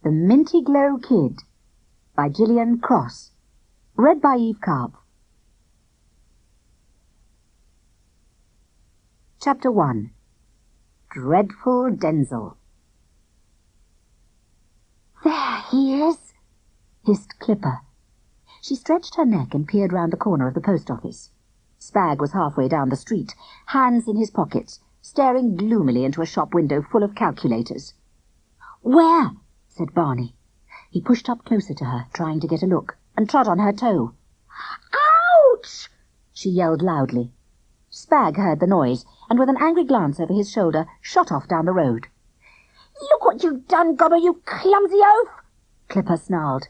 The Mintyglo Kid by Gillian Cross. Read by Karpf. Chapter 1. Dreadful Denzil. "There he is," hissed Clipper. She stretched her neck and peered round the corner of the post office. Sprag was halfway down the street, hands in his pockets, staring gloomily into a shop window full of calculators. "Where?" said Barny. He pushed up closer to her, trying to get a look, and trod on her toe. "Ouch!" she yelled loudly. Sprag heard the noise, and with an angry glance over his shoulder, shot off down the road. "Look what you've done, Gobber, you clumsy oaf!" Clipper snarled.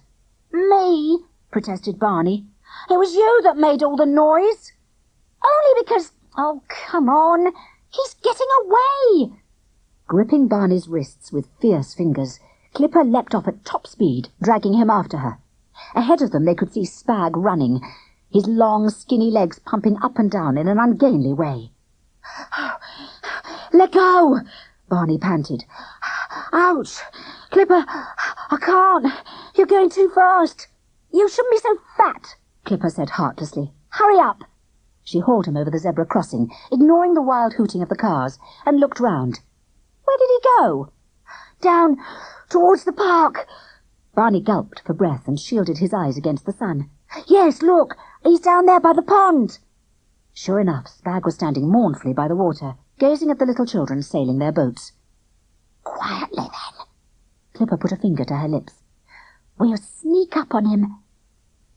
"Me?" protested Barny. "It was you that made all the noise." "Only because—" "Oh, come on! He's getting away!" Gripping Barney's wrists with fierce fingers, Clipper leapt off at top speed, dragging him after her. Ahead of them they could see Sprag running, his long, skinny legs pumping up and down in an ungainly way. "Let go!" Barny panted. "Ouch! Clipper, I can't! You're going too fast!" "You shouldn't be so fat," Clipper said heartlessly. "Hurry up!" She hauled him over the zebra crossing, ignoring the wild hooting of the cars, and looked round. Where did he go? "Down towards the park." Barny gulped for breath and shielded his eyes against the sun. "Yes, look, he's down there by the pond." Sure enough, Sprag was standing mournfully by the water, gazing at the little children sailing their boats. "Quietly, then." Clipper put a finger to her lips. "We'll sneak up on him."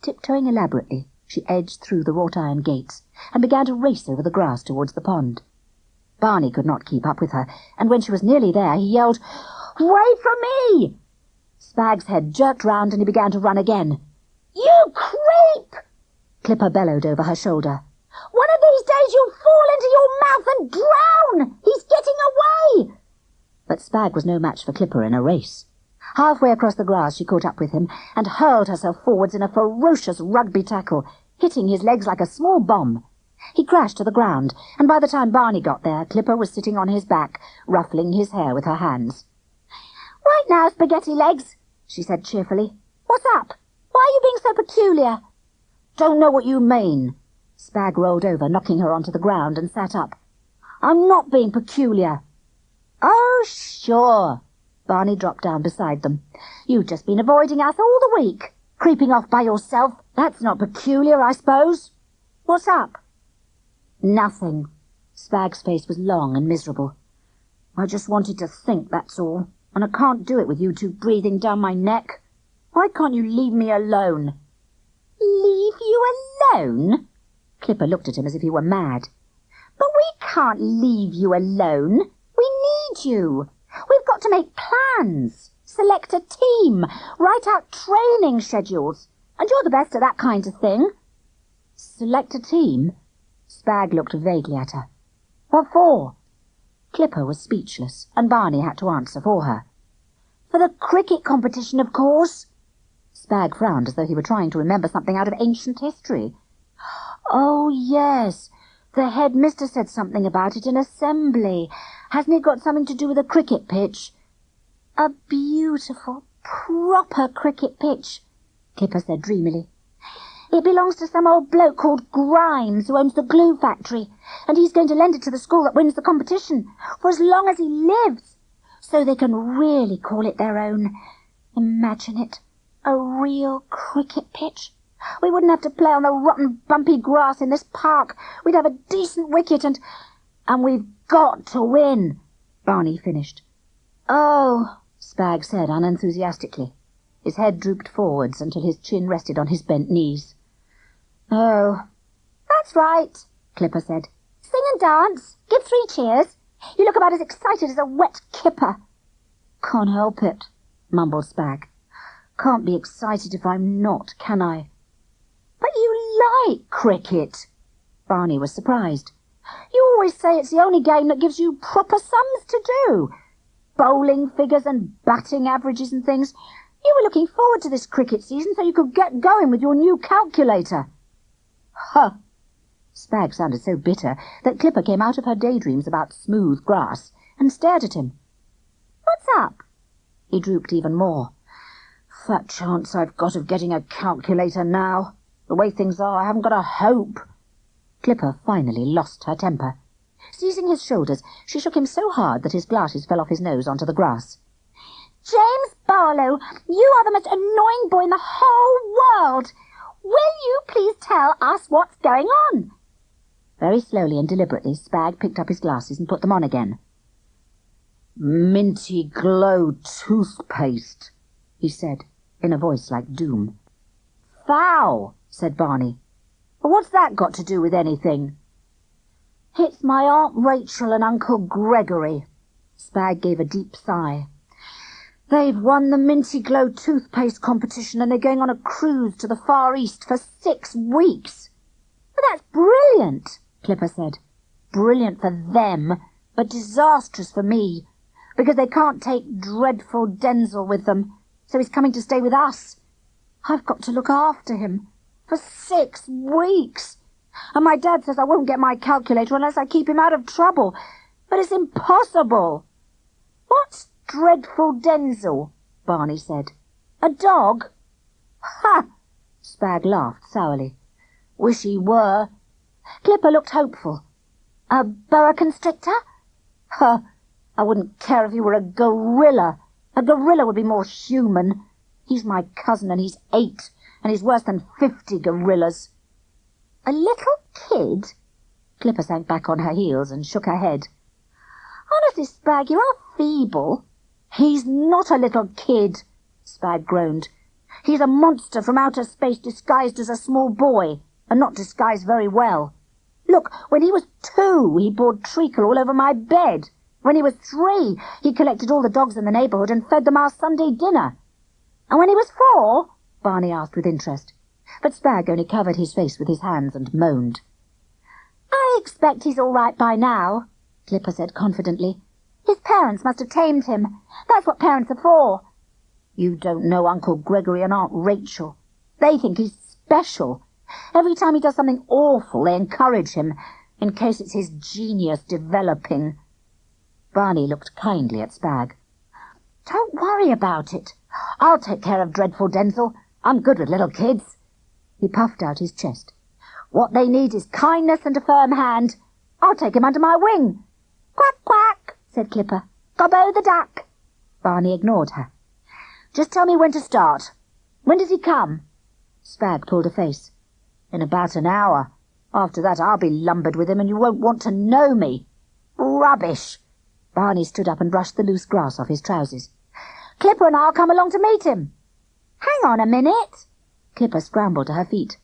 Tiptoeing elaborately, she edged through the wrought-iron gates and began to race over the grass towards the pond. Barny could not keep up with her, and when she was nearly there, he yelled, "Wait for me!" Sprag's head jerked round and he began to run again. "You creep!" Clipper bellowed over her shoulder. "One of these days you'll fall into your mouth and drown! He's getting away!" But Sprag was no match for Clipper in a race. Halfway across the grass she caught up with him and hurled herself forwards in a ferocious rugby tackle, hitting his legs like a small bomb. He crashed to the ground, and by the time Barny got there, Clipper was sitting on his back, ruffling his hair with her hands. "Right now, spaghetti legs," she said cheerfully. "What's up? Why are you being so peculiar?" "Don't know what you mean." Sprag rolled over, knocking her onto the ground, and sat up. "I'm not being peculiar." "Oh, sure." Barny dropped down beside them. "You've just been avoiding us all the week. Creeping off by yourself. That's not peculiar, I suppose. What's up?" "Nothing." Sprag's face was long and miserable. "I just wanted to think, that's all. And I can't do it with you two breathing down my neck. Why can't you leave me alone?" "Leave you alone?" Clipper looked at him as if he were mad. "But we can't leave you alone. We need you. We've got to make plans, select a team, write out training schedules, and you're the best at that kind of thing." "Select a team?" Sprag looked vaguely at her. "What for?" Clipper was speechless, and Barny had to answer for her. "For the cricket competition, of course." Sprag frowned as though he were trying to remember something out of ancient history. "Oh, yes. The headmister said something about it in assembly. Hasn't it got something to do with a cricket pitch?" "A beautiful, proper cricket pitch," Clipper said dreamily. "It belongs to some old bloke called Grimes, who owns the glue factory, and he's going to lend it to the school that wins the competition, for as long as he lives, so they can really call it their own. Imagine it, a real cricket pitch. We wouldn't have to play on the rotten, bumpy grass in this park. We'd have a decent wicket and we've got to win," Barny finished. "Oh," Sprag said unenthusiastically. His head drooped forwards until his chin rested on his bent knees. "Oh." "That's right," Clipper said. "Sing and dance. Give 3 cheers. You look about as excited as a wet kipper." "Can't help it," mumbled Sprag. "Can't be excited if I'm not, can I?" "But you like cricket." Barny was surprised. "You always say it's the only game that gives you proper sums to do. Bowling figures and batting averages and things. You were looking forward to this cricket season so you could get going with your new calculator." "Huh." Sprag sounded so bitter that Clipper came out of her daydreams about smooth grass and stared at him. "What's up?" He drooped even more. Fat chance I've got of getting a calculator now. The way things are, I haven't got a hope. Clipper finally lost her temper. Seizing his shoulders, she shook him so hard that his glasses fell off his nose onto the grass. James Barlow, you are the most annoying boy in the whole world. Will you please tell us what's going on? Very slowly and deliberately, Sprag picked up his glasses and put them on again. Mintyglo toothpaste, he said, in a voice like doom. Foul, said Barny. But what's that got to do with anything? It's my Aunt Rachel and Uncle Gregory. Sprag gave a deep sigh. They've won the Mintyglo toothpaste competition and they're going on a cruise to the Far East for 6 weeks. Well, that's brilliant, Clipper said. Brilliant for them, but disastrous for me, because they can't take Dreadful Denzil with them, so he's coming to stay with us. I've got to look after him for 6 weeks. And my dad says I won't get my calculator unless I keep him out of trouble. But it's impossible. What's Dreadful Denzil? Barny said. A dog? Ha! Sprag laughed sourly. Wish he were. Clipper looked hopeful. A boa constrictor? Huh! I wouldn't care if he were a gorilla. A gorilla would be more human. He's my cousin and he's 8, and he's worse than 50 gorillas. A little kid? Clipper sank back on her heels and shook her head. Honestly, Sprag, you are feeble. He's not a little kid, Sprag groaned. He's a monster from outer space disguised as a small boy, and not disguised very well. Look, when he was 2, he poured treacle all over my bed. When he was 3, he collected all the dogs in the neighbourhood and fed them our Sunday dinner. And when he was 4? Barny asked with interest. But Sprag only covered his face with his hands and moaned. I expect he's all right by now, Clipper said confidently. His parents must have tamed him. That's what parents are for. You don't know Uncle Gregory and Aunt Rachel. They think he's special. Every time he does something awful, they encourage him, in case it's his genius developing. Barny looked kindly at Sprag. Don't worry about it. I'll take care of Dreadful Denzil. I'm good with little kids. He puffed out his chest. What they need is kindness and a firm hand. I'll take him under my wing. Quack, quack, said Clipper. Gobbo the duck. Barny ignored her. Just tell me when to start. When does he come? Sprag pulled a face. In about an hour. After that I'll be lumbered with him and you won't want to know me. Rubbish. Barny stood up and brushed the loose grass off his trousers. Clipper and I'll come along to meet him. Hang on a minute. Clipper scrambled to her feet.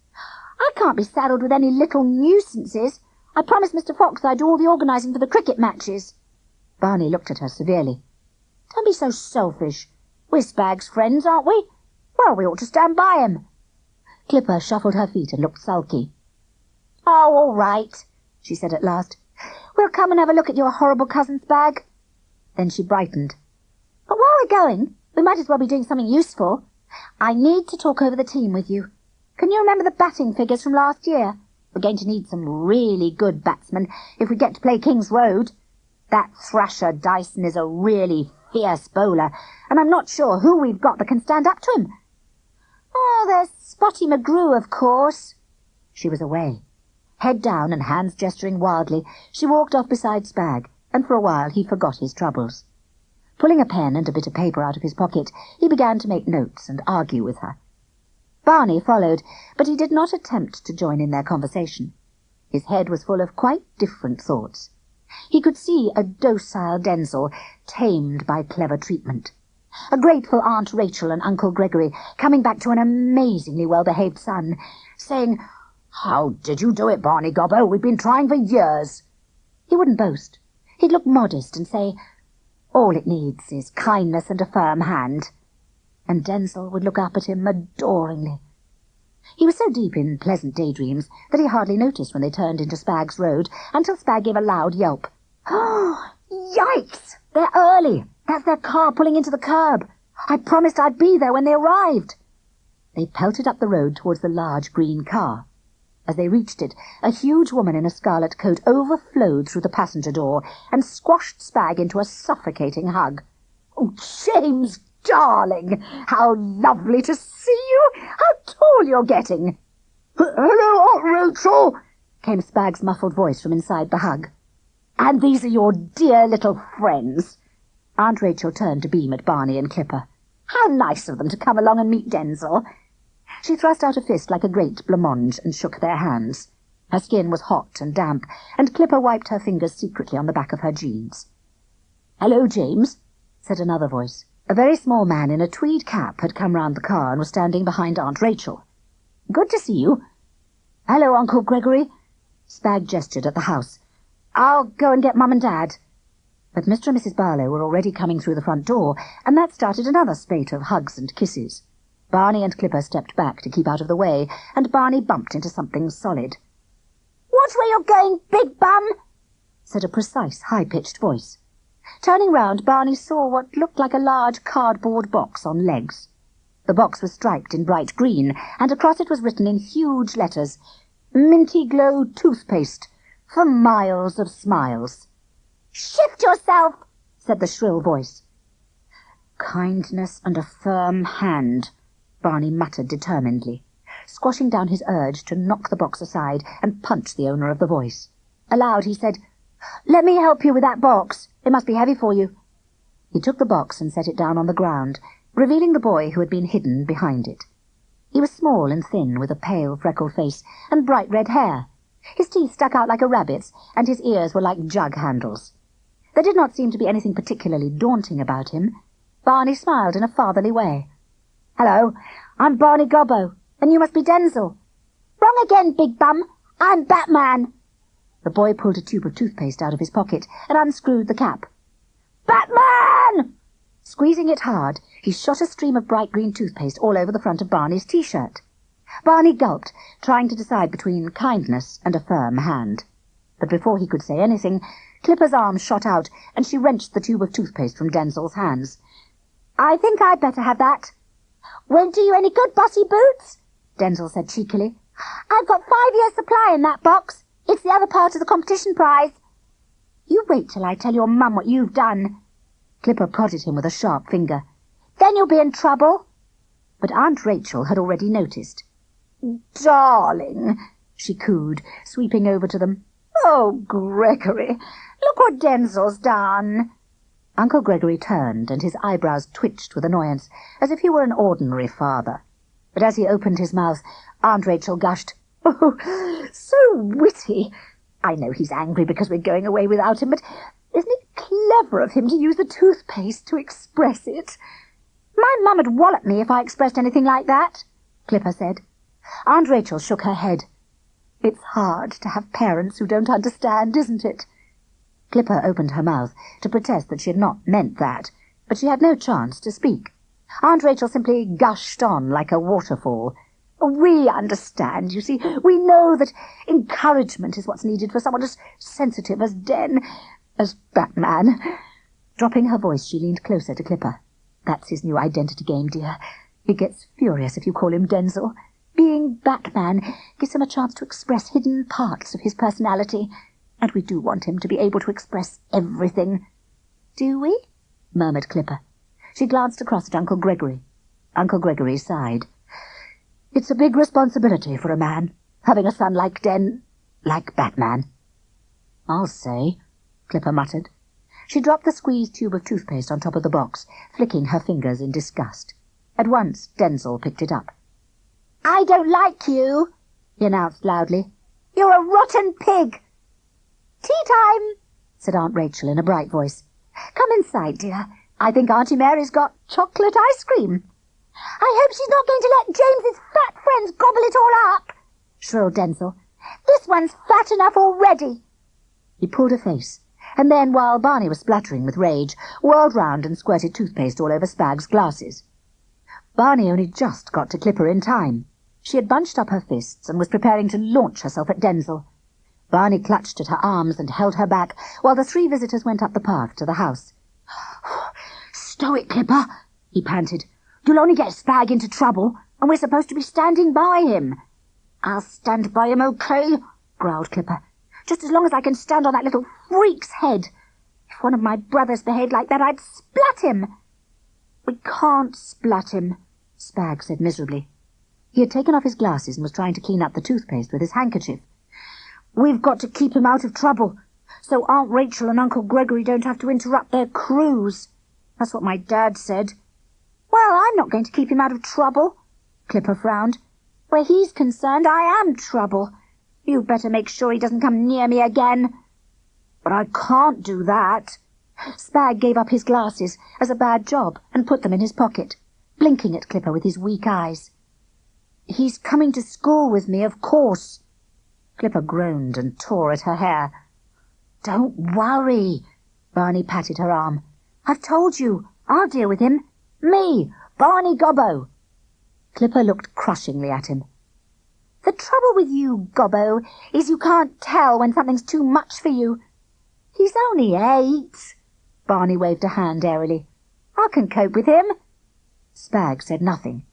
I can't be saddled with any little nuisances. I promised Mr. Fox I'd do all the organising for the cricket matches. Barny looked at her severely. Don't be so selfish. We're Sprag's friends, aren't we? Well, we ought to stand by him. Clipper shuffled her feet and looked sulky. Oh, all right, she said at last. We'll come and have a look at your horrible cousin Sprag. Then she brightened. But while we're going, we might as well be doing something useful. I need to talk over the team with you. Can you remember the batting figures from last year? We're going to need some really good batsmen if we get to play King's Road. That Thrasher Dyson is a really fierce bowler, and I'm not sure who we've got that can stand up to him. Oh, there's Spotty McGrew, of course. She was away. Head down and hands gesturing wildly, she walked off beside Sprag, and for a while he forgot his troubles. Pulling a pen and a bit of paper out of his pocket, he began to make notes and argue with her. Barny followed, but he did not attempt to join in their conversation. His head was full of quite different thoughts. He could see a docile Denzil tamed by clever treatment, a grateful Aunt Rachel and Uncle Gregory coming back to an amazingly well-behaved son, saying, "How did you do it, Barny Gobbo? We've been trying for years." He wouldn't boast. He'd look modest and say, "All it needs is kindness and a firm hand." And Denzil would look up at him adoringly. He was so deep in pleasant daydreams that he hardly noticed when they turned into Sprag's road until Sprag gave a loud yelp. "Oh, yikes! They're early. That's their car pulling into the curb. I promised I'd be there when they arrived." They pelted up the road towards the large green car. As they reached it, a huge woman in a scarlet coat overflowed through the passenger door and squashed Sprag into a suffocating hug. "Oh, James darling! How lovely to see you! How tall you're getting!" "Hello, Aunt Rachel!" came Sprag's muffled voice from inside the hug. "And these are your dear little friends." Aunt Rachel turned to beam at Barny and Clipper. "How nice of them to come along and meet Denzil." She thrust out a fist like a great blancmange and shook their hands. Her skin was hot and damp, and Clipper wiped her fingers secretly on the back of her jeans. "Hello, James," said another voice. A very small man in a tweed cap had come round the car and was standing behind Aunt Rachel. "Good to see you." "Hello, Uncle Gregory." Sprag gestured at the house. "I'll go and get Mum and Dad." But Mr. and Mrs. Barlow were already coming through the front door, and that started another spate of hugs and kisses. Barny and Clipper stepped back to keep out of the way, and Barny bumped into something solid. "Watch where you're going, big bum!" said a precise, high-pitched voice. Turning round, Barny saw what looked like a large cardboard box on legs. The box was striped in bright green, and across it was written in huge letters, "Mintyglo toothpaste, for miles of smiles." "Shift yourself," said the shrill voice. "Kindness and a firm hand," Barny muttered determinedly, squashing down his urge to knock the box aside and punch the owner of the voice. Aloud he said, "Let me help you with that box. It must be heavy for you." He took the box and set it down on the ground, revealing the boy who had been hidden behind it. He was small and thin, with a pale, freckled face and bright red hair. His teeth stuck out like a rabbit's, and his ears were like jug handles. There did not seem to be anything particularly daunting about him. Barny smiled in a fatherly way. "Hello, I'm Barny Gobbo, and you must be Denzil." "Wrong again, big bum. I'm Batman." The boy pulled a tube of toothpaste out of his pocket and unscrewed the cap. "Batman!" Squeezing it hard, he shot a stream of bright green toothpaste all over the front of Barny's T-shirt. Barny gulped, trying to decide between kindness and a firm hand. But before he could say anything, Clipper's arm shot out, and she wrenched the tube of toothpaste from Denzil's hands. "I think I'd better have that." "Won't do you any good, Bossy Boots," Denzil said cheekily. "I've got 5 years' supply in that box. It's the other part of the competition prize." "You wait till I tell your mum what you've done." Clipper prodded him with a sharp finger. "Then you'll be in trouble." But Aunt Rachel had already noticed. "Darling," she cooed, sweeping over to them. "Oh, Gregory, look what Denzil's done." Uncle Gregory turned, and his eyebrows twitched with annoyance, as if he were an ordinary father. But as he opened his mouth, Aunt Rachel gushed, "Oh, so witty. I know he's angry because we're going away without him, but isn't it clever of him to use the toothpaste to express it?" "My mum would wallop me if I expressed anything like that," Clipper said. Aunt Rachel shook her head. "It's hard to have parents who don't understand, isn't it?" Clipper opened her mouth to protest that she had not meant that, but she had no chance to speak. Aunt Rachel simply gushed on like a waterfall. "We understand, you see. We know that encouragement is what's needed for someone as sensitive as as Batman." Dropping her voice, she leaned closer to Clipper. "That's his new identity game, dear. He gets furious if you call him Denzil. Being Batman gives him a chance to express hidden parts of his personality, and we do want him to be able to express everything." "Do we?" murmured Clipper. She glanced across at Uncle Gregory. Uncle Gregory sighed. "It's a big responsibility for a man, having a son like Batman." "I'll say," Clipper muttered. She dropped the squeezed tube of toothpaste on top of the box, flicking her fingers in disgust. At once Denzil picked it up. "I don't like you," he announced loudly. "You're a rotten pig." "Tea time," said Aunt Rachel in a bright voice. "Come inside, dear. I think Auntie Mary's got chocolate ice cream." "I hope she's not going to let James's fat friends gobble it all up," shrilled Denzil. "This one's fat enough already." He pulled a face, and then, while Barny was spluttering with rage, whirled round and squirted toothpaste all over Sprag's glasses. Barny only just got to Clipper in time. She had bunched up her fists and was preparing to launch herself at Denzil. Barny clutched at her arms and held her back, while the 3 visitors went up the path to the house. "Stow it, Clipper," he panted. "You'll only get Sprag into trouble, and we're supposed to be standing by him." "I'll stand by him, okay?" growled Clipper. "Just as long as I can stand on that little freak's head. If one of my brothers behaved like that, I'd splat him." "We can't splat him," Sprag said miserably. He had taken off his glasses and was trying to clean up the toothpaste with his handkerchief. "We've got to keep him out of trouble, so Aunt Rachel and Uncle Gregory don't have to interrupt their cruise. That's what my dad said." "Well, I'm not going to keep him out of trouble." Clipper frowned. "Where he's concerned, I am trouble. You'd better make sure he doesn't come near me again." "But I can't do that." Sprag gave up his glasses as a bad job and put them in his pocket, blinking at Clipper with his weak eyes. "He's coming to school with me, of course." Clipper groaned and tore at her hair. "Don't worry," Barny patted her arm. "I've told you, I'll deal with him. Me, Barny Gobbo." Clipper looked crushingly at him. "The trouble with you, Gobbo, is you can't tell when something's too much for you. He's only 8. Barny waved a hand airily. "I can cope with him." Sprag said nothing,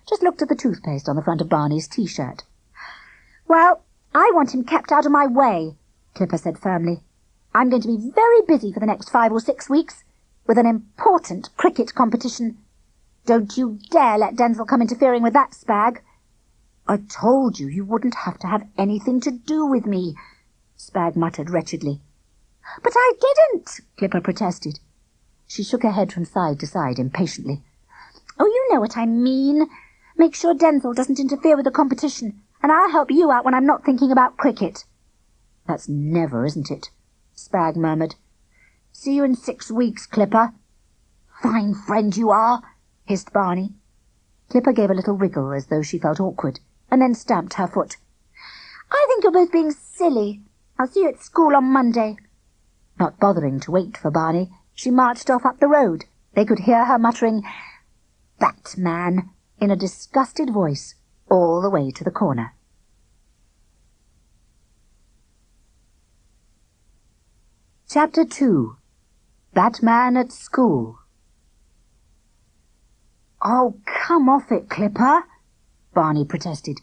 just looked at the toothpaste on the front of Barney's T-shirt. "Well, I want him kept out of my way," Clipper said firmly. "I'm going to be very busy for the next 5 or 6 weeks, with an important cricket competition. Don't you dare let Denzil come interfering with that, Sprag." "I told you you wouldn't have to have anything to do with me," Sprag muttered wretchedly. "But I didn't," Clipper protested. She shook her head from side to side impatiently. "Oh, you know what I mean. Make sure Denzil doesn't interfere with the competition, and I'll help you out when I'm not thinking about cricket." "That's never, isn't it?" Sprag murmured. "See you in 6 weeks, Clipper." "Fine friend you are," hissed Barny. Clipper gave a little wriggle as though she felt awkward, and then stamped her foot. "I think you're both being silly. I'll see you at school on Monday." Not bothering to wait for Barny, she marched off up the road. They could hear her muttering, "Batman," in a disgusted voice, all the way to the corner. Chapter 2. Batman at School. "Oh, come off it, Clipper," Barny protested.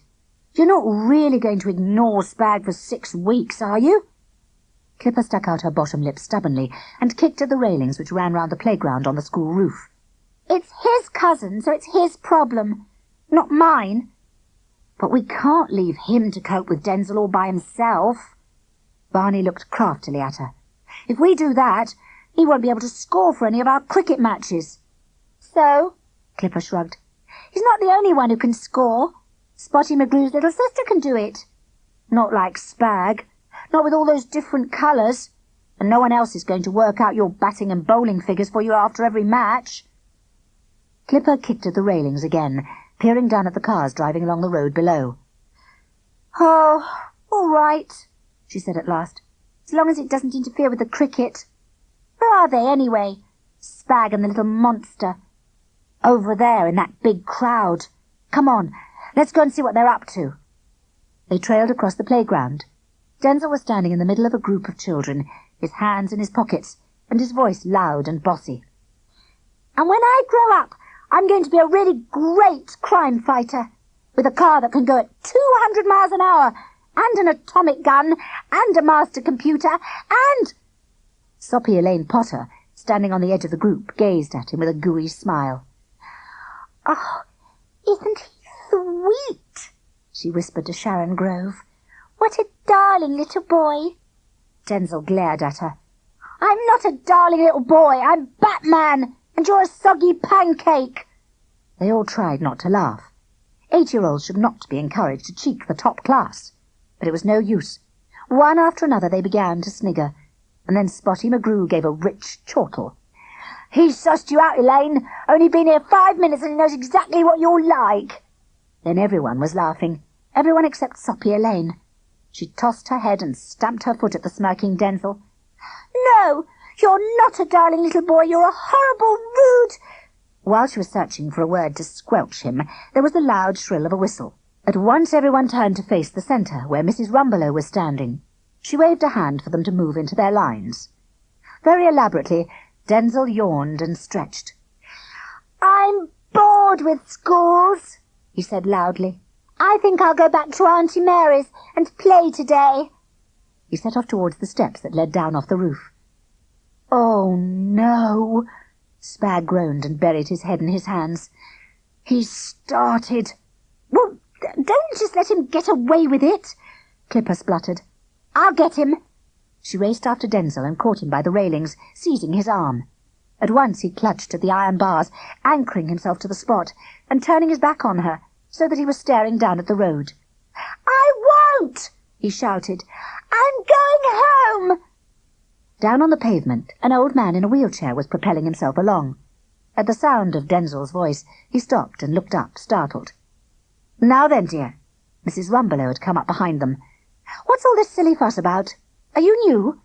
"You're not really going to ignore Sprag for 6 weeks, are you?" Clipper stuck out her bottom lip stubbornly and kicked at the railings which ran round the playground on the school roof. "It's his cousin, so it's his problem, not mine." "But we can't leave him to cope with Denzil all by himself." Barny looked craftily at her. "If we do that, he won't be able to score for any of our cricket matches." "So?" Clipper shrugged. "He's not the only one who can score. Spotty McGrew's little sister can do it." "Not like Sprag. Not with all those different colours. And no one else is going to work out your batting and bowling figures for you after every match." Clipper kicked at the railings again, peering down at the cars driving along the road below. "Oh, all right," she said at last, "as long as it doesn't interfere with the cricket. Where are they, anyway? Sprag and the little monster." "Over there in that big crowd. Come on, let's go and see what they're up to." They trailed across the playground. Denzil was standing in the middle of a group of children, his hands in his pockets, and his voice loud and bossy. "And when I grow up, I'm going to be a really great crime fighter, with a car that can go at 200 miles an hour, and an atomic gun, and a master computer, and—" Soppy Elaine Potter, standing on the edge of the group, gazed at him with a gooey smile. "Oh, isn't he sweet?" she whispered to Sharon Grove. "What a darling little boy." Denzil glared at her. "I'm not a darling little boy. I'm Batman, and you're a soggy pancake." They all tried not to laugh. 8-year-olds should not be encouraged to cheek the top class. But it was no use. One after another they began to snigger, and then Spotty McGrew gave a rich chortle. "He's sussed you out, Elaine. Only been here 5 minutes and he knows exactly what you're like." Then everyone was laughing, everyone except Soppy Elaine. She tossed her head and stamped her foot at the smirking Denzil. "No, you're not a darling little boy. You're a horrible, rude—" While she was searching for a word to squelch him, there was the loud shrill of a whistle. At once everyone turned to face the centre, where Mrs. Rumbelow was standing. She waved a hand for them to move into their lines. Very elaborately, Denzil yawned and stretched. "I'm bored with schools," he said loudly. "I think I'll go back to Auntie Mary's and play today." He set off towards the steps that led down off the roof. "Oh, no," Sprag groaned and buried his head in his hands. "He's started." "Well, don't just let him get away with it," Clipper spluttered. "I'll get him." She raced after Denzil and caught him by the railings, seizing his arm. At once he clutched at the iron bars, anchoring himself to the spot, and turning his back on her, so that he was staring down at the road. "I won't!" he shouted. "I'm going home!" Down on the pavement, an old man in a wheelchair was propelling himself along. At the sound of Denzil's voice, he stopped and looked up, startled. "Now then, dear." Mrs. Rumbelow had come up behind them. "What's all this silly fuss about? Are you new?"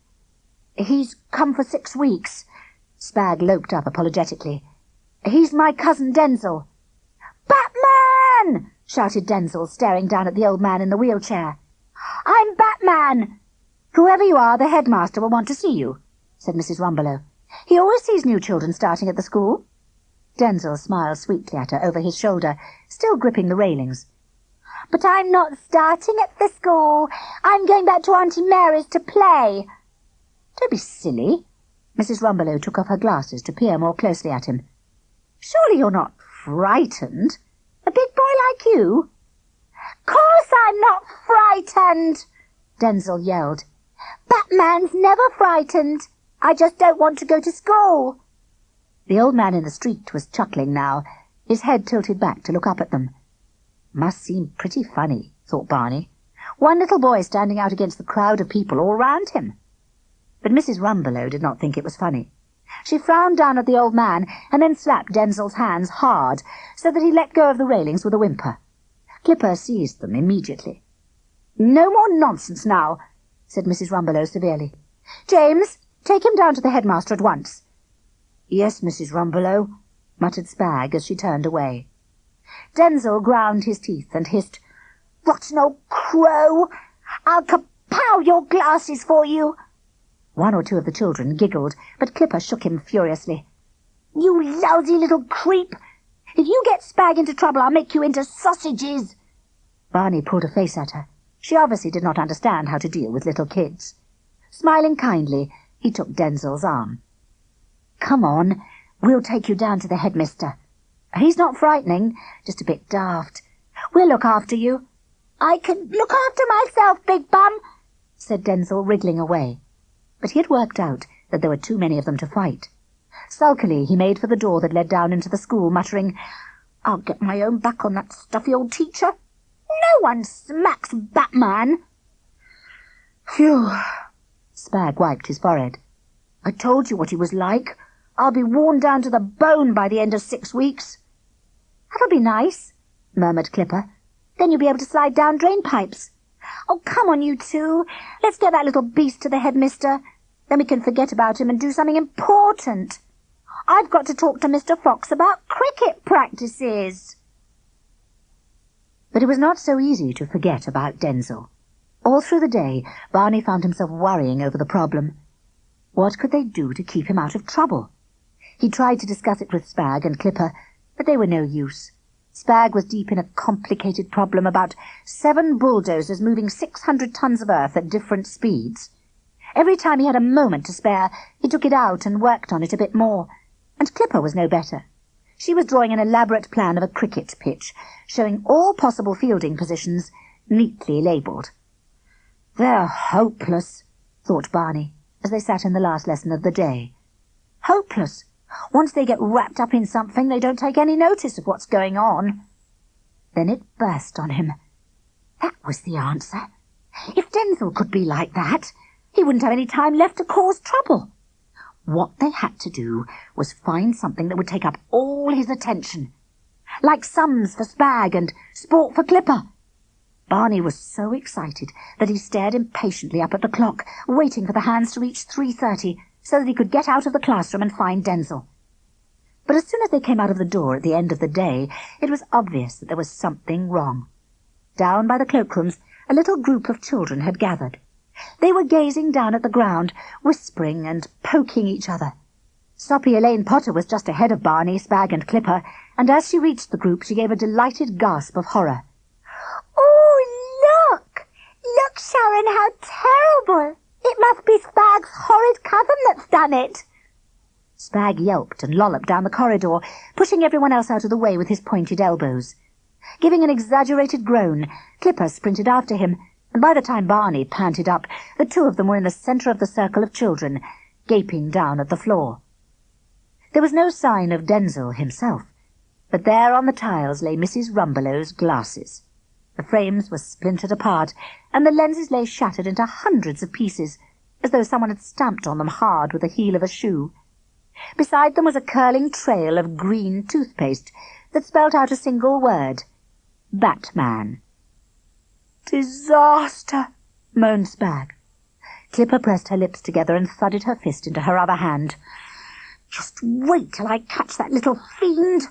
"He's come for 6 weeks." Sprag loped up apologetically. "He's my cousin Denzil." "Batman!" shouted Denzil, staring down at the old man in the wheelchair. "I'm Batman!" "Whoever you are, the headmaster will want to see you," said Mrs. Rumbelow. "He always sees new children starting at the school." Denzil smiled sweetly at her over his shoulder, still gripping the railings. "But I'm not starting at the school. I'm going back to Auntie Mary's to play." "Don't be silly." Mrs. Rumbelow took off her glasses to peer more closely at him. "Surely you're not frightened? A big boy like you?" "Course I'm not frightened!" Denzil yelled. "Batman's never frightened. I just don't want to go to school." The old man in the street was chuckling now, his head tilted back to look up at them. Must seem pretty funny, thought Barny. One little boy standing out against the crowd of people all round him. But Mrs. Rumbelow did not think it was funny. She frowned down at the old man and then slapped Denzil's hands hard so that he let go of the railings with a whimper. Clipper seized them immediately. "No more nonsense now," said Mrs. Rumbelow severely. "James, take him down to the headmaster at once." "Yes, Mrs. Rumbelow," muttered Sprag as she turned away. Denzil ground his teeth and hissed, "Rotten old crow! I'll kapow your glasses for you!" One or two of the children giggled, but Clipper shook him furiously. "You lousy little creep! If you get Sprag into trouble, I'll make you into sausages!" Barny pulled a face at her. She obviously did not understand how to deal with little kids. Smiling kindly, he took Denzil's arm. "Come on, we'll take you down to the headmister. He's not frightening, just a bit daft. We'll look after you." "I can look after myself, Big Bum," said Denzil, wriggling away. But he had worked out that there were too many of them to fight. Sulkily he made for the door that led down into the school, muttering, "I'll get my own back on that stuffy old teacher. No one smacks Batman." "Phew." Sprag wiped his forehead. "I told you what he was like. I'll be worn down to the bone by the end of 6 weeks." "That'll be nice," murmured Clipper. "Then you'll be able to slide down drain pipes." "Oh, come on, you two. Let's get that little beast to the headmister. Then we can forget about him and do something important. I've got to talk to Mr. Fox about cricket practices." But it was not so easy to forget about Denzil. All through the day, Barny found himself worrying over the problem. What could they do to keep him out of trouble? He tried to discuss it with Sprag and Clipper, but they were no use. Sprag was deep in a complicated problem about 7 bulldozers moving 600 tons of earth at different speeds. Every time he had a moment to spare, he took it out and worked on it a bit more. And Clipper was no better. She was drawing an elaborate plan of a cricket pitch, showing all possible fielding positions, neatly labelled. "They're hopeless," thought Barny, as they sat in the last lesson of the day. "Hopeless. Once they get wrapped up in something, they don't take any notice of what's going on." Then it burst on him. That was the answer. If Denzil could be like that, he wouldn't have any time left to cause trouble. What they had to do was find something that would take up all his attention, like sums for Sprag and sport for Clipper. Barny was so excited that he stared impatiently up at the clock, waiting for the hands to reach 3:30, so that he could get out of the classroom and find Denzil. But as soon as they came out of the door at the end of the day, it was obvious that there was something wrong. Down by the cloakrooms, a little group of children had gathered. They were gazing down at the ground, whispering and poking each other. Soppy Elaine Potter was just ahead of Barny, Sprag and Clipper, and as she reached the group she gave a delighted gasp of horror. "Oh, look! Look, Sharon, how terrible! It must be Sprag's horrid cousin that's done it." Sprag yelped and lolloped down the corridor, pushing everyone else out of the way with his pointed elbows. Giving an exaggerated groan, Clipper sprinted after him, and by the time Barny panted up, the two of them were in the centre of the circle of children, gaping down at the floor. There was no sign of Denzil himself, but there on the tiles lay Mrs. Rumbelow's glasses. The frames were splintered apart, and the lenses lay shattered into hundreds of pieces, as though someone had stamped on them hard with the heel of a shoe. Beside them was a curling trail of green toothpaste that spelt out a single word: Batman. "Disaster!" moaned Sprag. Clipper pressed her lips together and thudded her fist into her other hand. "Just wait till I catch that little fiend!"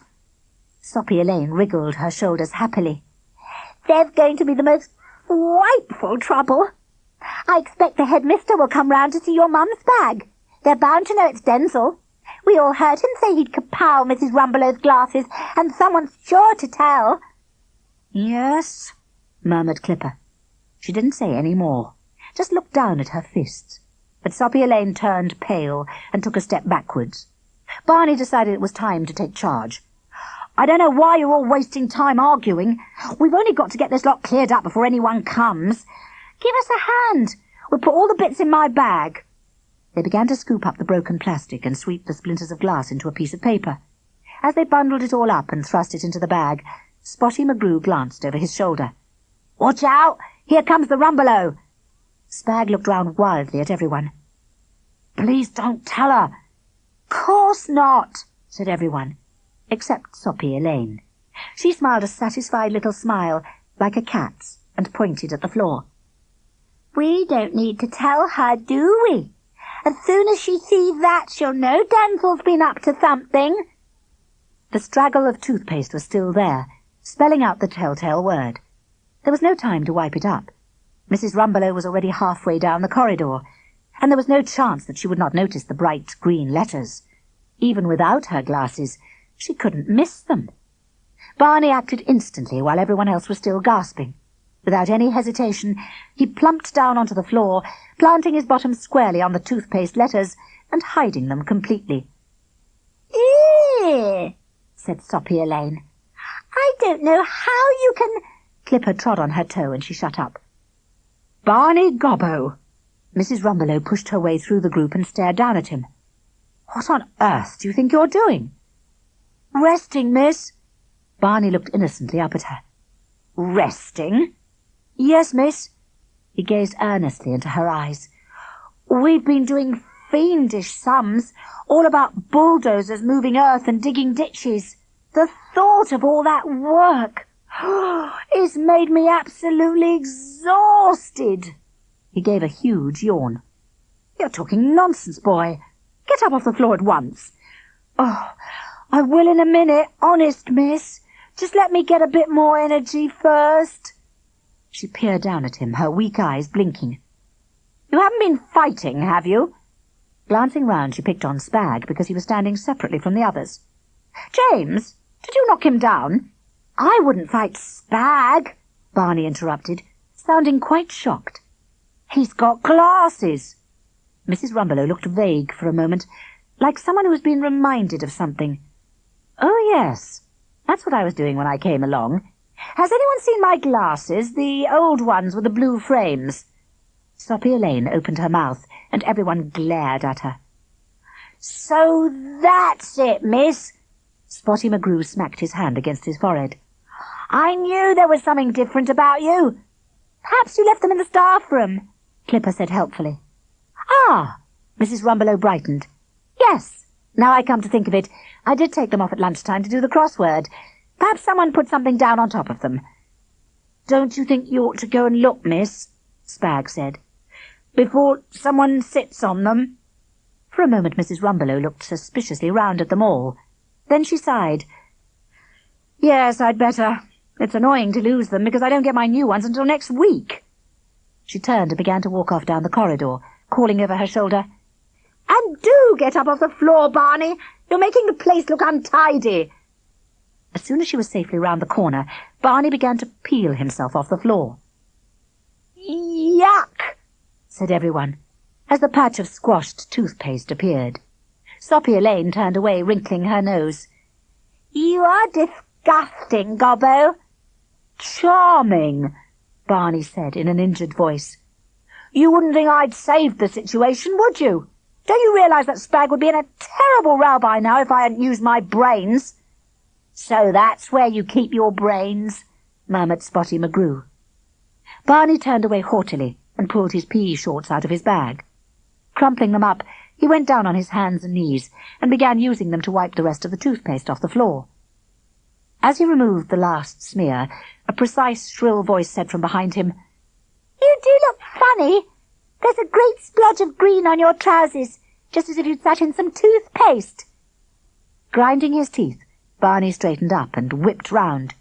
Soppy Elaine wriggled her shoulders happily. "There's going to be the most frightful trouble. I expect the headmister will come round to see your mum's bag. They're bound to know it's Denzil. We all heard him say he'd kapow Mrs. Rumbelow's glasses, and someone's sure to tell." "Yes," murmured Clipper. She didn't say any more, just looked down at her fists. But Soppy Elaine turned pale and took a step backwards. Barny decided it was time to take charge. "I don't know why you're all wasting time arguing. We've only got to get this lot cleared up before anyone comes. Give us a hand. We'll put all the bits in my bag." They began to scoop up the broken plastic and sweep the splinters of glass into a piece of paper. As they bundled it all up and thrust it into the bag, Spotty McGrew glanced over his shoulder. "Watch out! Here comes the Rumbelow!" Sprag looked round wildly at everyone. "Please don't tell her." "Course not," said everyone, except Soppy Elaine. She smiled a satisfied little smile, like a cat's, and pointed at the floor. "We don't need to tell her, do we? As soon as she sees that, she'll know Denzil's been up to something." The straggle of toothpaste was still there, spelling out the telltale word. There was no time to wipe it up. Mrs. Rumbelow was already halfway down the corridor, and there was no chance that she would not notice the bright green letters. Even without her glasses, she couldn't miss them. Barny acted instantly while everyone else was still gasping. Without any hesitation, he plumped down onto the floor, planting his bottom squarely on the toothpaste letters and hiding them completely. "Ew," said Soppy Elaine. "I don't know how you can—" Clipper trod on her toe and she shut up. "Barny Gobbo!" Mrs. Rumbelow pushed her way through the group and stared down at him. "What on earth do you think you're doing?" "Resting, miss." Barny looked innocently up at her. "Resting?" "Yes, miss." He gazed earnestly into her eyes. "We've been doing fiendish sums, all about bulldozers moving earth and digging ditches. The thought of all that work it's made me absolutely exhausted." He gave a huge yawn. "You're talking nonsense, boy. Get up off the floor at once." "Oh, I will in a minute, honest, miss. Just let me get a bit more energy first." She peered down at him, her weak eyes blinking. "You haven't been fighting, have you?" Glancing round, she picked on Sprag because he was standing separately from the others. "James, did you knock him down?" "I wouldn't fight Sprag," Barny interrupted, sounding quite shocked. "He's got glasses." Mrs. Rumbelow looked vague for a moment, like someone who has been reminded of something. "Oh, yes, that's what I was doing when I came along. Has anyone seen my glasses, the old ones with the blue frames?" Soppy Elaine opened her mouth, and everyone glared at her. "So that's it, miss!" Spotty McGrew smacked his hand against his forehead. "I knew there was something different about you." "Perhaps you left them in the staff room," Clipper said helpfully. "Ah!" Mrs. Rumbelow brightened. "Yes, now I come to think of it, I did take them off at lunchtime to do the crossword. Perhaps someone put something down on top of them." "Don't you think you ought to go and look, miss?" Sprag said. "Before someone sits on them?" For a moment Mrs. Rumbelow looked suspiciously round at them all. Then she sighed. "Yes, I'd better. It's annoying to lose them because I don't get my new ones until next week." She turned and began to walk off down the corridor, calling over her shoulder, "And do get up off the floor, Barny. You're making the place look untidy." As soon as she was safely round the corner, Barny began to peel himself off the floor. "Yuck!" said everyone, as the patch of squashed toothpaste appeared. Soppy Elaine turned away, wrinkling her nose. "You are disgusting, Gobbo." "Charming," Barney said in an injured voice. "You wouldn't think I'd saved the situation, would you? Don't you realise that Sprag would be in a terrible row by now if I hadn't used my brains?" "So that's where you keep your brains," murmured Spotty McGrew. Barney turned away haughtily and pulled his PE shorts out of his bag. Crumpling them up, he went down on his hands and knees and began using them to wipe the rest of the toothpaste off the floor. As he removed the last smear, a precise, shrill voice said from behind him, "You do look funny. There's a great splodge of green on your trousers, just as if you'd sat in some toothpaste." Grinding his teeth, Barney straightened up and whipped round.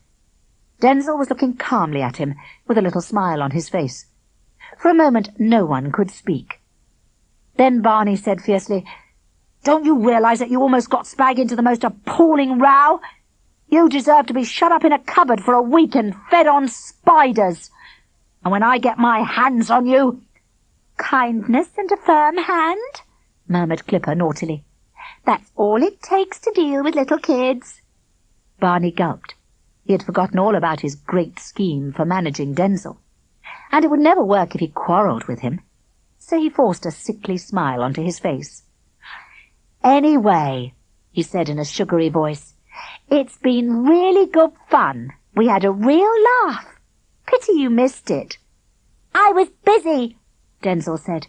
Denzil was looking calmly at him, with a little smile on his face. For a moment no one could speak. Then Barney said fiercely, "Don't you realise that you almost got Sprag into the most appalling row? You deserve to be shut up in a cupboard for a week and fed on spiders. And when I get my hands on you—" "Kindness and a firm hand," murmured Clipper naughtily. "That's all it takes to deal with little kids." Barney gulped. He had forgotten all about his great scheme for managing Denzil, and it would never work if he quarrelled with him, so he forced a sickly smile onto his face. "Anyway," he said in a sugary voice, "it's been really good fun. We had a real laugh. Pity you missed it." "I was busy," Denzil said.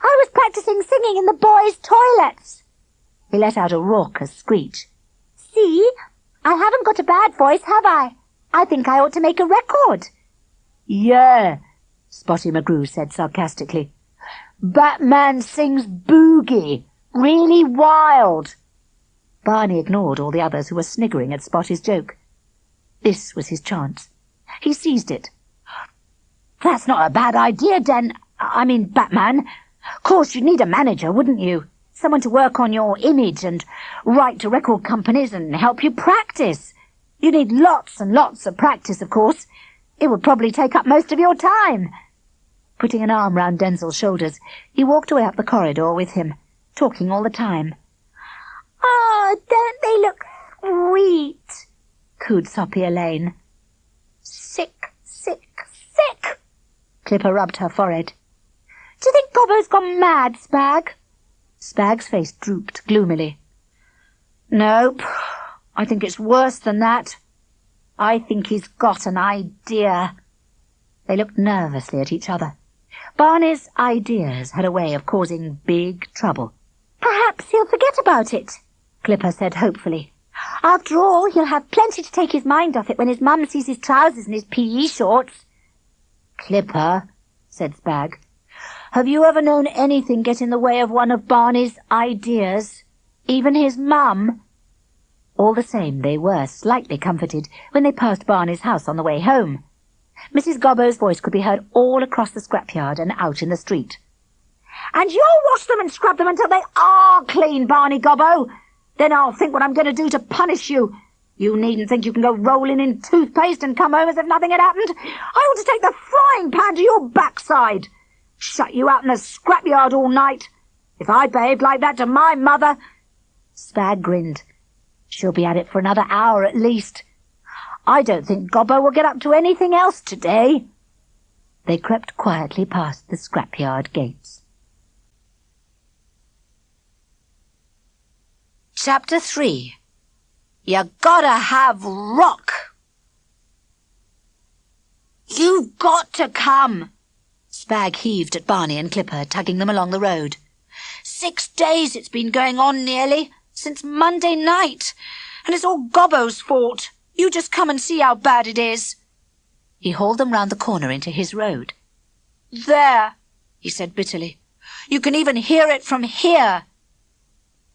"I was practicing singing in the boys' toilets." He let out a raucous screech. "See? I haven't got a bad voice, have I? I think I ought to make a record." "Yeah," Spotty McGrew said sarcastically. "Batman sings boogie. Really wild." Barney ignored all the others who were sniggering at Spotty's joke. This was his chance. He seized it. "That's not a bad idea, Batman. Of course, you'd need a manager, wouldn't you? Someone to work on your image and write to record companies and help you practice. You need lots and lots of practice, of course. It would probably take up most of your time." Putting an arm round Denzil's shoulders, he walked away up the corridor with him, talking all the time. "Oh, don't they look sweet?" cooed Soppy Elaine. "Sick, sick, sick!" Clipper rubbed her forehead. "Do you think Gobbo's gone mad, Sprag?" Sprag's face drooped gloomily. "Nope. I think it's worse than that. I think he's got an idea." They looked nervously at each other. Barney's ideas had a way of causing big trouble. "Perhaps he'll forget about it," Clipper said hopefully. "After all, he'll have plenty to take his mind off it when his mum sees his trousers and his PE shorts." "Clipper," said Sprag, "have you ever known anything get in the way of one of Barney's ideas? Even his mum?" All the same, they were slightly comforted when they passed Barney's house on the way home. Mrs. Gobbo's voice could be heard all across the scrapyard and out in the street. "And you'll wash them and scrub them until they are clean, Barney Gobbo. Then I'll think what I'm going to do to punish you. You needn't think you can go rolling in toothpaste and come home as if nothing had happened. I ought to take the frying pan to your backside. Shut you out in the scrapyard all night. If I behaved like that to my mother—" Sprag grinned. "She'll be at it for another hour at least. I don't think Gobbo will get up to anything else today." They crept quietly past the scrapyard gates. Chapter 3. You gotta have rock. "You've got to come." Sprag heaved at Barney and Clipper, tugging them along the road. 6 days it's been going on nearly, since Monday night, and it's all Gobbo's fault. You just come and see how bad it is." He hauled them round the corner into his road. "There," he said bitterly. "You can even hear it from here."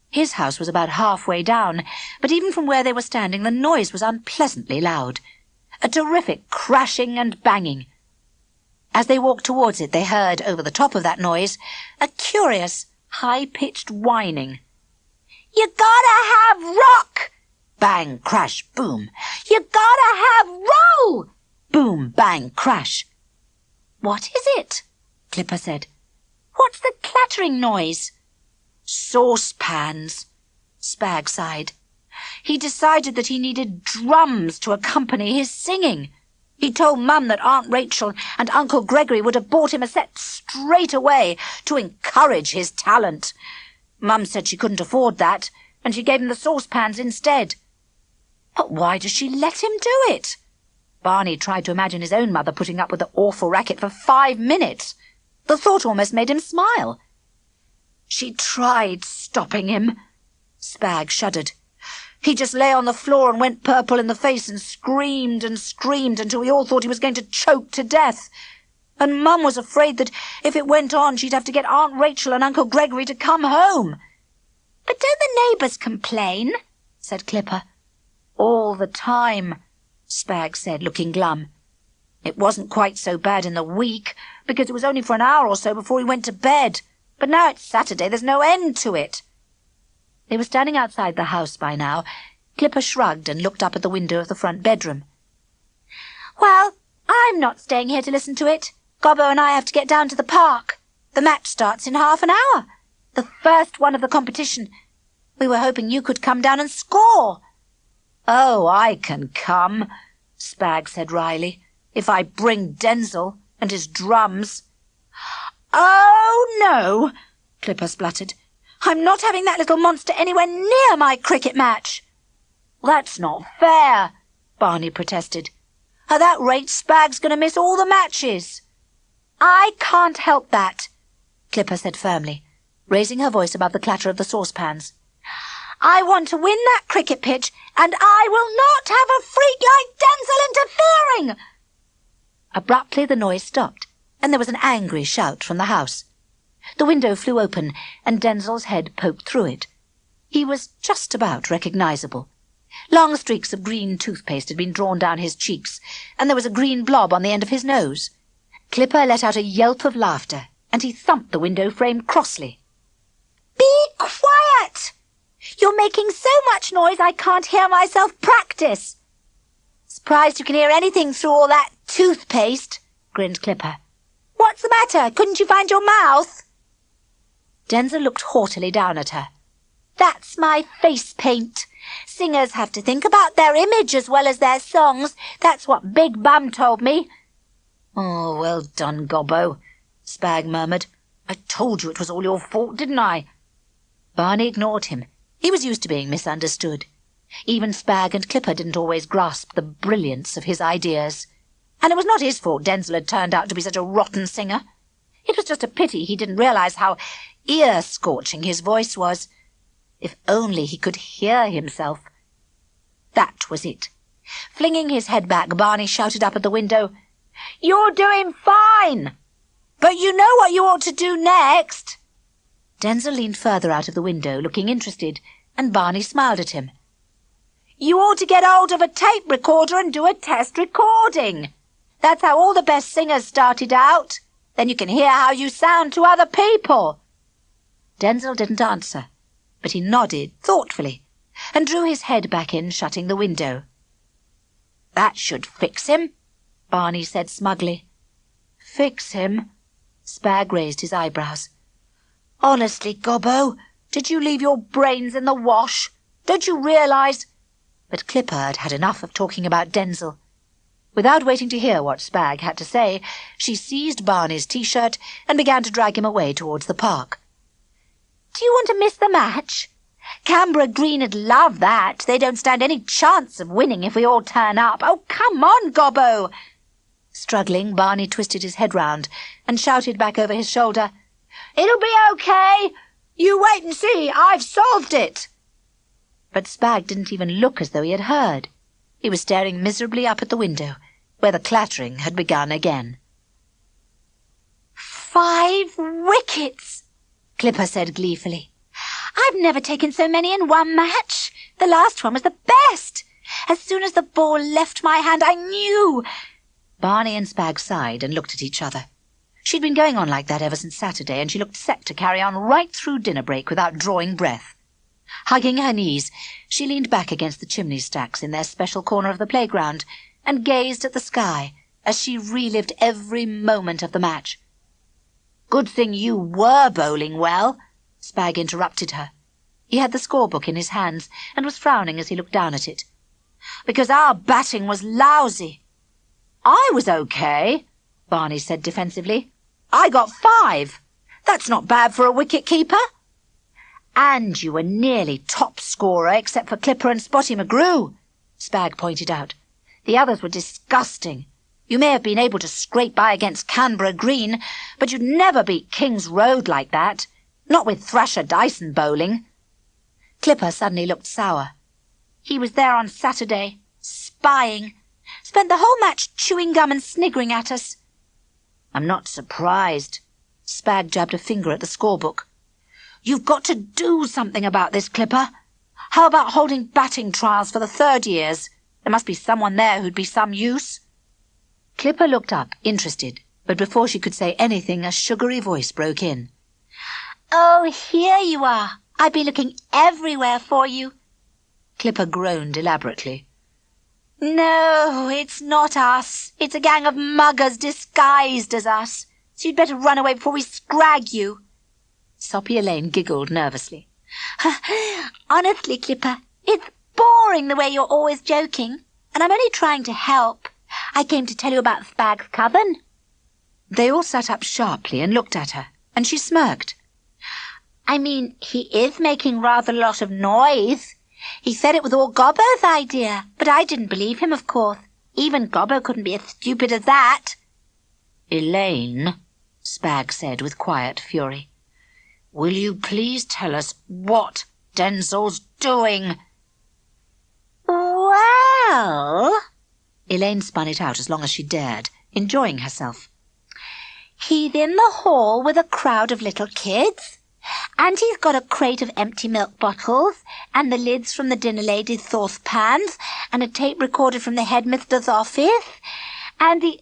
His house was about halfway down, but even from where they were standing the noise was unpleasantly loud. A terrific crashing and banging. As they walked towards it, they heard, over the top of that noise, a curious, high-pitched whining. "You gotta have rock!" Bang, crash, boom. "You gotta have roll!" Boom, bang, crash. "What is it?" Clipper said. "What's the clattering noise?" Saucepans, Sprag sighed. He decided that he needed drums to accompany his singing. He told Mum that Aunt Rachel and Uncle Gregory would have bought him a set straight away to encourage his talent. Mum said she couldn't afford that, and she gave him the saucepans instead. But why does she let him do it? Barney tried to imagine his own mother putting up with the awful racket for 5 minutes. The thought almost made him smile. She tried stopping him. Sprag shuddered. He just lay on the floor and went purple in the face and screamed until we all thought he was going to choke to death. And Mum was afraid that if it went on, she'd have to get Aunt Rachel and Uncle Gregory to come home. "But don't the neighbours complain?" said Clipper. "All the time," Sprag said, looking glum. "It wasn't quite so bad in the week, because it was only for an hour or so before he went to bed. But now it's Saturday, there's no end to it." They were standing outside the house by now. Clipper shrugged and looked up at the window of the front bedroom. "Well, I'm not staying here to listen to it. Gobbo and I have to get down to the park. The match starts in half an hour. The first one of the competition. We were hoping you could come down and score." "Oh, I can come," Sprag said wryly, "if I bring Denzil and his drums." "Oh, no," Clipper spluttered. "I'm not having that little monster anywhere near my cricket match." "That's not fair," Barney protested. "At that rate, Sprag's going to miss all the matches." "I can't help that," Clipper said firmly, raising her voice above the clatter of the saucepans. "I want to win that cricket pitch, and I will not have a freak like Denzil interfering." Abruptly the noise stopped, and there was an angry shout from the house. The window flew open, and Denzil's head poked through it. He was just about recognizable. Long streaks of green toothpaste had been drawn down his cheeks, and there was a green blob on the end of his nose. Clipper let out a yelp of laughter, and he thumped the window frame crossly. "Be quiet! You're making so much noise I can't hear myself practice." "Surprised you can hear anything through all that toothpaste," grinned Clipper. "What's the matter? Couldn't you find your mouth?" Denzil looked haughtily down at her. "That's my face paint. Singers have to think about their image as well as their songs. That's what Big Bum told me." "Oh, well done, Gobbo," Sprag murmured. "I told you it was all your fault, didn't I?" Barney ignored him. He was used to being misunderstood. Even Sprag and Clipper didn't always grasp the brilliance of his ideas. And it was not his fault Denzil had turned out to be such a rotten singer. It was just a pity he didn't realize how ear-scorching his voice was. If only he could hear himself. That was it. Flinging his head back, Barney shouted up at the window, "You're doing fine! But you know what you ought to do next!" Denzil leaned further out of the window, looking interested, and Barney smiled at him. "You ought to get hold of a tape recorder and do a test recording. That's how all the best singers started out. Then you can hear how you sound to other people." Denzil didn't answer, but he nodded thoughtfully and drew his head back in, shutting the window. "That should fix him," Barney said smugly. "Fix him?" Sprag raised his eyebrows. "Honestly, Gobbo, did you leave your brains in the wash? Don't you realize—" But Clipper had had enough of talking about Denzil. Without waiting to hear what Sprag had to say, she seized Barney's T-shirt and began to drag him away towards the park. "Do you want to miss the match? Canberra Green'd love that. They don't stand any chance of winning if we all turn up. Oh, come on, Gobbo!" Struggling, Barney twisted his head round and shouted back over his shoulder, "It'll be okay. You wait and see. I've solved it." But Sprag didn't even look as though he had heard. He was staring miserably up at the window, where the clattering had begun again. "5 wickets!" Clipper said gleefully. "I've never taken so many in one match. The last one was the best. As soon as the ball left my hand, I knew—" Barney and Sprag sighed and looked at each other. She'd been going on like that ever since Saturday, and she looked set to carry on right through dinner break without drawing breath. Hugging her knees, she leaned back against the chimney stacks in their special corner of the playground and gazed at the sky as she relived every moment of the match. "Good thing you were bowling well," Sprag interrupted her. He had the scorebook in his hands and was frowning as he looked down at it. "Because our batting was lousy." "I was okay," Barny said defensively. "I got 5. That's not bad for a wicket-keeper." "And you were nearly top scorer except for Clipper and Spotty McGrew," Sprag pointed out. "The others were disgusting. You may have been able to scrape by against Canberra Green, but you'd never beat King's Road like that. Not with Thrasher Dyson bowling." Clipper suddenly looked sour. "He was there on Saturday, spying. Spent the whole match chewing gum and sniggering at us." "I'm not surprised." Sprag jabbed a finger at the scorebook. "You've got to do something about this, Clipper. How about holding batting trials for the 3rd years? There must be someone there who'd be some use." Clipper looked up, interested, but before she could say anything, a sugary voice broke in. "Oh, here you are. I've been looking everywhere for you." Clipper groaned elaborately. "No, it's not us. It's a gang of muggers disguised as us. So you'd better run away before we scrag you." Soppy Elaine giggled nervously. "Honestly, Clipper, it's boring the way you're always joking, and I'm only trying to help. I came to tell you about Sprag's coven." They all sat up sharply and looked at her, and she smirked. "I mean, he is making rather a lot of noise. He said it was all Gobbo's idea, but I didn't believe him, of course. Even Gobbo couldn't be as stupid as that." "Elaine," Sprag said with quiet fury, "will you please tell us what Denzil's doing?" "Well," Elaine spun it out as long as she dared, enjoying herself. "He's in the hall with a crowd of little kids. And he's got a crate of empty milk bottles, and the lids from the dinner lady's saucepans, and a tape recorder from the headmistress' office, and the—"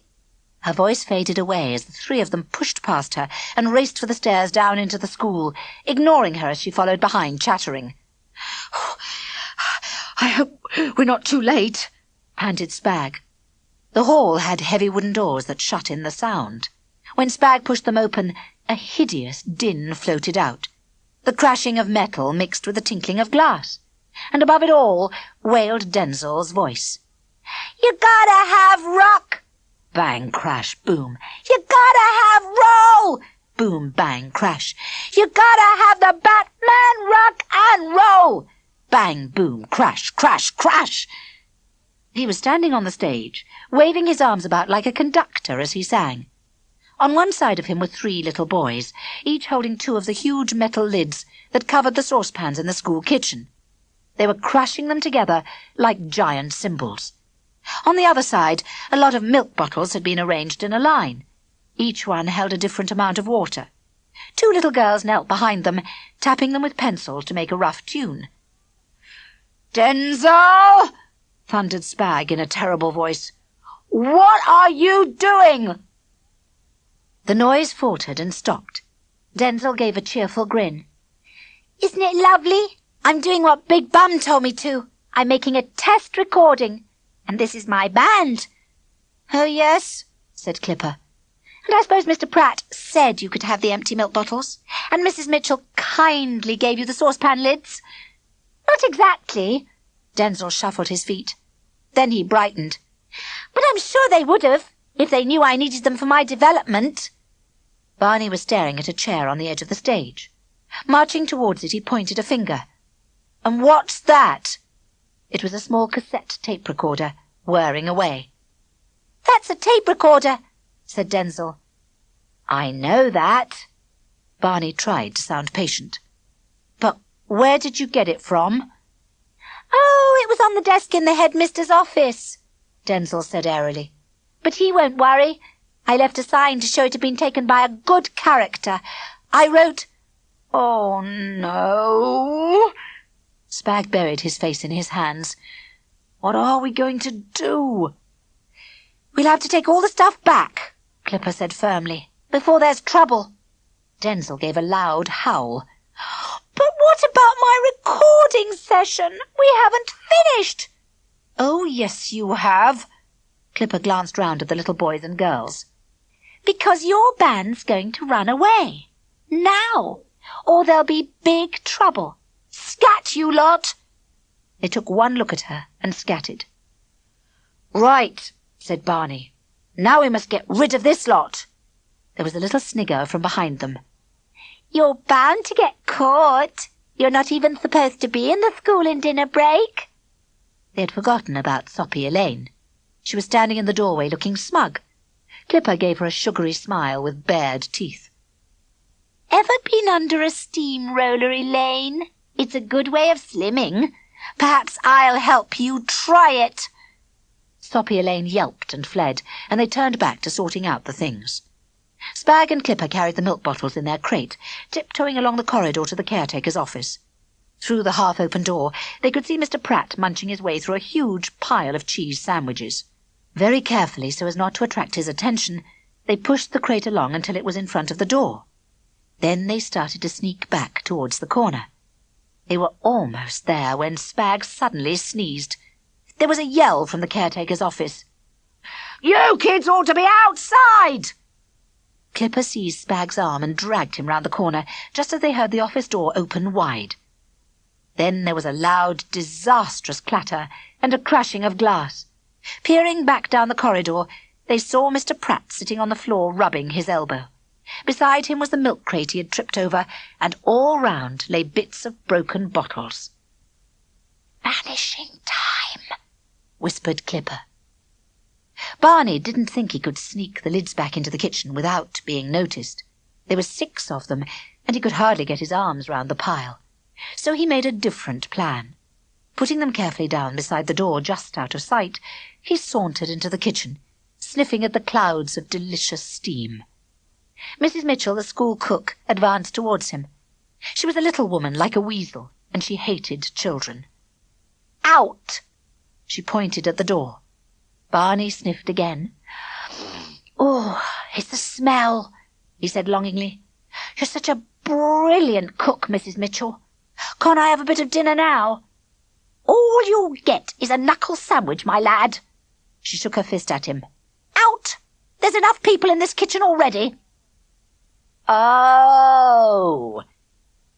Her voice faded away as the 3 of them pushed past her and raced for the stairs down into the school, ignoring her as she followed behind, chattering. "I hope we're not too late," panted Sprag. The hall had heavy wooden doors that shut in the sound. When Sprag pushed them open, a hideous din floated out, the crashing of metal mixed with the tinkling of glass, and above it all wailed Denzil's voice. "You gotta have rock!" Bang, crash, boom. "You gotta have roll!" Boom, bang, crash. "You gotta have the Batman rock and roll!" Bang, boom, crash, crash, crash. He was standing on the stage, waving his arms about like a conductor as he sang. On one side of him were 3 little boys, each holding 2 of the huge metal lids that covered the saucepans in the school kitchen. They were crashing them together like giant cymbals. On the other side, a lot of milk bottles had been arranged in a line. Each one held a different amount of water. 2 little girls knelt behind them, tapping them with pencils to make a rough tune. "Denzil!" thundered Sprag in a terrible voice. "What are you doing?" The noise faltered and stopped. Denzil gave a cheerful grin. "Isn't it lovely? I'm doing what Big Bum told me to. I'm making a test recording. And this is my band." "Oh, yes," said Clipper. "And I suppose Mr. Pratt said you could have the empty milk bottles, and Mrs. Mitchell kindly gave you the saucepan lids." "Not exactly." Denzil shuffled his feet. Then he brightened. "But I'm sure they would have, if they knew I needed them for my development." Barny was staring at a chair on the edge of the stage. Marching towards it, he pointed a finger. "And what's that?" It was a small cassette tape recorder, whirring away. "That's a tape recorder," said Denzil. "I know that." Barny tried to sound patient. "But where did you get it from?" "Oh, it was on the desk in the headmistress' office," Denzil said airily. "But he won't worry. I left a sign to show it had been taken by a good character. I wrote—" "Oh, no." Sprag buried his face in his hands. "What are we going to do?" "We'll have to take all the stuff back," Clipper said firmly, "before there's trouble." Denzil gave a loud howl. "But what about my recording session? We haven't finished." "Oh, yes, you have." Clipper glanced round at the little boys and girls. "Because your band's going to run away. Now. or there'll be big trouble. Scat, you lot!" They took one look at her and scattered. "Right," said Barny. "Now we must get rid of this lot." There was a little snigger from behind them. "You're bound to get caught. You're not even supposed to be in the school in dinner break." They had forgotten about Soppy Elaine. She was standing in the doorway looking smug. Clipper gave her a sugary smile with bared teeth. "Ever been under a steamroller, Elaine? It's a good way of slimming. Perhaps I'll help you try it." Soppy Elaine yelped and fled, and they turned back to sorting out the things. Sprag and Clipper carried the milk bottles in their crate, tiptoeing along the corridor to the caretaker's office. Through the half-open door, they could see Mr. Pratt munching his way through a huge pile of cheese sandwiches. Very carefully, so as not to attract his attention, they pushed the crate along until it was in front of the door. Then they started to sneak back towards the corner. They were almost there when Sprag suddenly sneezed. There was a yell from the caretaker's office. "You kids ought to be outside!" Clipper seized Sprag's arm and dragged him round the corner, just as they heard the office door open wide. Then there was a loud, disastrous clatter and a crashing of glass. Peering back down the corridor, they saw Mr. Pratt sitting on the floor rubbing his elbow. Beside him was the milk crate he had tripped over, and all round lay bits of broken bottles. "Vanishing time," whispered Clipper. Barny didn't think he could sneak the lids back into the kitchen without being noticed. There were 6 of them, and he could hardly get his arms round the pile. So he made a different plan. Putting them carefully down beside the door just out of sight, he sauntered into the kitchen, sniffing at the clouds of delicious steam. Mrs. Mitchell, the school cook, advanced towards him. She was a little woman like a weasel, and she hated children. "Out!" She pointed at the door. Barny sniffed again. "Oh, it's the smell," he said longingly. "You're such a brilliant cook, Mrs. Mitchell. Can't I have a bit of dinner now?" "All you'll get is a knuckle sandwich, my lad." She shook her fist at him. "Out! There's enough people in this kitchen already." "Oh!"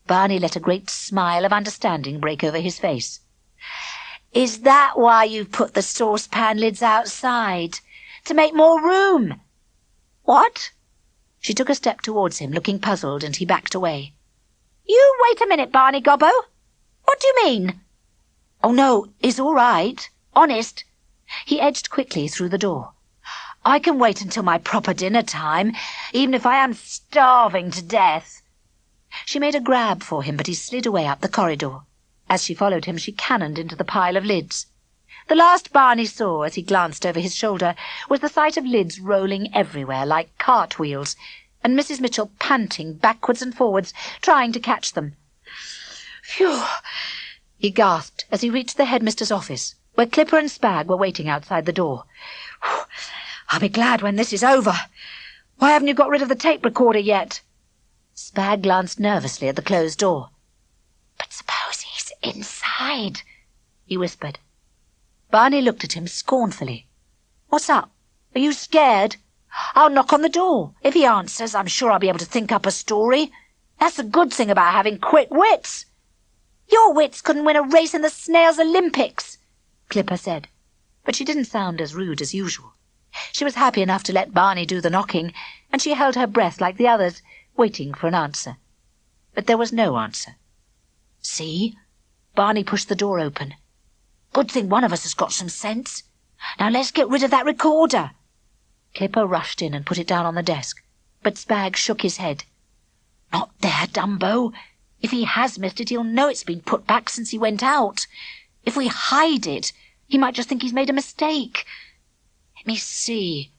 Barny let a great smile of understanding break over his face. "Is that why you've put the saucepan lids outside? To make more room?" "What?" She took a step towards him, looking puzzled, and he backed away. "You wait a minute, Barny Gobbo. What do you mean?" "Oh, no, it's all right. Honest." He edged quickly through the door. "I can wait until my proper dinner time, even if I am starving to death." She made a grab for him, but he slid away up the corridor. As she followed him, she cannoned into the pile of lids. The last Barny saw, as he glanced over his shoulder, was the sight of lids rolling everywhere like cartwheels, and Mrs. Mitchell panting backwards and forwards, trying to catch them. "Phew!" he gasped as he reached the headmistress' office, where Clipper and Sprag were waiting outside the door. "I'll be glad when this is over. Why haven't you got rid of the tape recorder yet?" Sprag glanced nervously at the closed door. "But suppose he's inside," he whispered. Barny looked at him scornfully. "What's up? Are you scared? I'll knock on the door. If he answers, I'm sure I'll be able to think up a story. That's the good thing about having quick wits." "Your wits couldn't win a race in the Snails' Olympics," Clipper said, but she didn't sound as rude as usual. She was happy enough to let Barny do the knocking, and she held her breath like the others, waiting for an answer. But there was no answer. "See?" Barny pushed the door open. "Good thing one of us has got some sense. Now let's get rid of that recorder." Clipper rushed in and put it down on the desk, but Sprag shook his head. "Not there, Dumbo. If he has missed it, he'll know it's been put back since he went out. If we hide it, he might just think he's made a mistake. Let me see."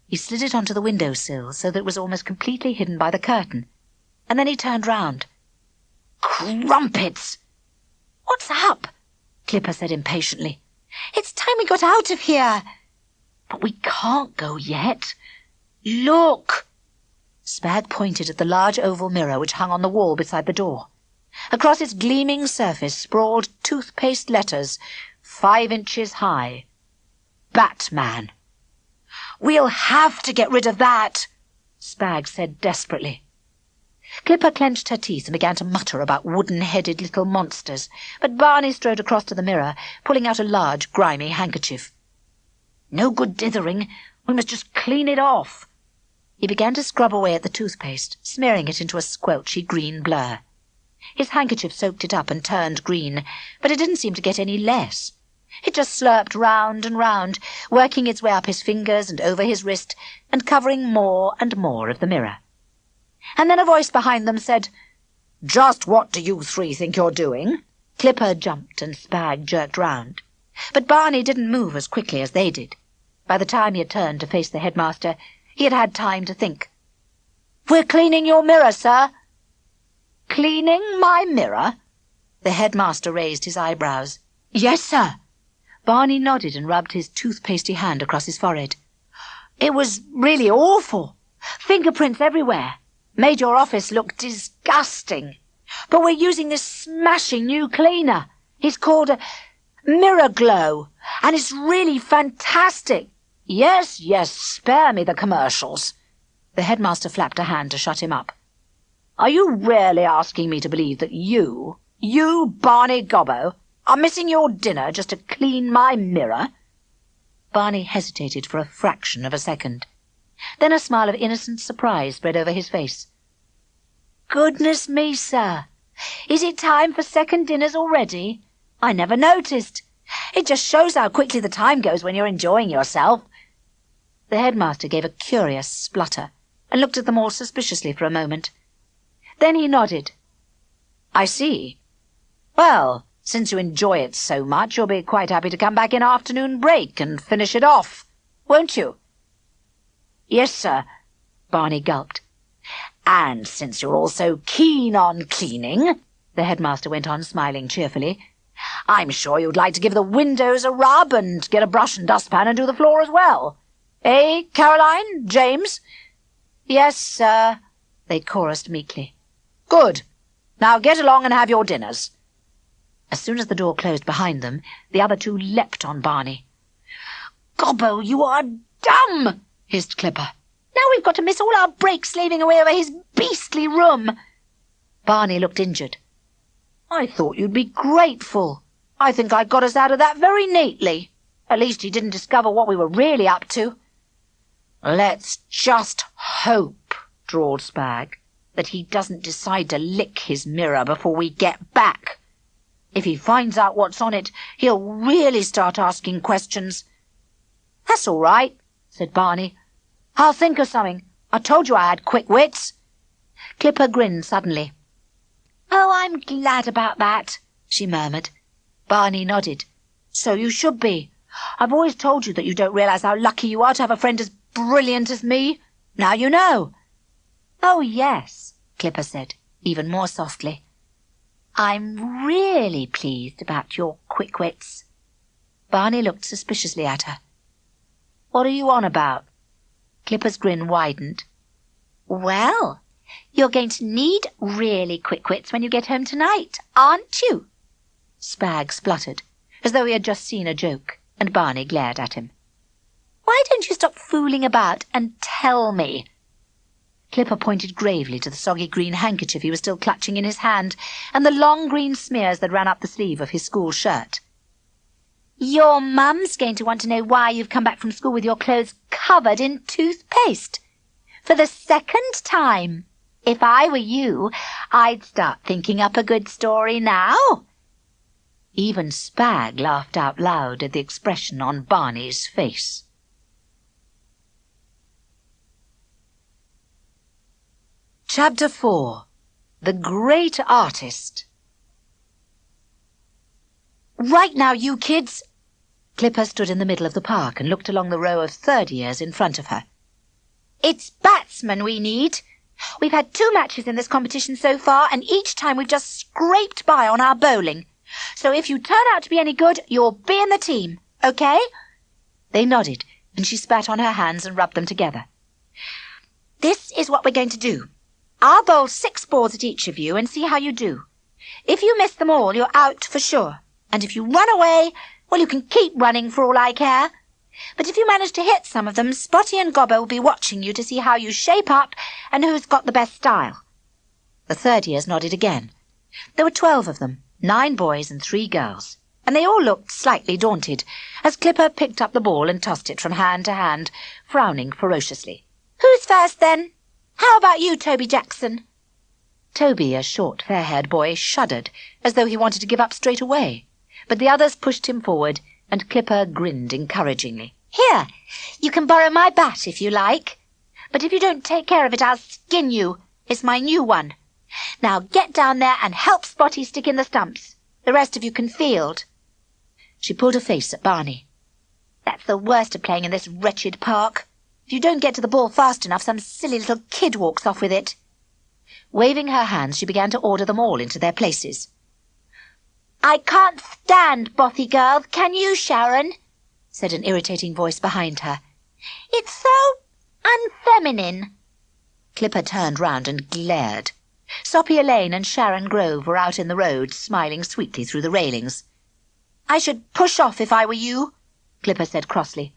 He slid it onto the window-sill so that it was almost completely hidden by the curtain, and then he turned round. "Crumpets!" "What's up?" Clipper said impatiently. "It's time we got out of here." "But we can't go yet. Look!" Sprag pointed at the large oval mirror which hung on the wall beside the door. Across its gleaming surface sprawled toothpaste letters, 5 inches high. "Batman." "We'll have to get rid of that," Sprag said desperately. Clipper clenched her teeth and began to mutter about wooden-headed little monsters, but Barney strode across to the mirror, pulling out a large, grimy handkerchief. "No good dithering. We must just clean it off." He began to scrub away at the toothpaste, smearing it into a squelchy green blur. His handkerchief soaked it up and turned green, but it didn't seem to get any less. It just slurped round and round, working its way up his fingers and over his wrist, and covering more and more of the mirror. And then a voice behind them said, "Just what do you three think you're doing?" Clipper jumped and Sprag jerked round. But Barney didn't move as quickly as they did. By the time he had turned to face the headmaster, he had had time to think. "We're cleaning your mirror, sir." "Cleaning my mirror?" The headmaster raised his eyebrows. "Yes, sir." Barney nodded and rubbed his toothpastey hand across his forehead. "It was really awful. Fingerprints everywhere. Made your office look disgusting. But we're using this smashing new cleaner. It's called a Mintyglo, and it's really fantastic. Yes, yes, spare me the commercials." The headmaster flapped a hand to shut him up. "Are you really asking me to believe that you, Barney Gobbo, are missing your dinner just to clean my mirror?" Barney hesitated for a fraction of a second. Then a smile of innocent surprise spread over his face. "Goodness me, sir. Is it time for second dinners already? I never noticed. It just shows how quickly the time goes when you're enjoying yourself." The headmaster gave a curious splutter and looked at them all suspiciously for a moment. Then he nodded. "I see. Well, since you enjoy it so much, you'll be quite happy to come back in afternoon break and finish it off, won't you?" "Yes, sir," Barney gulped. "And since you're all so keen on cleaning," the headmaster went on, smiling cheerfully, "I'm sure you'd like to give the windows a rub and get a brush and dustpan and do the floor as well. Eh, Caroline? James?" "Yes, sir," they chorused meekly. "Good. Now get along and have your dinners." As soon as the door closed behind them, the other two leapt on Barney. "Gobbo, you are dumb!" hissed Clipper. "Now we've got to miss all our breaks slaving away over his beastly room." Barney looked injured. "I thought you'd be grateful. I think I got us out of that very neatly. At least he didn't discover what we were really up to." "Let's just hope," drawled Sprag, "that he doesn't decide to lick his mirror before we get back. If he finds out what's on it, he'll really start asking questions." "That's all right," said Barney. "I'll think of something. I told you I had quick wits." Clipper grinned suddenly. "Oh, I'm glad about that," she murmured. Barney nodded. "So you should be. I've always told you that you don't realize how lucky you are to have a friend as brilliant as me. Now you know." "Oh, yes," Clipper said, even more softly. "I'm really pleased about your quick wits." Barney looked suspiciously at her. "What are you on about?" Clipper's grin widened. "Well, you're going to need really quick wits when you get home tonight, aren't you?" Sprag spluttered, as though he had just seen a joke, and Barney glared at him. "Why don't you stop fooling about and tell me?" Clipper pointed gravely to the soggy green handkerchief he was still clutching in his hand, and the long green smears that ran up the sleeve of his school shirt. "Your mum's going to want to know why you've come back from school with your clothes covered in toothpaste. For the second time. If I were you, I'd start thinking up a good story now." Even Sprag laughed out loud at the expression on Barney's face. Chapter 4. The Great Artist. "Right now, you kids!" Clipper stood in the middle of the park and looked along the row of third years in front of her. "It's batsmen we need. We've had 2 matches in this competition so far, and each time we've just scraped by on our bowling. So if you turn out to be any good, you'll be in the team, okay?" They nodded, and she spat on her hands and rubbed them together. "This is what we're going to do. I'll bowl 6 balls at each of you and see how you do. If you miss them all, you're out for sure. And if you run away, well, you can keep running for all I care. But if you manage to hit some of them, Spotty and Gobbo will be watching you to see how you shape up and who's got the best style. The third years nodded again. There were 12 of them, 9 boys and 3 girls, and they all looked slightly daunted as Clipper picked up the ball and tossed it from hand to hand, frowning ferociously. "Who's first, then? How about you, Toby Jackson?" Toby, a short, fair-haired boy, shuddered as though he wanted to give up straight away, but the others pushed him forward, and Clipper grinned encouragingly. "Here, you can borrow my bat if you like, but if you don't take care of it, I'll skin you. It's my new one. Now get down there and help Spotty stick in the stumps. The rest of you can field." She pulled a face at Barny. "That's the worst of playing in this wretched park. If you don't get to the ball fast enough, some silly little kid walks off with it." Waving her hands, she began to order them all into their places. "I can't stand bothy girls, can you, Sharon?" said an irritating voice behind her. "It's so unfeminine." Clipper turned round and glared. Soppy Elaine and Sharon Grove were out in the road, smiling sweetly through the railings. "I should push off if I were you," Clipper said crossly.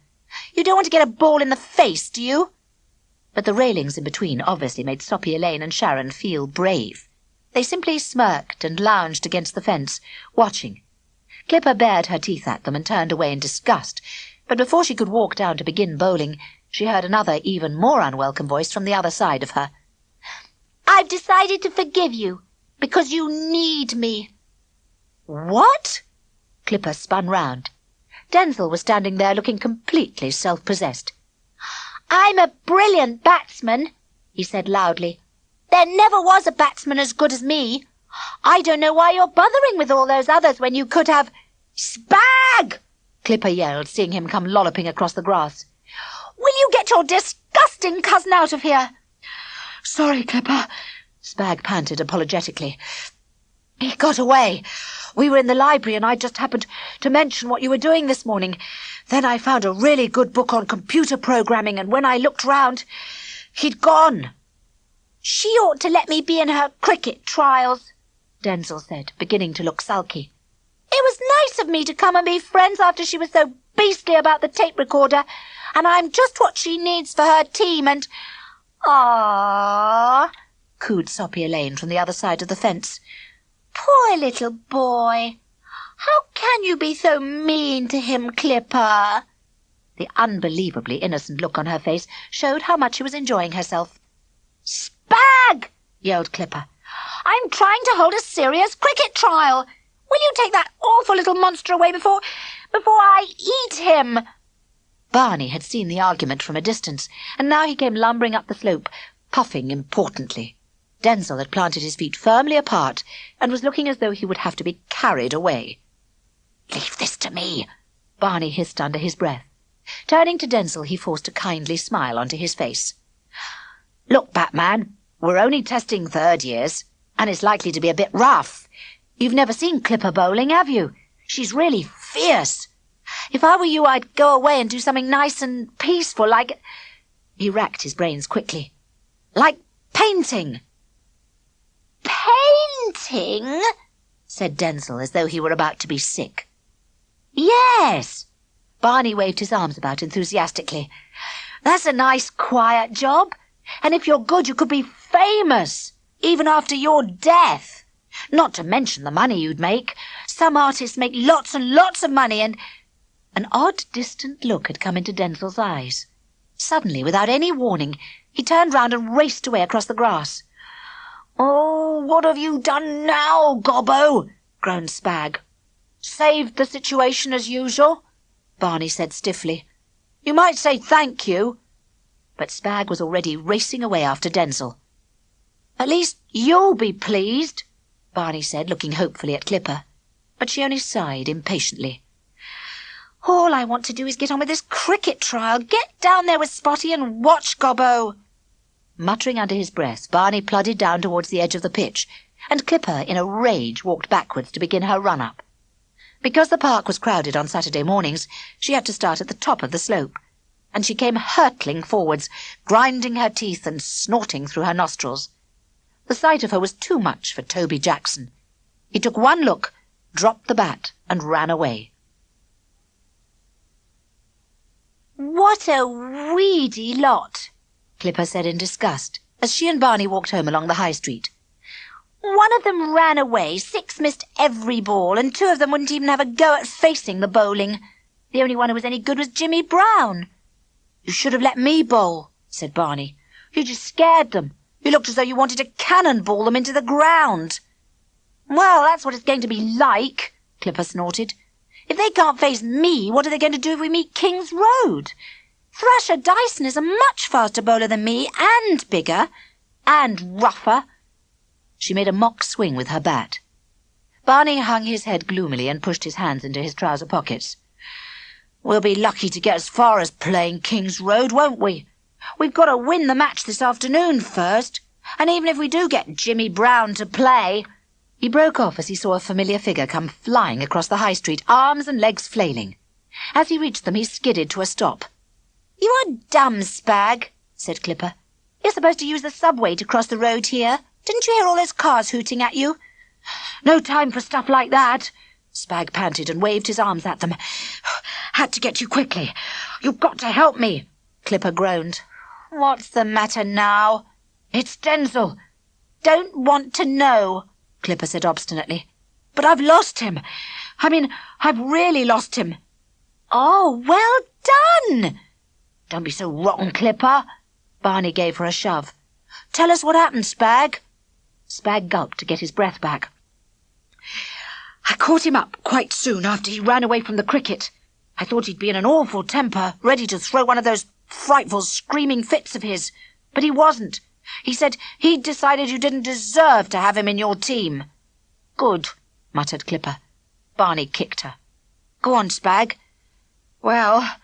"You don't want to get a ball in the face, do you?" But the railings in between obviously made Soppy Elaine and Sharon feel brave. They simply smirked and lounged against the fence, watching. Clipper bared her teeth at them and turned away in disgust, but before she could walk down to begin bowling, she heard another, even more unwelcome voice from the other side of her. "I've decided to forgive you, because you need me." "What?" Clipper spun round. Denzil was standing there looking completely self-possessed. "I'm a brilliant batsman," he said loudly. "There never was a batsman as good as me. I don't know why you're bothering with all those others when you could have—" "Spag!" Clipper yelled, seeing him come lolloping across the grass. "Will you get your disgusting cousin out of here?" "Sorry, Clipper," Spag panted apologetically. "He got away. We were in the library and I just happened to mention what you were doing this morning. Then I found a really good book on computer programming, and when I looked round, he'd gone." "She ought to let me be in her cricket trials," Denzil said, beginning to look sulky. "It was nice of me to come and be friends after she was so beastly about the tape recorder, and I'm just what she needs for her team, and—" "Aww," cooed Soppy Elaine from the other side of the fence. "Poor little boy. How can you be so mean to him, Clipper?" The unbelievably innocent look on her face showed how much she was enjoying herself. "Spag!" yelled Clipper. "I'm trying to hold a serious cricket trial. Will you take that awful little monster away before I eat him?" Barny had seen the argument from a distance, and now he came lumbering up the slope, puffing importantly. Denzil had planted his feet firmly apart and was looking as though he would have to be carried away. "Leave this to me," Barny hissed under his breath. Turning to Denzil, he forced a kindly smile onto his face. "Look, Batman, we're only testing third years, and it's likely to be a bit rough. You've never seen Clipper bowling, have you? She's really fierce. If I were you, I'd go away and do something nice and peaceful, like—" He racked his brains quickly. "Like painting." "Painting?" said Denzil, as though he were about to be sick. "Yes." Barny waved his arms about enthusiastically. "That's a nice, quiet job. And if you're good, you could be famous, even after your death. Not to mention the money you'd make. Some artists make lots and lots of money, and—" An odd, distant look had come into Denzil's eyes. Suddenly, without any warning, he turned round and raced away across the grass. "Oh, what have you done now, Gobbo?" groaned Spag. "Saved the situation as usual," Barny said stiffly. "You might say thank you." But Spag was already racing away after Denzil. "At least you'll be pleased," Barny said, looking hopefully at Clipper. But she only sighed impatiently. "All I want to do is get on with this cricket trial. Get down there with Spotty and watch, Gobbo." Muttering under his breath, Barny plodded down towards the edge of the pitch, and Clipper, in a rage, walked backwards to begin her run-up. Because the park was crowded on Saturday mornings, she had to start at the top of the slope, and she came hurtling forwards, grinding her teeth and snorting through her nostrils. The sight of her was too much for Toby Jackson. He took one look, dropped the bat, and ran away. "What a weedy lot," Clipper said in disgust, as she and Barny walked home along the high street. One of them ran away, 6 missed every ball, and 2 of them wouldn't even have a go at facing the bowling. The only one who was any good was Jimmy Brown. You should have let me bowl, said Barney. You just scared them. You looked as though you wanted to cannonball them into the ground. Well, that's what it's going to be like, Clipper snorted. If they can't face me, what are they going to do if we meet King's Road? Thrasher Dyson is a much faster bowler than me, and bigger, and rougher. She made a mock swing with her bat. Barney hung his head gloomily and pushed his hands into his trouser pockets. We'll be lucky to get as far as playing King's Road, won't we? We've got to win the match this afternoon first, and even if we do get Jimmy Brown to play— He broke off as he saw a familiar figure come flying across the high street, arms and legs flailing. As he reached them, he skidded to a stop. You are dumb, Spag, said Clipper. You're supposed to use the subway to cross the road here. Didn't you hear all those cars hooting at you? No time for stuff like that, Spag panted and waved his arms at them. Had to get you quickly. You've got to help me, Clipper groaned. What's the matter now? It's Denzil. Don't want to know, Clipper said obstinately. But I've lost him. I mean, I've really lost him. Oh, well done! Don't be so rotten, Clipper. Barney gave her a shove. Tell us what happened, Spag. Spag gulped to get his breath back. I caught him up quite soon after he ran away from the cricket. I thought he'd be in an awful temper, ready to throw one of those frightful screaming fits of his. But he wasn't. He said he'd decided you didn't deserve to have him in your team. Good, muttered Clipper. Barney kicked her. Go on, Spag. Well,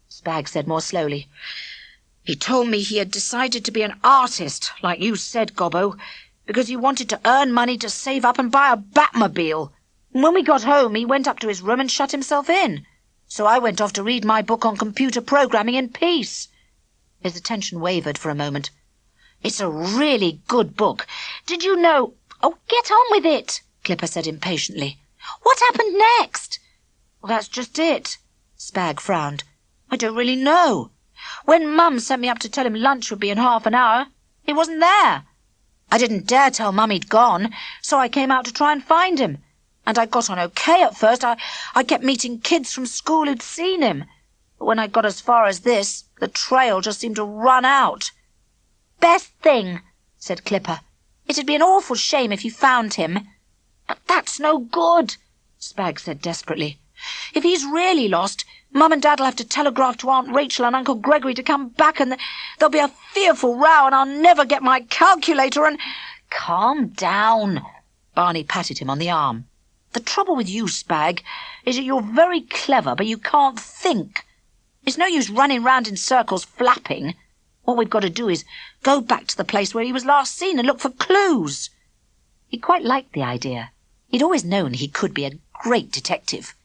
Spag said more slowly, he told me he had decided to be an artist, like you said, Gobbo, because he wanted to earn money to save up and buy a Batmobile. And when we got home, he went up to his room and shut himself in. So I went off to read my book on computer programming in peace. His attention wavered for a moment. It's a really good book. Did you know— Oh, get on with it, Clipper said impatiently. What happened next? Well, that's just it, Spag frowned. I don't really know. When Mum sent me up to tell him lunch would be in half an hour, he wasn't there. I didn't dare tell Mum he'd gone, so I came out to try and find him. And I got on okay at first. I kept meeting kids from school who'd seen him. But when I got as far as this, the trail just seemed to run out. Best thing, said Clipper. It'd be an awful shame if you found him. But that's no good, Spag said desperately. If he's really lost, Mum and Dad'll have to telegraph to Aunt Rachel and Uncle Gregory to come back, and there'll be a fearful row, and I'll never get my calculator, and— Calm down, Barney patted him on the arm. The trouble with you, Spag, is that you're very clever, but you can't think. It's no use running round in circles flapping. What we've got to do is go back to the place where he was last seen and look for clues. He quite liked the idea. He'd always known he could be a great detective.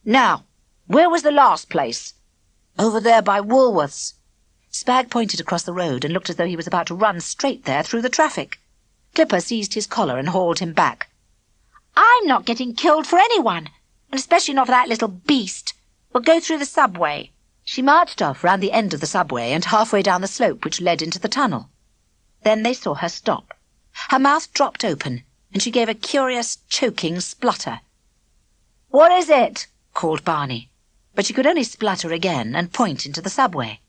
Now, where was the last place? Over there by Woolworth's. Spag pointed across the road and looked as though he was about to run straight there through the traffic. Clipper seized his collar and hauled him back. I'm not getting killed for anyone, and especially not for that little beast. We'll go through the subway. She marched off round the end of the subway and halfway down the slope which led into the tunnel. Then they saw her stop. Her mouth dropped open, and she gave a curious, choking splutter. What is it? Called Barney, but she could only splutter again and point into the subway.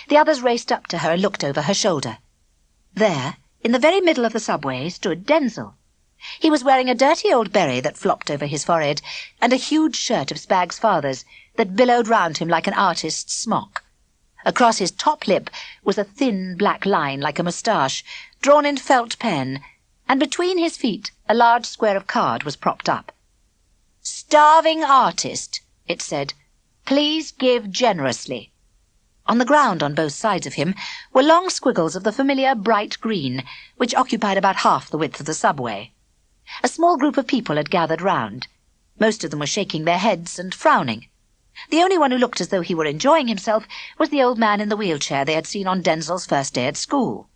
The others raced up to her and looked over her shoulder. There, in the very middle of the subway, stood Denzil. He was wearing a dirty old beret that flopped over his forehead and a huge shirt of Spag's father's that billowed round him like an artist's smock. Across his top lip was a thin black line like a moustache, drawn in felt pen, and between his feet a large square of card was propped up. Starving artist, it said. Please give generously. On the ground on both sides of him were long squiggles of the familiar bright green, which occupied about half the width of the subway. A small group of people had gathered round. Most of them were shaking their heads and frowning. The only one who looked as though he were enjoying himself was the old man in the wheelchair they had seen on Denzil's first day at school.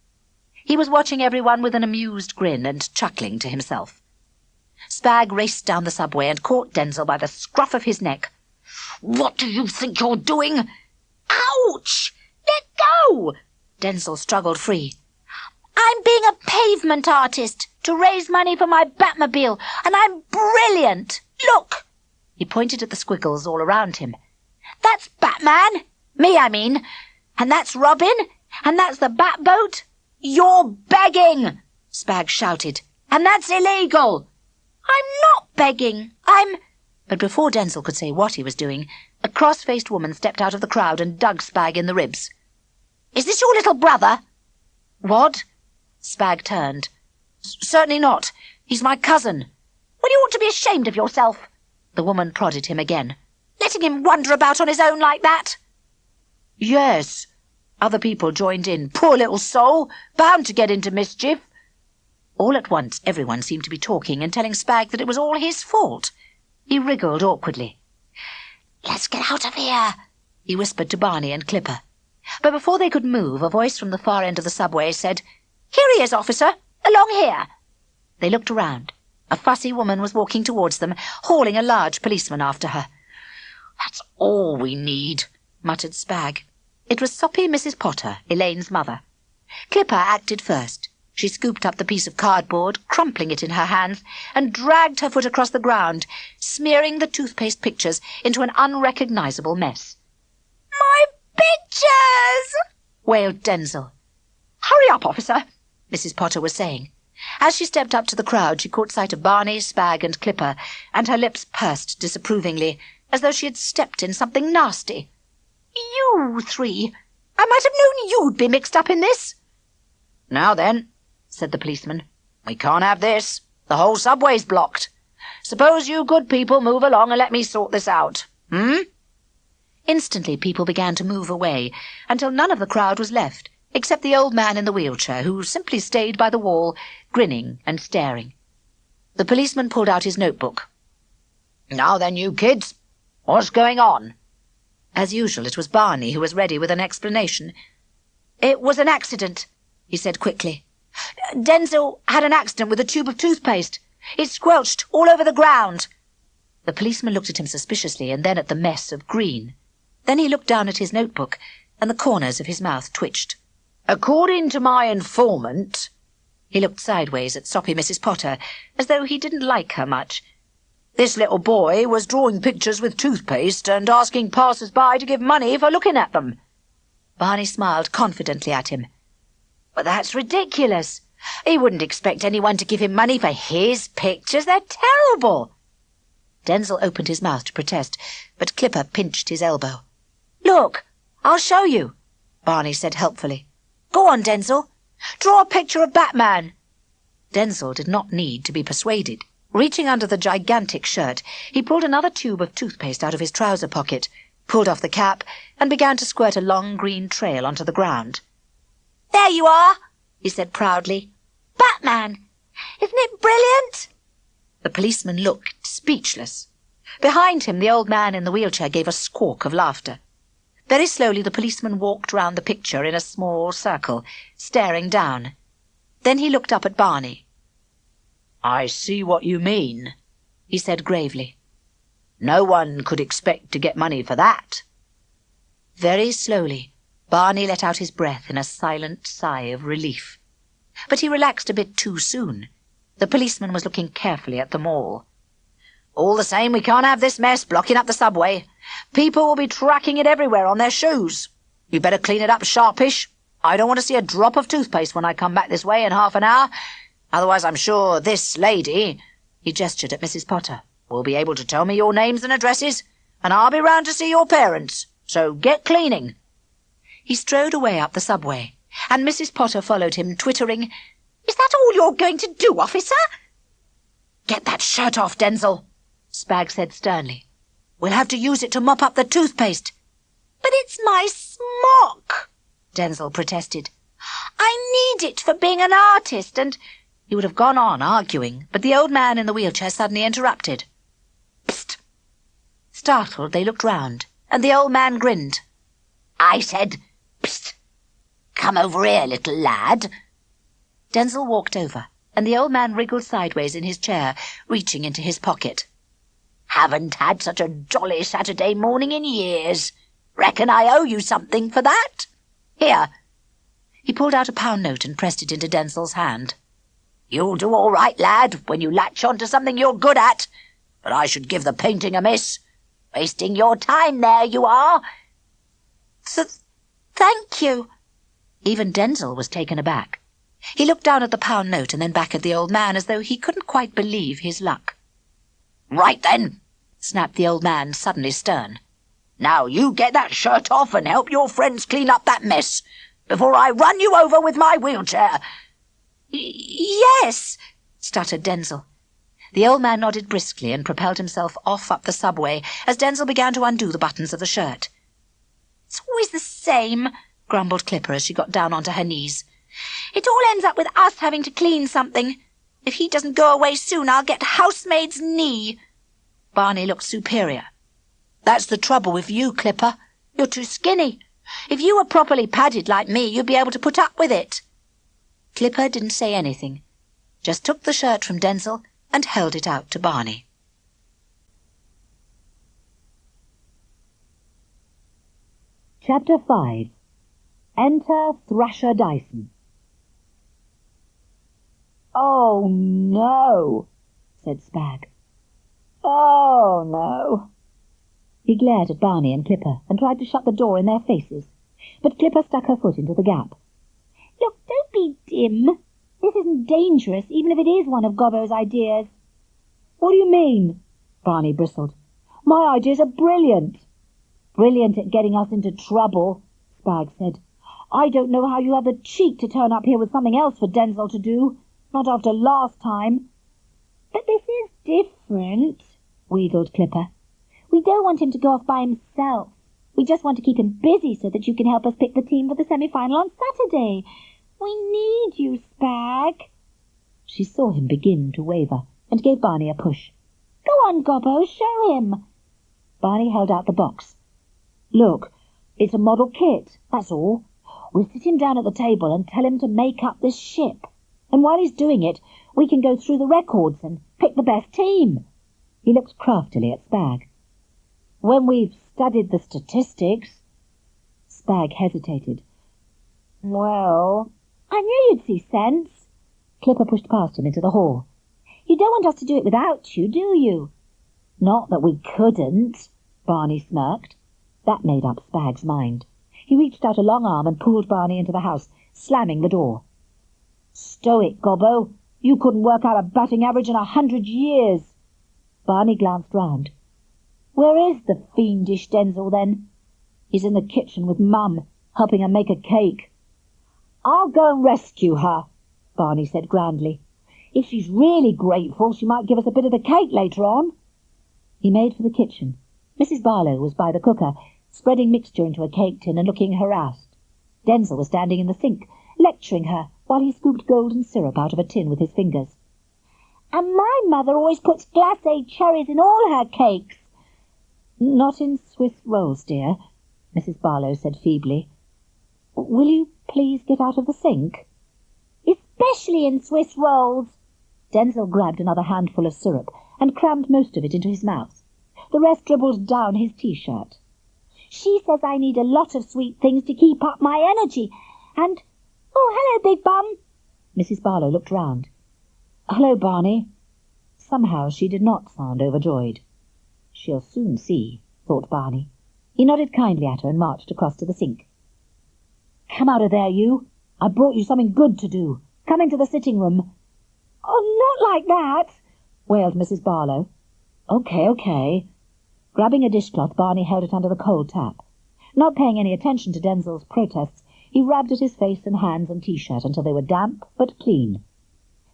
He was watching everyone with an amused grin and chuckling to himself. Spag raced down the subway and caught Denzil by the scruff of his neck. What do you think you're doing? Ouch! Let go! Denzil struggled free. I'm being a pavement artist to raise money for my Batmobile, and I'm brilliant. Look!" He pointed at the squiggles all around him. "That's Batman. Me, I mean. And that's Robin. And that's the Batboat." "You're begging!" Sprag shouted. "And that's illegal." "I'm not begging. I'm—" But before Denzil could say what he was doing, a cross-faced woman stepped out of the crowd and dug Sprag in the ribs. "Is this your little brother?" "What?" Sprag turned. "Certainly not. He's my cousin." "Well, you ought to be ashamed of yourself." The woman prodded him again. "Letting him wander about on his own like that." "Yes." Other people joined in. "Poor little soul, bound to get into mischief." All at once everyone seemed to be talking and telling Sprag that it was all his fault. He wriggled awkwardly. "Let's get out of here," he whispered to Barny and Clipper. But before they could move, a voice from the far end of the subway said, "Here he is, officer! Along here!" They looked around. A fussy woman was walking towards them, hauling a large policeman after her. "That's all we need," muttered Sprag. It was soppy Mrs. Potter, Elaine's mother. Clipper acted first. She scooped up the piece of cardboard, crumpling it in her hands, and dragged her foot across the ground, smearing the toothpaste pictures into an unrecognizable mess. "My pictures!" wailed Denzil. "Hurry up, officer," Mrs. Potter was saying. As she stepped up to the crowd, she caught sight of Barny, Sprag, and Clipper, and her lips pursed disapprovingly, as though she had stepped in something nasty. "You three! I might have known you'd be mixed up in this." "Now then," said the policeman, "we can't have this. The whole subway's blocked. Suppose you good people move along and let me sort this out, Instantly people began to move away, until none of the crowd was left, except the old man in the wheelchair, who simply stayed by the wall, grinning and staring. The policeman pulled out his notebook. "Now then, you kids, what's going on?" As usual, it was Barny who was ready with an explanation. "It was an accident," he said quickly. "Denzil had an accident with a tube of toothpaste. It squelched all over the ground." The policeman looked at him suspiciously and then at the mess of green. Then he looked down at his notebook, and the corners of his mouth twitched. "According to my informant—" He looked sideways at soppy Mrs. Potter, as though he didn't like her much. "This little boy was drawing pictures with toothpaste and asking passers-by to give money for looking at them." Barny smiled confidently at him. "But that's ridiculous. He wouldn't expect anyone to give him money for his pictures. They're terrible." Denzil opened his mouth to protest, but Clipper pinched his elbow. "Look, I'll show you," Barny said helpfully. "Go on, Denzil. Draw a picture of Batman." Denzil did not need to be persuaded. Reaching under the gigantic shirt, he pulled another tube of toothpaste out of his trouser pocket, pulled off the cap, and began to squirt a long green trail onto the ground. "There you are," he said proudly. "Batman! Isn't it brilliant?" The policeman looked speechless. Behind him, the old man in the wheelchair gave a squawk of laughter. Very slowly the policeman walked round the picture in a small circle, staring down. Then he looked up at Barny. "I see what you mean," he said gravely. "No one could expect to get money for that." Very slowly, Barny let out his breath in a silent sigh of relief. But he relaxed a bit too soon. The policeman was looking carefully at them all. "All the same, we can't have this mess blocking up the subway. People will be tracking it everywhere on their shoes. You better clean it up sharpish. I don't want to see a drop of toothpaste when I come back this way in half an hour. Otherwise I'm sure this lady," he gestured at Mrs. Potter, "will be able to tell me your names and addresses, and I'll be round to see your parents. So get cleaning." He strode away up the subway, and Mrs. Potter followed him, twittering, "Is that all you're going to do, officer?" "Get that shirt off, Denzil," Sprag said sternly. "We'll have to use it to mop up the toothpaste." "But it's my smock," Denzil protested. "I need it for being an artist, and—" He would have gone on arguing, but the old man in the wheelchair suddenly interrupted. "Psst!" Startled, they looked round, and the old man grinned. "I said, psst! Come over here, little lad." Denzil walked over, and the old man wriggled sideways in his chair, reaching into his pocket. "Haven't had such a jolly Saturday morning in years. Reckon I owe you something for that. Here." He pulled out a £1 note and pressed it into Denzil's hand. "You'll do all right, lad, when you latch on to something you're good at. But I should give the painting a miss. Wasting your time there, you are." Thank you." Even Denzil was taken aback. He looked down at the £1 note and then back at the old man as though he couldn't quite believe his luck. "Right then," snapped the old man, suddenly stern. "Now you get that shirt off and help your friends clean up that mess, before I run you over with my wheelchair." Yes," stuttered Denzil. The old man nodded briskly and propelled himself off up the subway as Denzil began to undo the buttons of the shirt. "It's always the same," grumbled Clipper as she got down onto her knees. "It all ends up with us having to clean something. If he doesn't go away soon, I'll get housemaid's knee." Barny looked superior. "That's the trouble with you, Clipper. You're too skinny. If you were properly padded like me, you'd be able to put up with it." Clipper didn't say anything, just took the shirt from Denzil and held it out to Barny. Chapter 5. Enter Thrasher Dyson. "Oh, no," said Sprag. "Oh, no." He glared at Barny and Clipper and tried to shut the door in their faces, but Clipper stuck her foot into the gap. "Look, don't be dim. This isn't dangerous, even if it is one of Gobbo's ideas." "What do you mean?" Barny bristled. "My ideas are brilliant." "Brilliant at getting us into trouble," Sprag said. "I don't know how you have the cheek to turn up here with something else for Denzil to do. Not after last time." "But this is different," wheedled Clipper. "We don't want him to go off by himself. We just want to keep him busy so that you can help us pick the team for the semi-final on Saturday. We need you, Sprag." She saw him begin to waver and gave Barny a push. "Go on, Gobbo, show him." Barny held out the box. "Look, it's a model kit, that's all. We'll sit him down at the table and tell him to make up this ship. And while he's doing it, we can go through the records and pick the best team." He looked craftily at Sprag. "When we've studied the statistics." Sprag hesitated. "Well..." "I knew you'd see sense." Clipper pushed past him into the hall. "You don't want us to do it without you, do you?" "Not that we couldn't," Barny smirked. That made up Sprag's mind. He reached out a long arm and pulled Barny into the house, slamming the door. "Stow it, Gobbo. You couldn't work out a batting average in 100 years. Barny glanced round. "Where is the fiendish Denzil, then?" "He's in the kitchen with Mum, helping her make a cake." "I'll go and rescue her," Barny said grandly. "If she's really grateful, she might give us a bit of the cake later on." He made for the kitchen. Mrs. Barlow was by the cooker, spreading mixture into a cake tin and looking harassed. Denzil was standing in the sink, lecturing her, while he scooped golden syrup out of a tin with his fingers. "And my mother always puts glacé cherries in all her cakes." "Not in Swiss rolls, dear," Mrs. Barlow said feebly. "Will you please get out of the sink?" "Especially in Swiss rolls." Denzil grabbed another handful of syrup and crammed most of it into his mouth. The rest dribbled down his T-shirt. "She says I need a lot of sweet things to keep up my energy. And... oh, hello, Big Bum." Mrs. Barlow looked round. "Hello, Barny." Somehow she did not sound overjoyed. "She'll soon see," thought Barny. He nodded kindly at her and marched across to the sink. "Come out of there, you. I brought you something good to do. Come into the sitting room." "Oh, not like that," wailed Mrs. Barlow. Okay. Grabbing a dishcloth, Barny held it under the cold tap. Not paying any attention to Denzil's protests, he rubbed at his face and hands and T-shirt until they were damp but clean.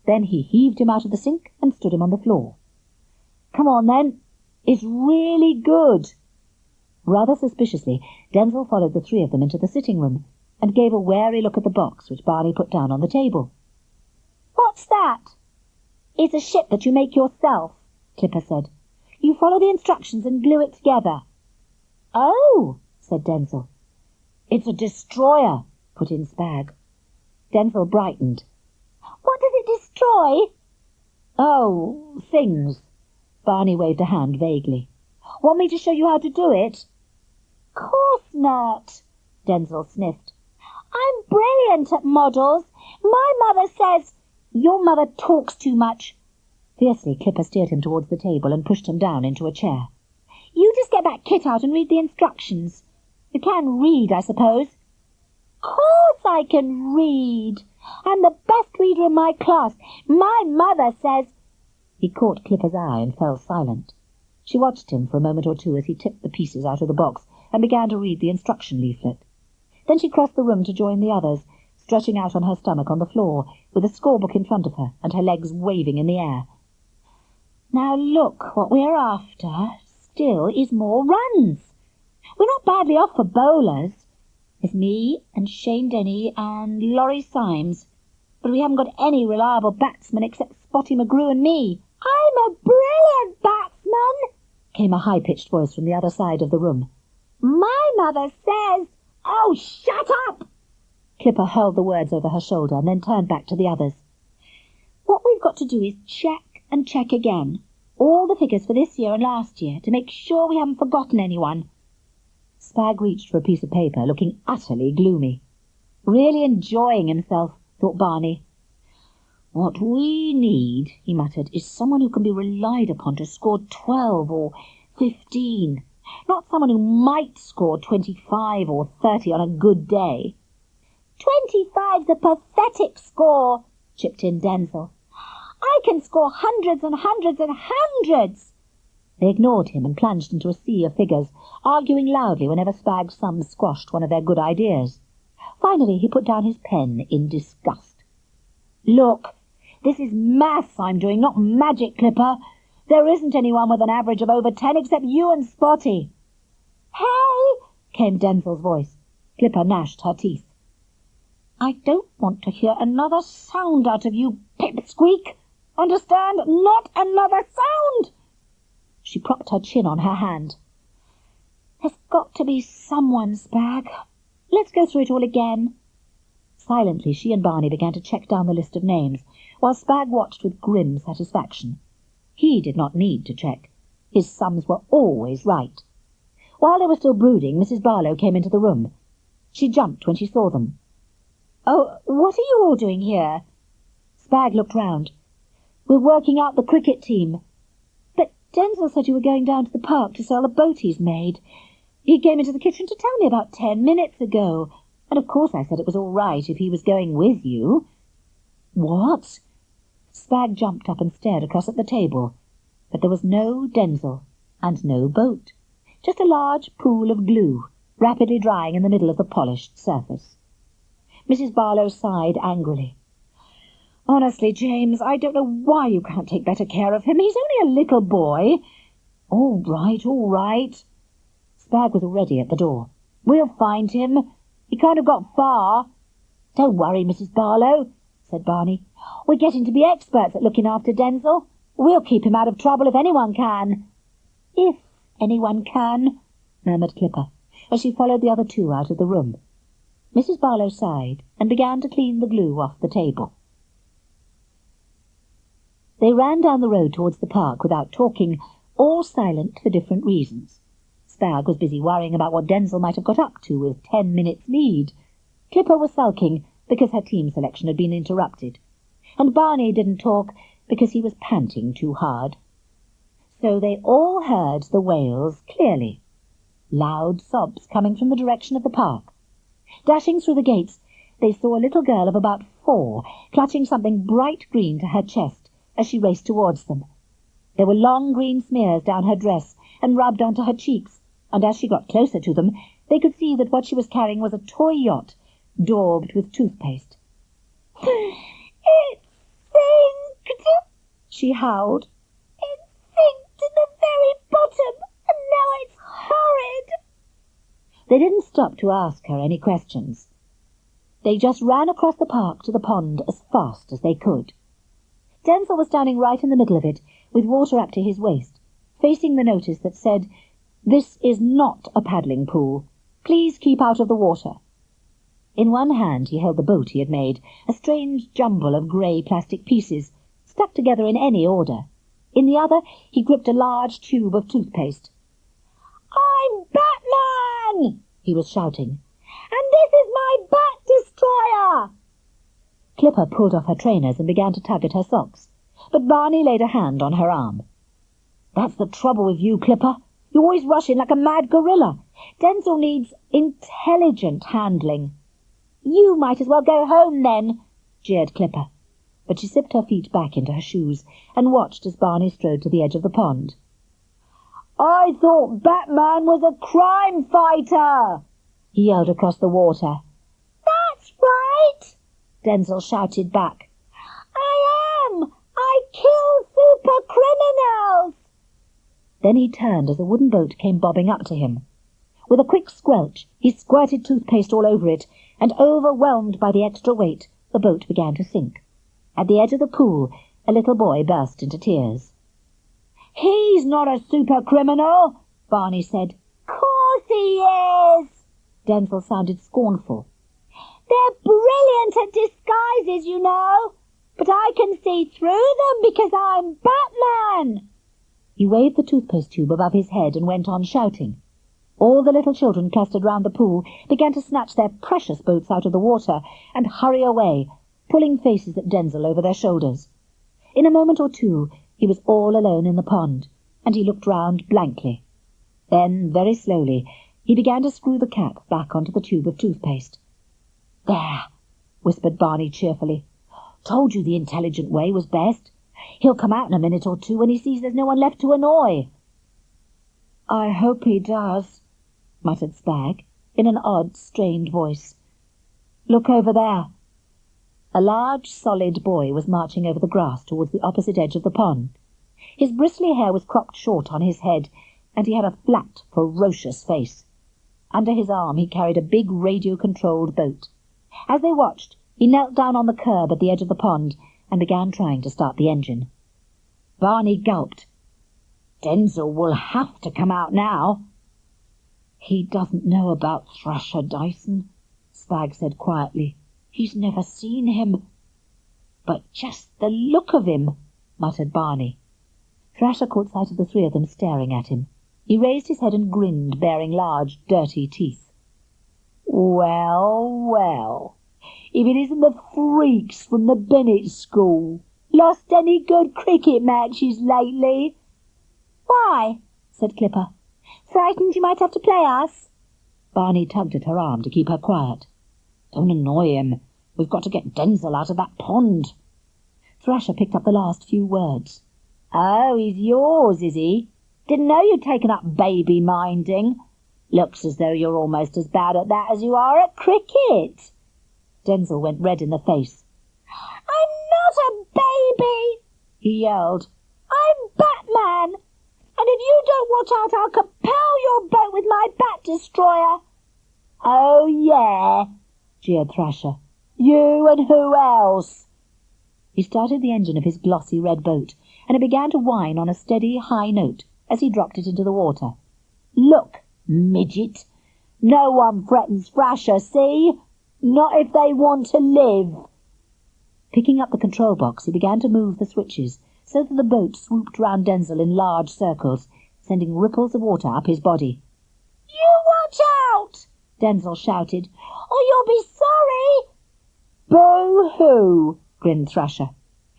Then he heaved him out of the sink and stood him on the floor. "Come on, then. It's really good." Rather suspiciously, Denzil followed the three of them into the sitting room and gave a wary look at the box which Barny put down on the table. "What's that?" "It's a ship that you make yourself," Clipper said. "You follow the instructions and glue it together." "Oh," said Denzil. "It's a destroyer," put in Sprag. Denzil brightened. "What does it destroy?" "Oh, things." Barny waved a hand vaguely. "Want me to show you how to do it?" "Course not," Denzil sniffed. "I'm brilliant brilliant at models. My mother says—" "Your mother talks too much." Fiercely, Clipper steered him towards the table and pushed him down into a chair. "You just get that kit out and read the instructions. You can read, I suppose?" "Course I can read. I'm the best reader in my class. My mother says—" He caught Clipper's eye and fell silent. She watched him for a moment or two as he tipped the pieces out of the box and began to read the instruction leaflet. Then she crossed the room to join the others, stretching out on her stomach on the floor, with a scorebook in front of her and her legs waving in the air. "Now look, what we're after still is more runs. We're not badly off for bowlers. There's me and Shane Denny and Laurie Symes, but we haven't got any reliable batsmen except Spotty McGrew and me." "I'm a brilliant batsman," came a high-pitched voice from the other side of the room. "My mother says—" "Oh, shut up!" Clipper hurled the words over her shoulder and then turned back to the others. "What we've got to do is check and check again. All the figures for this year and last year, to make sure we haven't forgotten anyone." Sprag reached for a piece of paper, looking utterly gloomy. Really enjoying himself, thought Barny. "What we need," he muttered, "is someone who can be relied upon to score 12 or 15. Not someone who might score 25 or 30 on a good day." "25's a pathetic score," chipped in Denzil. "I can score hundreds and hundreds and hundreds." They ignored him and plunged into a sea of figures, arguing loudly whenever Sprag's sums squashed one of their good ideas. Finally he put down his pen in disgust. "Look, this is maths I'm doing, not magic, Clipper. There isn't anyone with an average of over 10 except you and Spotty." "Hey!" came Denzil's voice. Clipper gnashed her teeth. "I don't want to hear another sound out of you, pipsqueak. Understand? Not another sound!" She propped her chin on her hand. "There's got to be someone, Sprag. Let's go through it all again." Silently she and Barny began to check down the list of names, while Sprag watched with grim satisfaction. He did not need to check. His sums were always right. While they were still brooding, Mrs. Barlow came into the room. She jumped when she saw them. "Oh, what are you all doing here?" Sprag looked round. "We're working out the cricket team." "But Denzil said you were going down to the park to sell the boat he's made. He came into the kitchen to tell me about 10 minutes ago, and of course I said it was all right if he was going with you." "What?" Sprag jumped up and stared across at the table, but there was no Denzil and no boat, just a large pool of glue, rapidly drying in the middle of the polished surface. Mrs. Barlow sighed angrily. "Honestly, James, I don't know why you can't take better care of him. He's only a little boy." All right, all right." Sprag was already at the door. "We'll find him. He can't have got far." "Don't worry, Mrs. Barlow," said Barny. "We're getting to be experts at looking after Denzil. We'll keep him out of trouble if anyone can." "If anyone can," murmured Clipper, as she followed the other two out of the room. Mrs. Barlow sighed and began to clean the glue off the table. They ran down the road towards the park without talking, all silent for different reasons. Sprag was busy worrying about what Denzil might have got up to with 10 minutes lead. Clipper was sulking because her team selection had been interrupted, and Barny didn't talk because he was panting too hard. So they all heard the wails clearly, loud sobs coming from the direction of the park. Dashing through the gates, they saw a little girl of about 4, clutching something bright green to her chest as she raced towards them. There were long green smears down her dress and rubbed onto her cheeks, and as she got closer to them, they could see that what she was carrying was a toy yacht, daubed with toothpaste. "It sinked," she howled. "It sinked to the very bottom, and now it's horrid." They didn't stop to ask her any questions. They just ran across the park to the pond as fast as they could. Denzil was standing right in the middle of it, with water up to his waist, facing the notice that said, "This is not a paddling pool. Please keep out of the water." In one hand he held the boat he had made, a strange jumble of grey plastic pieces, stuck together in any order. In the other he gripped a large tube of toothpaste. "I'm Batman!" he was shouting. "And this is my Bat Destroyer! Clipper pulled off her trainers and began to tug at her socks, but Barny laid a hand on her arm. "That's the trouble with you, Clipper. You always rush in like a mad gorilla. Denzil needs intelligent handling." "You might as well go home, then," jeered Clipper. But she slipped her feet back into her shoes and watched as Barny strode to the edge of the pond. "I thought Batman was a crime fighter!" he yelled across the water. "That's right!" Denzil shouted back. "I am! I kill super criminals!" Then he turned as a wooden boat came bobbing up to him. With a quick squelch, he squirted toothpaste all over it, and overwhelmed by the extra weight, the boat began to sink. At the edge of the pool, a little boy burst into tears. "He's not a super criminal," Barny said. "Course he is!" Denzil sounded scornful. "They're brilliant at disguises, you know, but I can see through them because I'm Batman." He waved the toothpaste tube above his head and went on shouting. All the little children clustered round the pool began to snatch their precious boats out of the water and hurry away, pulling faces at Denzil over their shoulders. In a moment or two he was all alone in the pond, and he looked round blankly. Then, very slowly, he began to screw the cap back onto the tube of toothpaste. "There," whispered Barny cheerfully. "Told you the intelligent way was best. He'll come out in a minute or two when he sees there's no one left to annoy." "I hope he does," muttered Sprag, in an odd, strained voice. "Look over there." A large, solid boy was marching over the grass towards the opposite edge of the pond. His bristly hair was cropped short on his head, and he had a flat, ferocious face. Under his arm he carried a big radio-controlled boat. As they watched, he knelt down on the curb at the edge of the pond and began trying to start the engine. Barny gulped. "Denzil will have to come out now." "He doesn't know about Thrasher Dyson," Sprag said quietly. "He's never seen him." "But just the look of him," muttered Barny. Thrasher caught sight of the three of them staring at him. He raised his head and grinned, baring large, dirty teeth. "Well, well, if it isn't the freaks from the Bennett School. Lost any good cricket matches lately?" "Why?" said Clipper. "Frightened you might have to play us?" Barny tugged at her arm to keep her quiet. "Don't annoy him. We've got to get Denzil out of that pond." Thrasher picked up the last few words. "Oh, he's yours, is he? Didn't know you'd taken up baby minding. Looks as though you're almost as bad at that as you are at cricket." Denzil went red in the face. "I'm not a baby," he yelled. "I'm Batman, and if you don't watch out, I'll compel your boat with my Bat Destroyer." "Oh, yeah," jeered Thrasher. "You and who else?" He started the engine of his glossy red boat, and it began to whine on a steady, high note as he dropped it into the water. "Look, midget, no one threatens Thrasher, see? Not if they want to live." Picking up the control box, he began to move the switches so that the boat swooped round Denzil in large circles, sending ripples of water up his body. "You watch out!" Denzil shouted, "or you'll be sorry." "Boo-hoo!" grinned Thrasher.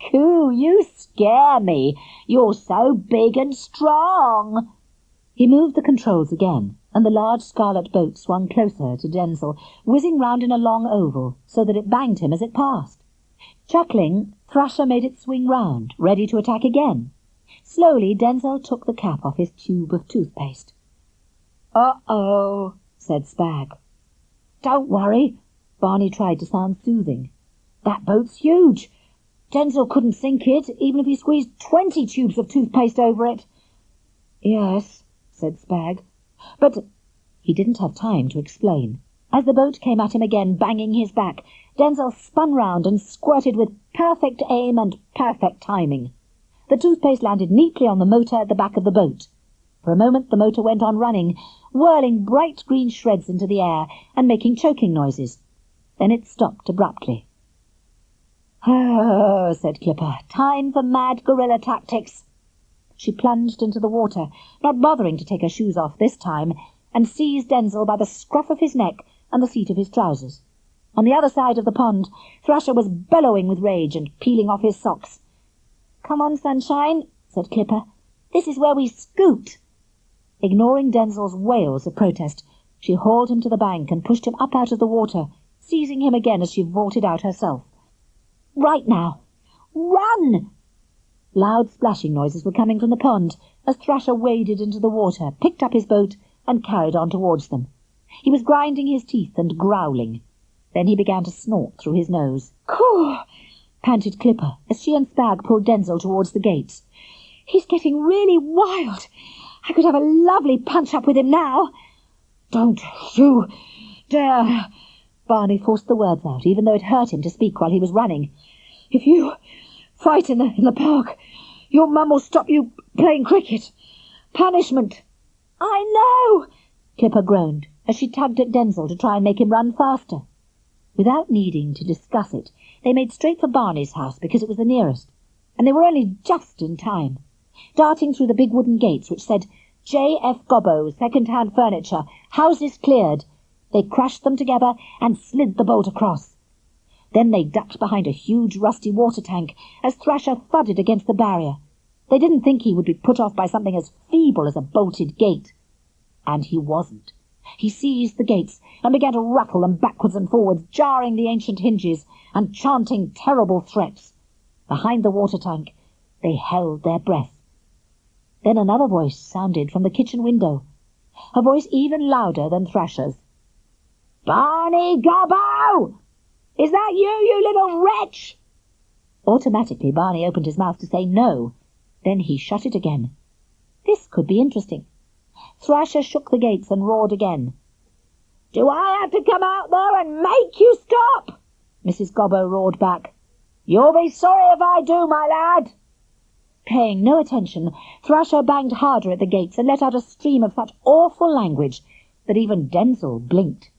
"Coo, you scare me. You're so big and strong." He moved the controls again, and the large scarlet boat swung closer to Denzil, whizzing round in a long oval, so that it banged him as it passed. Chuckling, Thrasher made it swing round, ready to attack again. Slowly, Denzil took the cap off his tube of toothpaste. "Uh-oh," said Sprag. "Don't worry," Barny tried to sound soothing. "That boat's huge. Denzil couldn't sink it, even if he squeezed 20 tubes of toothpaste over it." "Yes," said Sprag. But he didn't have time to explain. As the boat came at him again, banging his back, Denzil spun round and squirted with perfect aim and perfect timing. The toothpaste landed neatly on the motor at the back of the boat. For a moment the motor went on running, whirling bright green shreds into the air and making choking noises. Then it stopped abruptly. "Oh," said Clipper, "time for mad gorilla tactics." She plunged into the water, not bothering to take her shoes off this time, and seized Denzil by the scruff of his neck and the seat of his trousers. On the other side of the pond, Thrasher was bellowing with rage and peeling off his socks. "Come on, Sunshine," said Clipper. "This is where we scoot." Ignoring Denzil's wails of protest, she hauled him to the bank and pushed him up out of the water, seizing him again as she vaulted out herself. "Right now! Run!" Loud splashing noises were coming from the pond as Thrasher waded into the water, picked up his boat, and carried on towards them. He was grinding his teeth and growling. Then he began to snort through his nose. "Caw!" panted Clipper as she and Sprag pulled Denzil towards the gates. "He's getting really wild. I could have a lovely punch-up with him now." "Don't you dare!" Barney forced the words out, even though it hurt him to speak while he was running. "If you fight in the park, your mum will stop you playing cricket. Punishment." "I know," Clipper groaned as she tugged at Denzil to try and make him run faster. Without needing to discuss it, they made straight for Barney's house because it was the nearest, and they were only just in time. Darting through the big wooden gates which said, "J.F. Gobbo, second-hand furniture, houses cleared," they crashed them together and slid the bolt across. Then they ducked behind a huge rusty water tank as Thrasher thudded against the barrier. They didn't think he would be put off by something as feeble as a bolted gate. And he wasn't. He seized the gates and began to rattle them backwards and forwards, jarring the ancient hinges and chanting terrible threats. Behind the water tank, they held their breath. Then another voice sounded from the kitchen window, a voice even louder than Thrasher's. "Barney Gobbo! Is that you, you little wretch?" Automatically, Barney opened his mouth to say no. Then he shut it again. This could be interesting. Thrasher shook the gates and roared again. "Do I have to come out there and make you stop?" Mrs. Gobbo roared back. "You'll be sorry if I do, my lad." Paying no attention, Thrasher banged harder at the gates and let out a stream of such awful language that even Denzil blinked.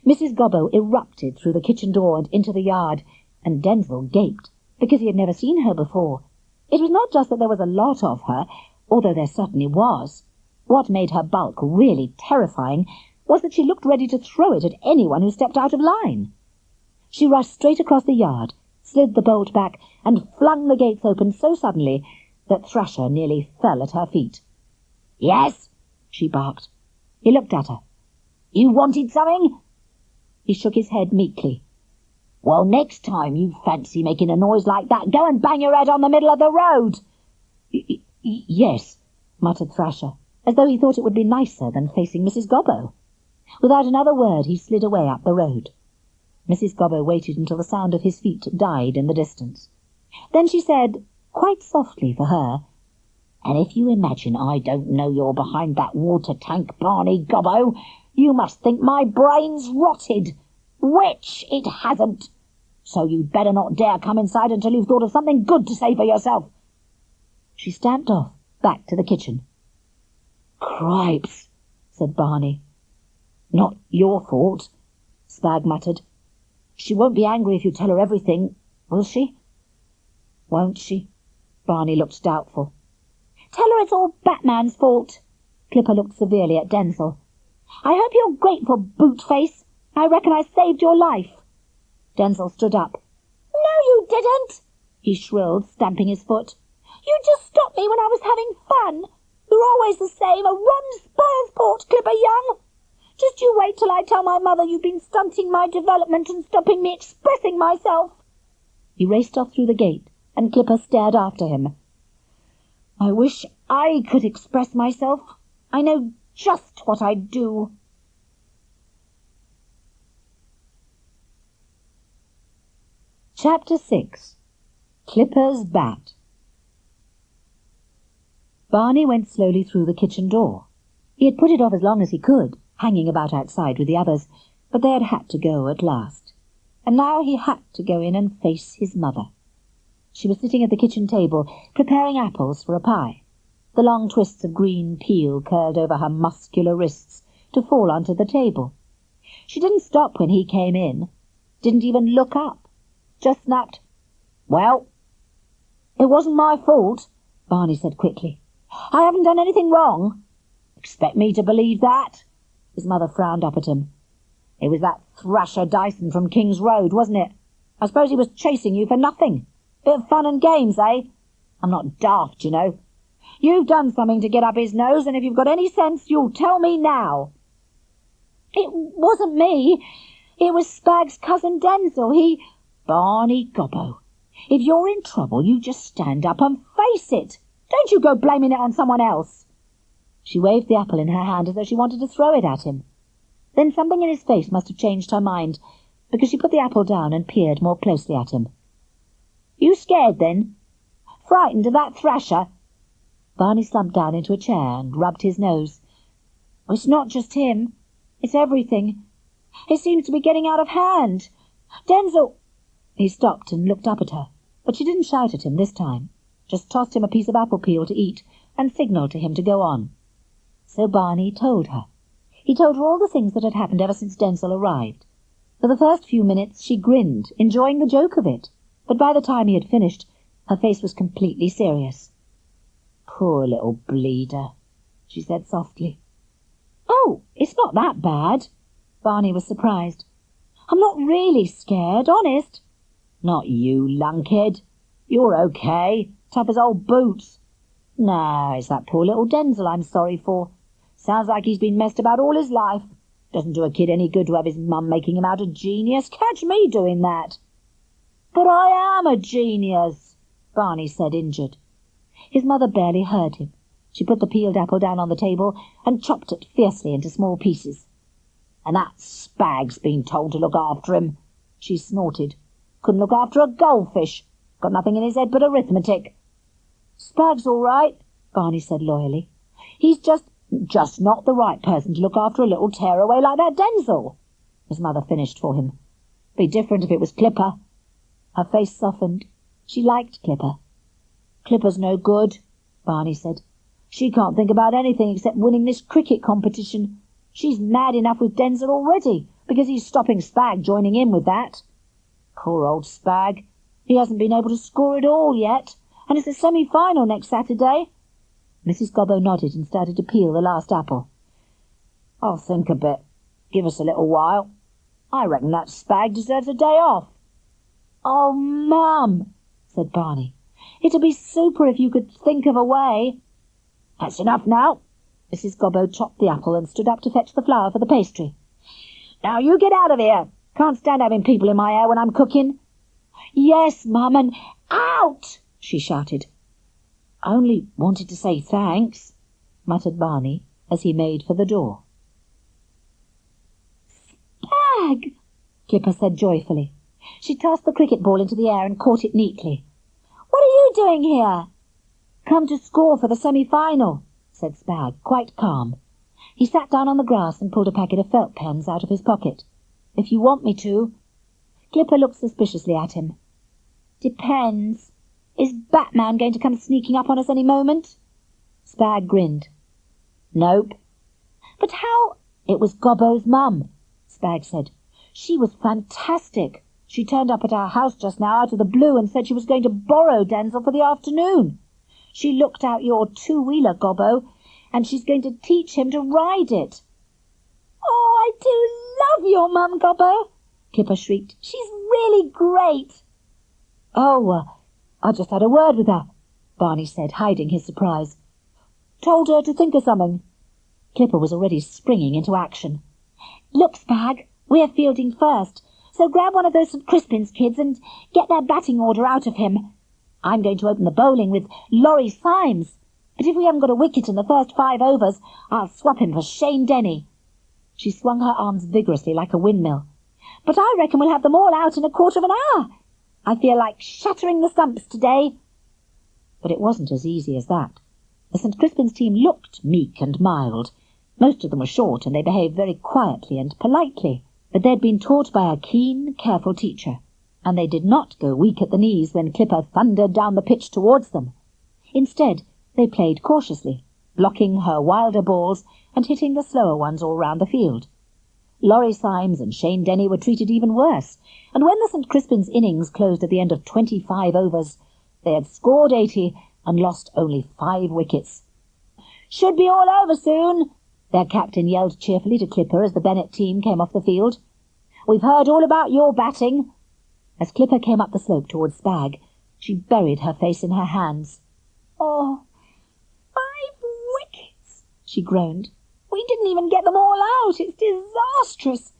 Mrs. Gobbo erupted through the kitchen door and into the yard, and Denzil gaped, because he had never seen her before. It was not just that there was a lot of her, although there certainly was. What made her bulk really terrifying was that she looked ready to throw it at anyone who stepped out of line. She rushed straight across the yard, slid the bolt back, and flung the gates open so suddenly that Thrasher nearly fell at her feet. "Yes?" she barked. He looked at her. "You wanted something?" He shook his head meekly. "Well, next time you fancy making a noise like that, go and bang your head on the middle of the road." Yes, muttered Thrasher, as though he thought it would be nicer than facing Mrs. Gobbo. Without another word, he slid away up the road. Mrs. Gobbo waited until the sound of his feet died in the distance. Then she said, quite softly for her, "And if you imagine I don't know you're behind that water tank, Barney Gobbo, you must think my brain's rotted, which it hasn't. So you'd better not dare come inside until you've thought of something good to say for yourself." She stamped off, back to the kitchen. "Cripes," said Barney. "Not your fault," Sprag muttered. "She won't be angry if you tell her everything, will she?" "Won't she?" Barney looked doubtful. "Tell her it's all Batman's fault." Clipper looked severely at Denzil. "I hope you're grateful, boot-face. I reckon I saved your life." Denzil stood up. "No, you didn't," he shrilled, stamping his foot. "You just stopped me when I was having fun. You're always the same, a rum Spursport, Clipper young. Just you wait till I tell my mother you've been stunting my development and stopping me expressing myself." He raced off through the gate, and Clipper stared after him. "I wish I could express myself. I know just what I'd do." Chapter 6. Clipper's Bat. Barney went slowly through the kitchen door. He had put it off as long as he could, hanging about outside with the others, but they had to go at last. And now he had to go in and face his mother. She was sitting at the kitchen table, preparing apples for a pie. The long twists of green peel curled over her muscular wrists to fall onto the table. She didn't stop when he came in, didn't even look up, just snapped, "Well?" "It wasn't my fault," Barney said quickly. "I haven't done anything wrong." "Expect me to believe that?" His mother frowned up at him. It was that thrasher Dyson from King's Road, wasn't it? I suppose he was chasing you for nothing. Bit of fun and games, eh? I'm not daft, you know. You've done something to get up his nose, and if you've got any sense, you'll tell me now. It wasn't me. It was Sprag's cousin Denzil. Barney Gobbo, if you're in trouble, you just stand up and face it. Don't you go blaming it on someone else. She waved the apple in her hand as though she wanted to throw it at him. Then something in his face must have changed her mind, because she put the apple down and peered more closely at him. You scared, then? Frightened of that thrasher? Barney slumped down into a chair and rubbed his nose. It's not just him. It's everything. It seems to be getting out of hand. Denzil... He stopped and looked up at her, but she didn't shout at him this time, just tossed him a piece of apple peel to eat and signalled to him to go on. So Barney told her. He told her all the things that had happened ever since Denzil arrived. For the first few minutes she grinned, enjoying the joke of it, but by the time he had finished, her face was completely serious. Poor little bleeder, she said softly. Oh, it's not that bad. Barney was surprised. I'm not really scared, honest. Not you, lunkhead. You're okay, tough as old boots. No, it's that poor little Denzil I'm sorry for. Sounds like he's been messed about all his life. Doesn't do a kid any good to have his mum making him out a genius. Catch me doing that. But I am a genius, Barney said, injured. His mother barely heard him. She put the peeled apple down on the table and chopped it fiercely into small pieces. And that Sprag's been told to look after him, she snorted. Couldn't look after a goldfish. Got nothing in his head but arithmetic. Sprag's all right, Barney said loyally. He's just not the right person to look after a little tearaway like that Denzil. His mother finished for him. Be different if it was Clipper. Her face softened. She liked Clipper. Clipper's no good, Barney said. She can't think about anything except winning this cricket competition. She's mad enough with Denzil already, because he's stopping Sprag joining in with that. Poor old Sprag. He hasn't been able to score at all yet, and it's the semi-final next Saturday. Mrs. Gobbo nodded and started to peel the last apple. I'll think a bit. Give us a little while. I reckon that Sprag deserves a day off. Oh, Mum, said Barney. It'd be super if you could think of a way. That's enough now. Mrs. Gobbo chopped the apple and stood up to fetch the flour for the pastry. Now you get out of here. Can't stand having people in my hair when I'm cooking. Yes, Mum, and out, she shouted. I only wanted to say thanks, muttered Barney as he made for the door. Sprag, Clipper said joyfully. She tossed the cricket ball into the air and caught it neatly. What are you doing here? Come to score for the semi-final, said Sprag, quite calm. He sat down on the grass and pulled a packet of felt pens out of his pocket. If you want me to. Clipper looked suspiciously at him. Depends. Is Batman going to come sneaking up on us any moment? Sprag grinned. Nope. But how? It was Gobbo's mum, Sprag said. She was fantastic. She turned up at our house just now out of the blue and said she was going to borrow Denzil for the afternoon. She looked out your two-wheeler, Gobbo, and she's going to teach him to ride it. Oh, I do love your mum, Gobbo, Clipper shrieked. She's really great. Oh, I just had a word with her, Barney said, hiding his surprise. Told her to think of something. Clipper was already springing into action. Look, Sprag, we're fielding first, so grab one of those St. Crispin's kids and get their batting order out of him. I'm going to open the bowling with Laurie Symes, but if we haven't got a wicket in the first 5 overs, I'll swap him for Shane Denny. She swung her arms vigorously like a windmill. But I reckon we'll have them all out in a quarter of an hour. I feel like shattering the stumps today. But it wasn't as easy as that. The St. Crispin's team looked meek and mild. Most of them were short, and they behaved very quietly and politely. But they'd been taught by a keen, careful teacher, and they did not go weak at the knees when Clipper thundered down the pitch towards them. Instead, they played cautiously, blocking her wilder balls and hitting the slower ones all round the field. Laurie Symes and Shane Denny were treated even worse, and when the St. Crispin's innings closed at the end of 25 overs, they had scored 80 and lost only 5 wickets. "Should be all over soon," their captain yelled cheerfully to Clipper as the Bennett team came off the field. We've heard all about your batting." As Clipper came up the slope towards Sprag, she buried her face in her hands. "Oh, 5 wickets," she groaned. "We didn't even get them all out. It's disastrous.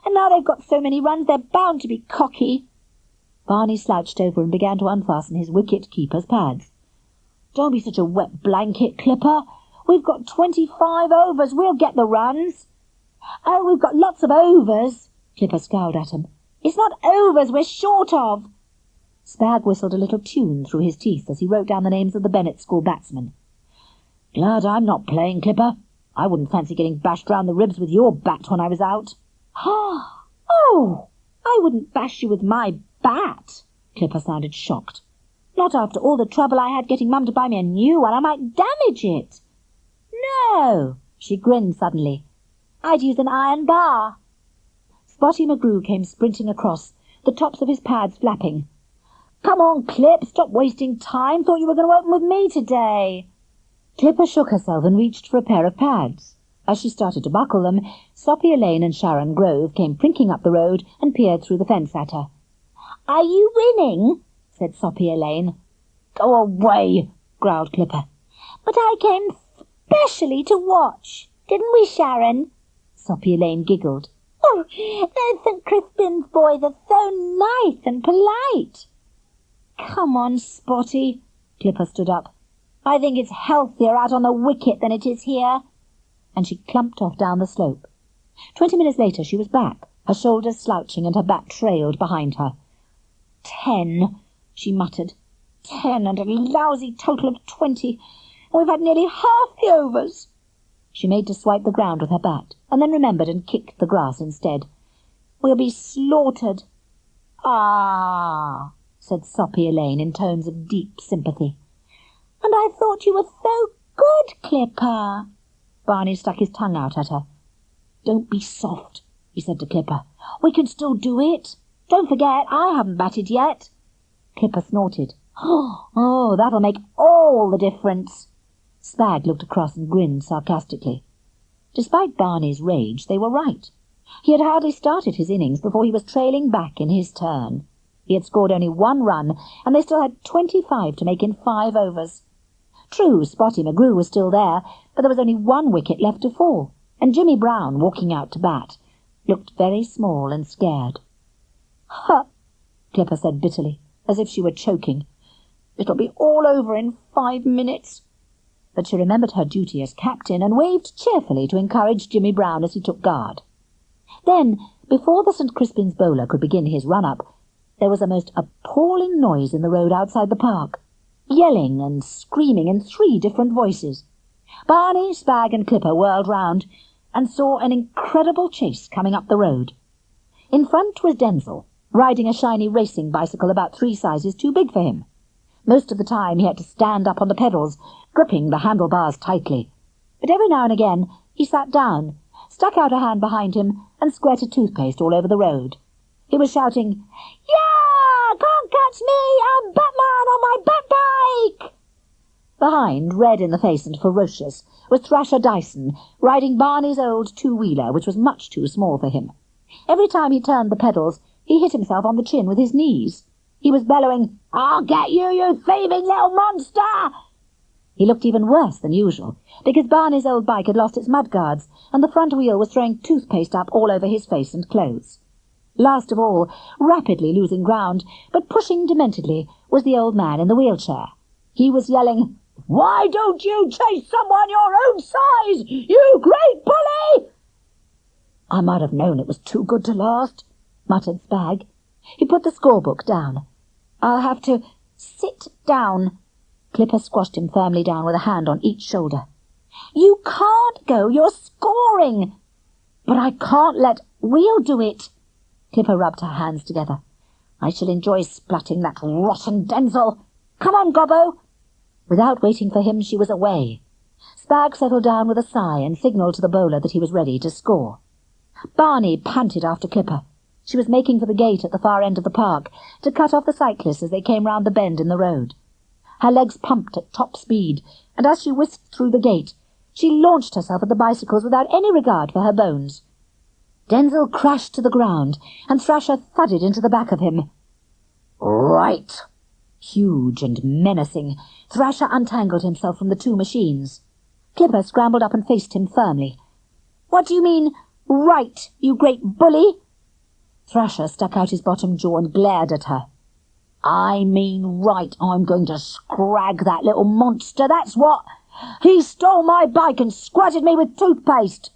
And now they've got so many runs, they're bound to be cocky." Barney slouched over and began to unfasten his wicket-keeper's pads. "Don't be such a wet blanket, Clipper. We've got 25 overs. We'll get the runs." "Oh, we've got lots of overs." Clipper scowled at him. "It's not overs we're short of." Sprag whistled a little tune through his teeth as he wrote down the names of the Bennett School batsmen. "Glad I'm not playing, Clipper. I wouldn't fancy getting bashed round the ribs with your bat when I was out." "Oh, I wouldn't bash you with my bat." Clipper sounded shocked. "Not after all the trouble I had getting Mum to buy me a new one. I might damage it." "No," she grinned suddenly. "I'd use an iron bar." Spotty McGrew came sprinting across, the tops of his pads flapping. "Come on, Clip, stop wasting time. Thought you were going to open with me today." Clipper shook herself and reached for a pair of pads. As she started to buckle them, Soppy Elaine and Sharon Grove came prinking up the road and peered through the fence at her. "Are you winning?" said Soppy Elaine. "Go away," growled Clipper. "But I came specially to watch. Didn't we, Sharon?" Soppy Elaine giggled. "Oh, those St. Crispin's boys are so nice and polite." "Come on, Spotty." Clipper stood up. "I think it's healthier out on the wicket than it is here." And she clumped off down the slope. 20 minutes later she was back, her shoulders slouching and her bat trailed behind her. 10, she muttered. 10 and a lousy total of 20. And we've had nearly half the overs. She made to swipe the ground with her bat, and then remembered and kicked the grass instead. "We'll be slaughtered." "Ah," said Soppy Elaine in tones of deep sympathy. "And I thought you were so good, Clipper." Barney stuck his tongue out at her. "Don't be soft," he said to Clipper. "We can still do it. Don't forget, I haven't batted yet." Clipper snorted. "Oh, that'll make all the difference." Sprag looked across and grinned sarcastically. Despite Barney's rage, they were right. He had hardly started his innings before he was trailing back in his turn. He had scored only 1 run, and they still had 25 to make in 5 overs. True, Spotty McGrew was still there, but there was only 1 wicket left to fall, and Jimmy Brown, walking out to bat, looked very small and scared. "Huh!" Clipper said bitterly, as if she were choking. "It'll be all over in 5 minutes." But she remembered her duty as captain and waved cheerfully to encourage Jimmy Brown as he took guard. Then, before the St. Crispin's bowler could begin his run-up, there was a most appalling noise in the road outside the park, yelling and screaming in 3 different voices. Barney, Sprag and Clipper whirled round and saw an incredible chase coming up the road. In front was Denzil, riding a shiny racing bicycle about 3 sizes too big for him. Most of the time he had to stand up on the pedals, gripping the handlebars tightly. But every now and again he sat down, stuck out a hand behind him, and squirted toothpaste all over the road. He was shouting, "Yeah! Can't catch me! I'm Batman on my Bat-bike!" Behind, red in the face and ferocious, was Thrasher Dyson, riding Barney's old 2-wheeler, which was much too small for him. Every time he turned the pedals, he hit himself on the chin with his knees. He was bellowing, "I'll get you, you thieving little monster!" He looked even worse than usual, because Barney's old bike had lost its mudguards, and the front wheel was throwing toothpaste up all over his face and clothes. Last of all, rapidly losing ground, but pushing dementedly, was the old man in the wheelchair. He was yelling, "Why don't you chase someone your own size, you great bully?" "I might have known it was too good to last," muttered Sprag. He put the scorebook down. "I'll have to sit down." Clipper squashed him firmly down with a hand on each shoulder. "You can't go, you're scoring." "But I can't we'll do it." Clipper rubbed her hands together. "I shall enjoy splatting that rotten Denzil. Come on, Gobbo." Without waiting for him, she was away. Sprag settled down with a sigh and signalled to the bowler that he was ready to score. Barney panted after Clipper. She was making for the gate at the far end of the park, to cut off the cyclists as they came round the bend in the road. Her legs pumped at top speed, and as she whisked through the gate, she launched herself at the bicycles without any regard for her bones. Denzil crashed to the ground, and Thrasher thudded into the back of him. "Right!" Huge and menacing, Thrasher untangled himself from the two machines. Clipper scrambled up and faced him firmly. "What do you mean, right, you great bully?" Thrasher stuck out his bottom jaw and glared at her. "I mean right, I'm going to scrag that little monster, that's what! He stole my bike and squirted me with toothpaste."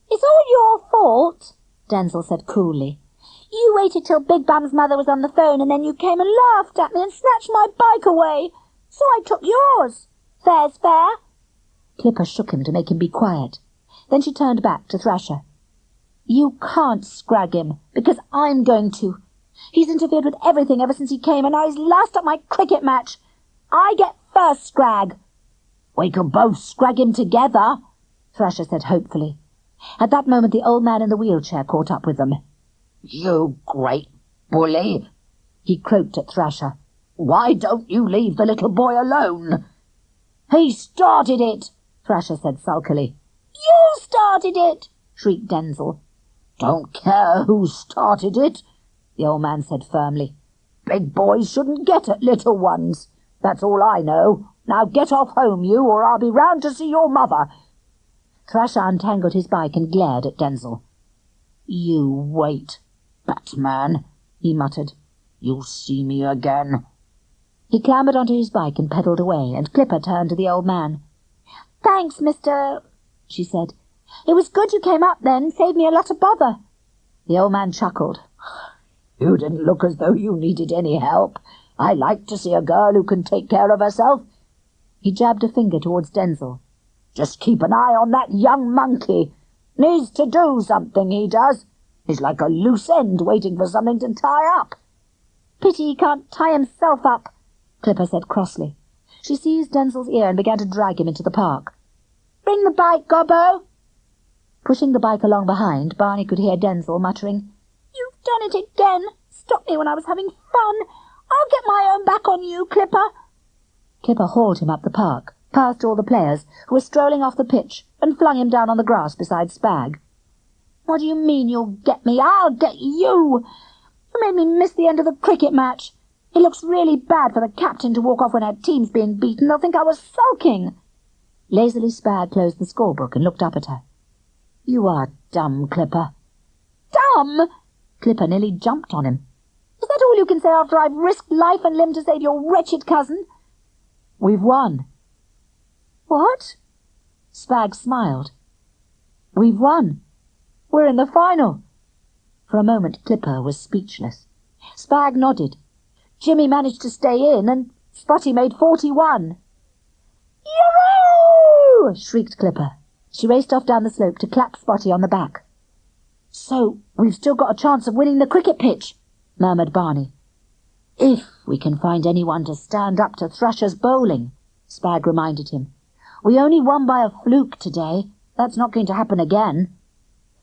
"It's all your fault," Denzil said coolly. "You waited till Big Bum's mother was on the phone, and then you came and laughed at me and snatched my bike away. So I took yours. Fair's fair." Clipper shook him to make him be quiet. Then she turned back to Thrasher. "You can't scrag him, because I'm going to. He's interfered with everything ever since he came, and now he's last at my cricket match. I get first scrag." "We can both scrag him together," Thrasher said hopefully. At that moment the old man in the wheelchair caught up with them. "You great bully," he croaked at Thrasher. "Why don't you leave the little boy alone?" "He started it," Thrasher said sulkily. "You started it," shrieked Denzil. "Don't care who started it," the old man said firmly. "Big boys shouldn't get at little ones. That's all I know. Now get off home, you, or I'll be round to see your mother." Thrasher untangled his bike and glared at Denzil. "You wait, Batman," he muttered. "You'll see me again." He clambered onto his bike and pedalled away, and Clipper turned to the old man. "Thanks, Mr. " she said. "It was good you came up then. Saved me a lot of bother." The old man chuckled. "You didn't look as though you needed any help. I like to see a girl who can take care of herself." He jabbed a finger towards Denzil. "Just keep an eye on that young monkey. Needs to do something, he does. He's like a loose end waiting for something to tie up." "Pity he can't tie himself up," Clipper said crossly. She seized Denzil's ear and began to drag him into the park. "Bring the bike, Gobbo." Pushing the bike along behind, Barney could hear Denzil muttering, "You've done it again. Stopped me when I was having fun. I'll get my own back on you, Clipper." Clipper hauled him up the park, past all the players, who were strolling off the pitch, and flung him down on the grass beside Sprag. "What do you mean you'll get me? I'll get you! You made me miss the end of the cricket match. It looks really bad for the captain to walk off when her team's being beaten. They'll think I was sulking." Lazily Sprag closed the scorebook and looked up at her. "You are dumb, Clipper." "Dumb?" Clipper nearly jumped on him. "Is that all you can say after I've risked life and limb to save your wretched cousin?" "We've won." "What?" Sprag smiled. "We've won. We're in the final." For a moment Clipper was speechless. Sprag nodded. Jimmy managed to stay in, and Spotty made 41. "Yoo-hoo!" shrieked Clipper. She raced off down the slope to clap Spotty on the back. "So we've still got a chance of winning the cricket pitch," murmured Barney. "If we can find anyone to stand up to Thrasher's bowling," Sprag reminded him. "We only won by a fluke today. That's not going to happen again."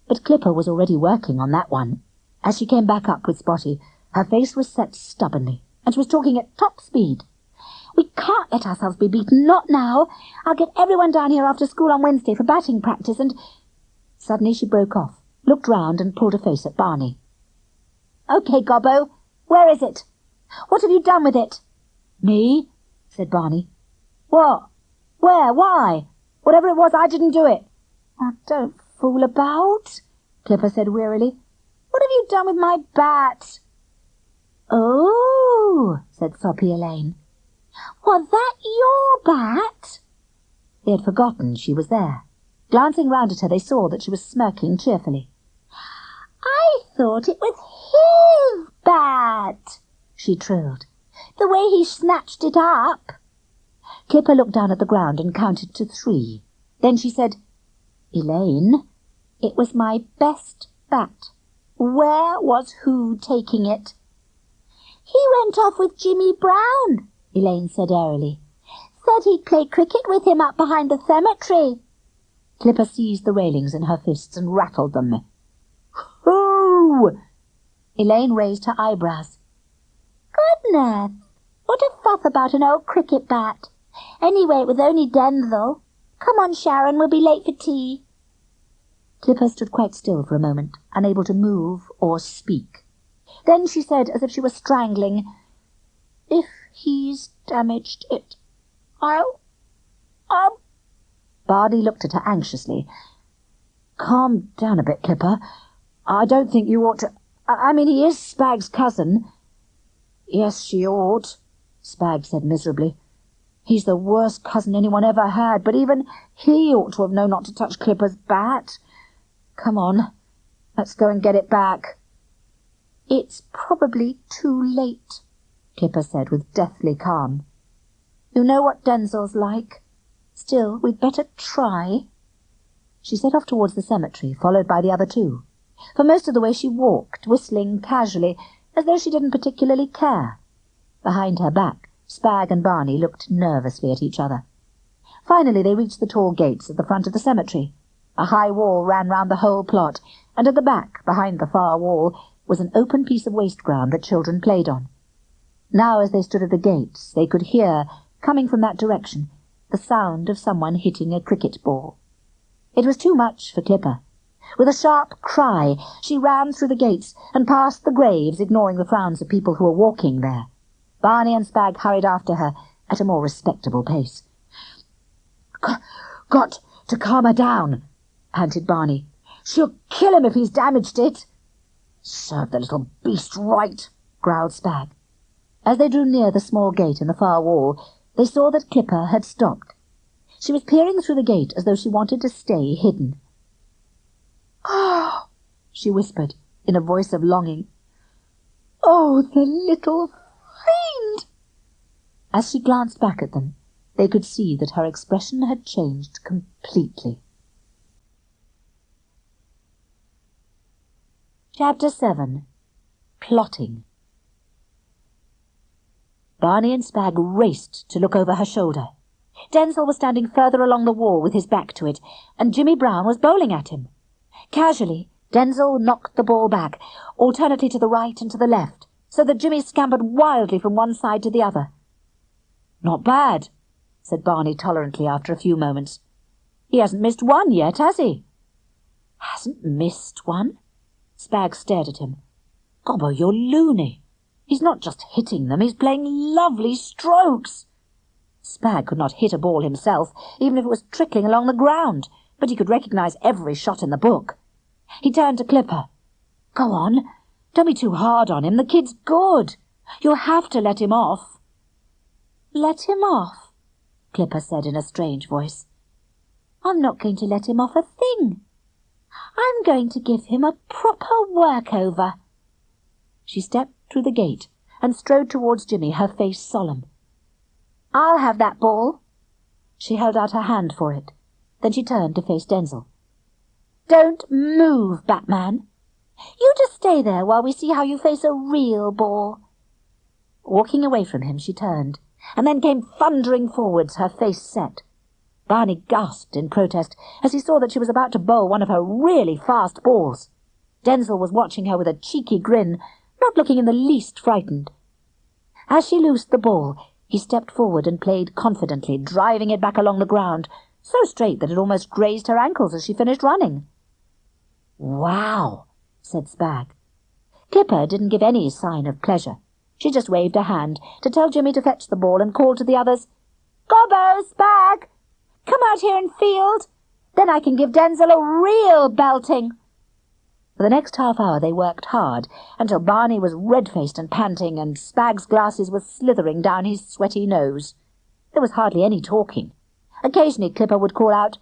But Clipper was already working on that one. As she came back up with Spotty, her face was set stubbornly, and she was talking at top speed. "We can't let ourselves be beaten, not now. I'll get everyone down here after school on Wednesday for batting practice, and—" Suddenly she broke off, looked round, and pulled a face at Barney. "OK, Gobbo, where is it? What have you done with it?" "Me?" said Barney. "What? Where? Why? Whatever it was, I didn't do it." "Oh, don't fool about," Clipper said wearily. "What have you done with my bat?" "Oh," said soppy Elaine. "Was that your bat?" They had forgotten she was there. Glancing round at her, they saw that she was smirking cheerfully. "I thought it was his bat," she trilled. "The way he snatched it up." Clipper looked down at the ground and counted to 3. Then she said, "Elaine, it was my best bat. Where was who taking it?" "He went off with Jimmy Brown," Elaine said airily. "Said he'd play cricket with him up behind the cemetery." Clipper seized the railings in her fists and rattled them. "Who?" Elaine raised her eyebrows. "Goodness, what a fuss about an old cricket bat. Anyway, it was only Denzil. Come on, Sharon, we'll be late for tea." Clipper stood quite still for a moment, unable to move or speak. Then she said, as if she were strangling, "If he's damaged it, I'll... Barny looked at her anxiously. "Calm down a bit, Clipper. I don't think you ought to... I mean, he is Sprag's cousin." "Yes, she ought," Sprag said miserably. "He's the worst cousin anyone ever had, but even he ought to have known not to touch Clipper's bat. Come on, let's go and get it back." "It's probably too late," Clipper said with deathly calm. "You know what Denzil's like. Still, we'd better try." She set off towards the cemetery, followed by the other two. For most of the way she walked, whistling casually, as though she didn't particularly care. Behind her back, Sprag and Barny looked nervously at each other. Finally they reached the tall gates at the front of the cemetery. A high wall ran round the whole plot, and at the back, behind the far wall, was an open piece of waste ground that children played on. Now, as they stood at the gates, they could hear, coming from that direction, the sound of someone hitting a cricket ball. It was too much for Clipper. With a sharp cry, she ran through the gates and past the graves, ignoring the frowns of people who were walking there. Barny and Sprag hurried after her at a more respectable pace. "Got to calm her down," panted Barny. "She'll kill him if he's damaged it." "Serve the little beast right," growled Sprag. As they drew near the small gate in the far wall, they saw that Clipper had stopped. She was peering through the gate as though she wanted to stay hidden. "Oh," she whispered, in a voice of longing. "Oh, the little fiend!" As she glanced back at them, they could see that her expression had changed completely. Chapter 7. Plotting. Barny and Sprag raced to look over her shoulder. Denzil was standing further along the wall with his back to it, and Jimmy Brown was bowling at him. Casually, Denzil knocked the ball back, alternately to the right and to the left, so that Jimmy scampered wildly from one side to the other. "Not bad," said Barny tolerantly after a few moments. "He hasn't missed one yet, has he?" "Hasn't missed one?" Sprag stared at him. "Gobbo, you're loony. He's not just hitting them, he's playing lovely strokes." Sprag could not hit a ball himself, even if it was trickling along the ground, but he could recognize every shot in the book. He turned to Clipper. "Go on, don't be too hard on him, the kid's good. You'll have to let him off." "Let him off?" Clipper said in a strange voice. "I'm not going to let him off a thing. I'm going to give him a proper work-over." She stepped through the gate and strode towards Jimmy, her face solemn. "I'll have that ball." She held out her hand for it. Then she turned to face Denzil. "Don't move, Batman. You just stay there while we see how you face a real ball." Walking away from him, she turned, and then came thundering forwards, her face set. Barny gasped in protest as he saw that she was about to bowl one of her really fast balls. Denzil was watching her with a cheeky grin, not looking in the least frightened. As she loosed the ball, he stepped forward and played confidently, driving it back along the ground, so straight that it almost grazed her ankles as she finished running. "Wow," said Sprag. Clipper didn't give any sign of pleasure. She just waved a hand to tell Jimmy to fetch the ball and called to the others, "Gobbo, Sprag, come out here and field. Then I can give Denzil a real belting." For the next half-hour they worked hard, until Barny was red-faced and panting, and Sprag's glasses were slithering down his sweaty nose. There was hardly any talking. Occasionally Clipper would call out,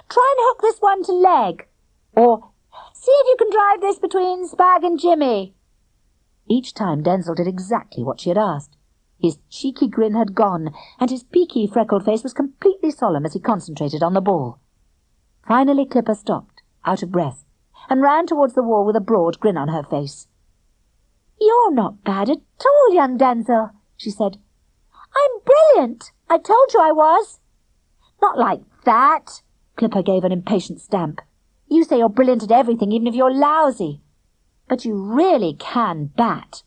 "Try and hook this one to leg," or "See if you can drive this between Sprag and Jimmy." Each time Denzil did exactly what she had asked. His cheeky grin had gone, and his peaky, freckled face was completely solemn as he concentrated on the ball. Finally Clipper stopped, out of breath, and ran towards the wall with a broad grin on her face. "You're not bad at all, young Denzil," she said. "I'm brilliant. I told you I was." "Not like that." Clipper gave an impatient stamp. "You say you're brilliant at everything, even if you're lousy. But you really can bat."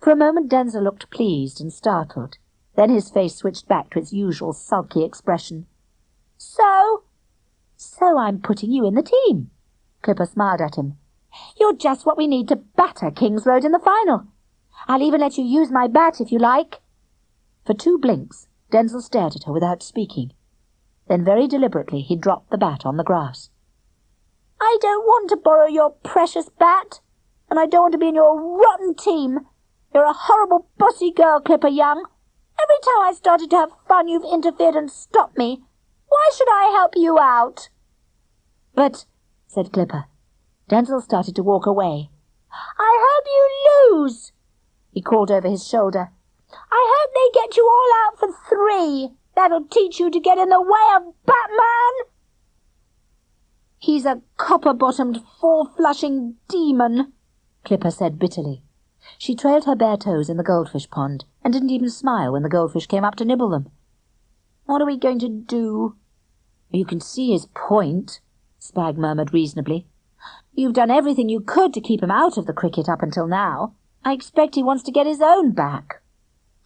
For a moment Denzil looked pleased and startled. Then his face switched back to its usual sulky expression. So I'm putting you in the team." Clipper smiled at him. "You're just what we need to batter King's Road in the final. I'll even let you use my bat if you like." For 2 blinks, Denzil stared at her without speaking. Then very deliberately he dropped the bat on the grass. "I don't want to borrow your precious bat, and I don't want to be in your rotten team. You're a horrible bossy girl, Clipper Young. Every time I started to have fun, you've interfered and stopped me. Why should I help you out?" "But," said Clipper. Denzil started to walk away. "I hope you lose," he called over his shoulder. "I hope they get you all out for 3. That'll teach you to get in the way of Batman." "He's a copper-bottomed, four-flushing demon," Clipper said bitterly. She trailed her bare toes in the goldfish pond and didn't even smile when the goldfish came up to nibble them. "What are we going to do?" "You can see his point," Sprag murmured reasonably. "You've done everything you could to keep him out of the cricket up until now. I expect he wants to get his own back."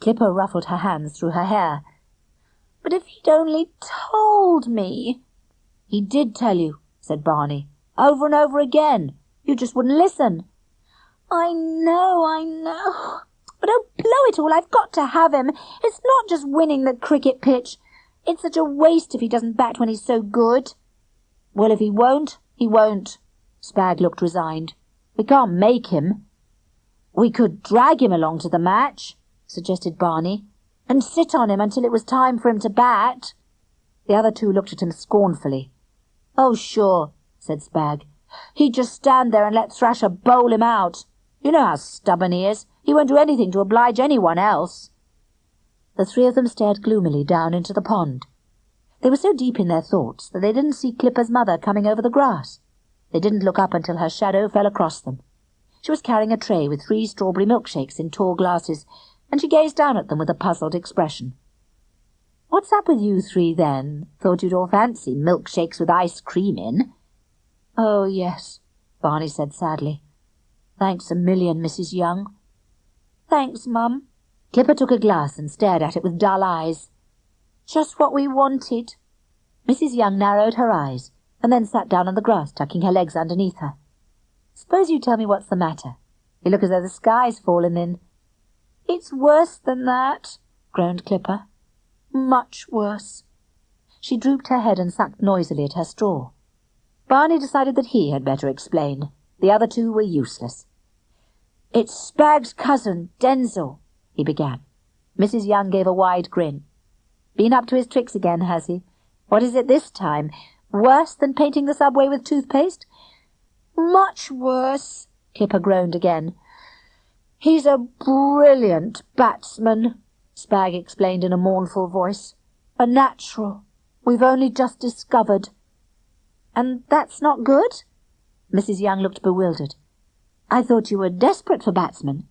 Clipper ruffled her hands through her hair. "But if he'd only told me—" "He did tell you," said Barny, "over and over again. You just wouldn't listen." I know. But oh, blow it all, I've got to have him. It's not just winning the cricket pitch. It's such a waste if he doesn't bat when he's so good." "Well, if he won't, he won't." Sprag looked resigned. "We can't make him." "We could drag him along to the match," suggested Barny, "and sit on him until it was time for him to bat." The other 2 looked at him scornfully. "Oh, sure," said Sprag. "He'd just stand there and let Thrasher bowl him out. You know how stubborn he is. He won't do anything to oblige anyone else." The 3 of them stared gloomily down into the pond. They were so deep in their thoughts that they didn't see Clipper's mother coming over the grass. They didn't look up until her shadow fell across them. She was carrying a tray with 3 strawberry milkshakes in tall glasses, and she gazed down at them with a puzzled expression. "What's up with you 3, then? Thought you'd all fancy milkshakes with ice cream in." "Oh, yes," Barny said sadly. "Thanks a million, Mrs. Young." "Thanks, Mum." Clipper took a glass and stared at it with dull eyes. "Just what we wanted." Mrs. Young narrowed her eyes and then sat down on the grass, tucking her legs underneath her. "Suppose you tell me what's the matter. You look as though the sky's fallen in." "It's worse than that," groaned Clipper. "Much worse." She drooped her head and sucked noisily at her straw. Barny decided that he had better explain. The other 2 were useless. "It's Sprag's cousin, Denzil," he began. Mrs. Young gave a wide grin. "Been up to his tricks again, has he? What is it this time? Worse than painting the subway with toothpaste?" "Much worse," Clipper groaned again. "He's a brilliant batsman," Sprag explained in a mournful voice. "A natural. We've only just discovered." "And that's not good?" Mrs. Young looked bewildered. "I thought you were desperate for batsmen."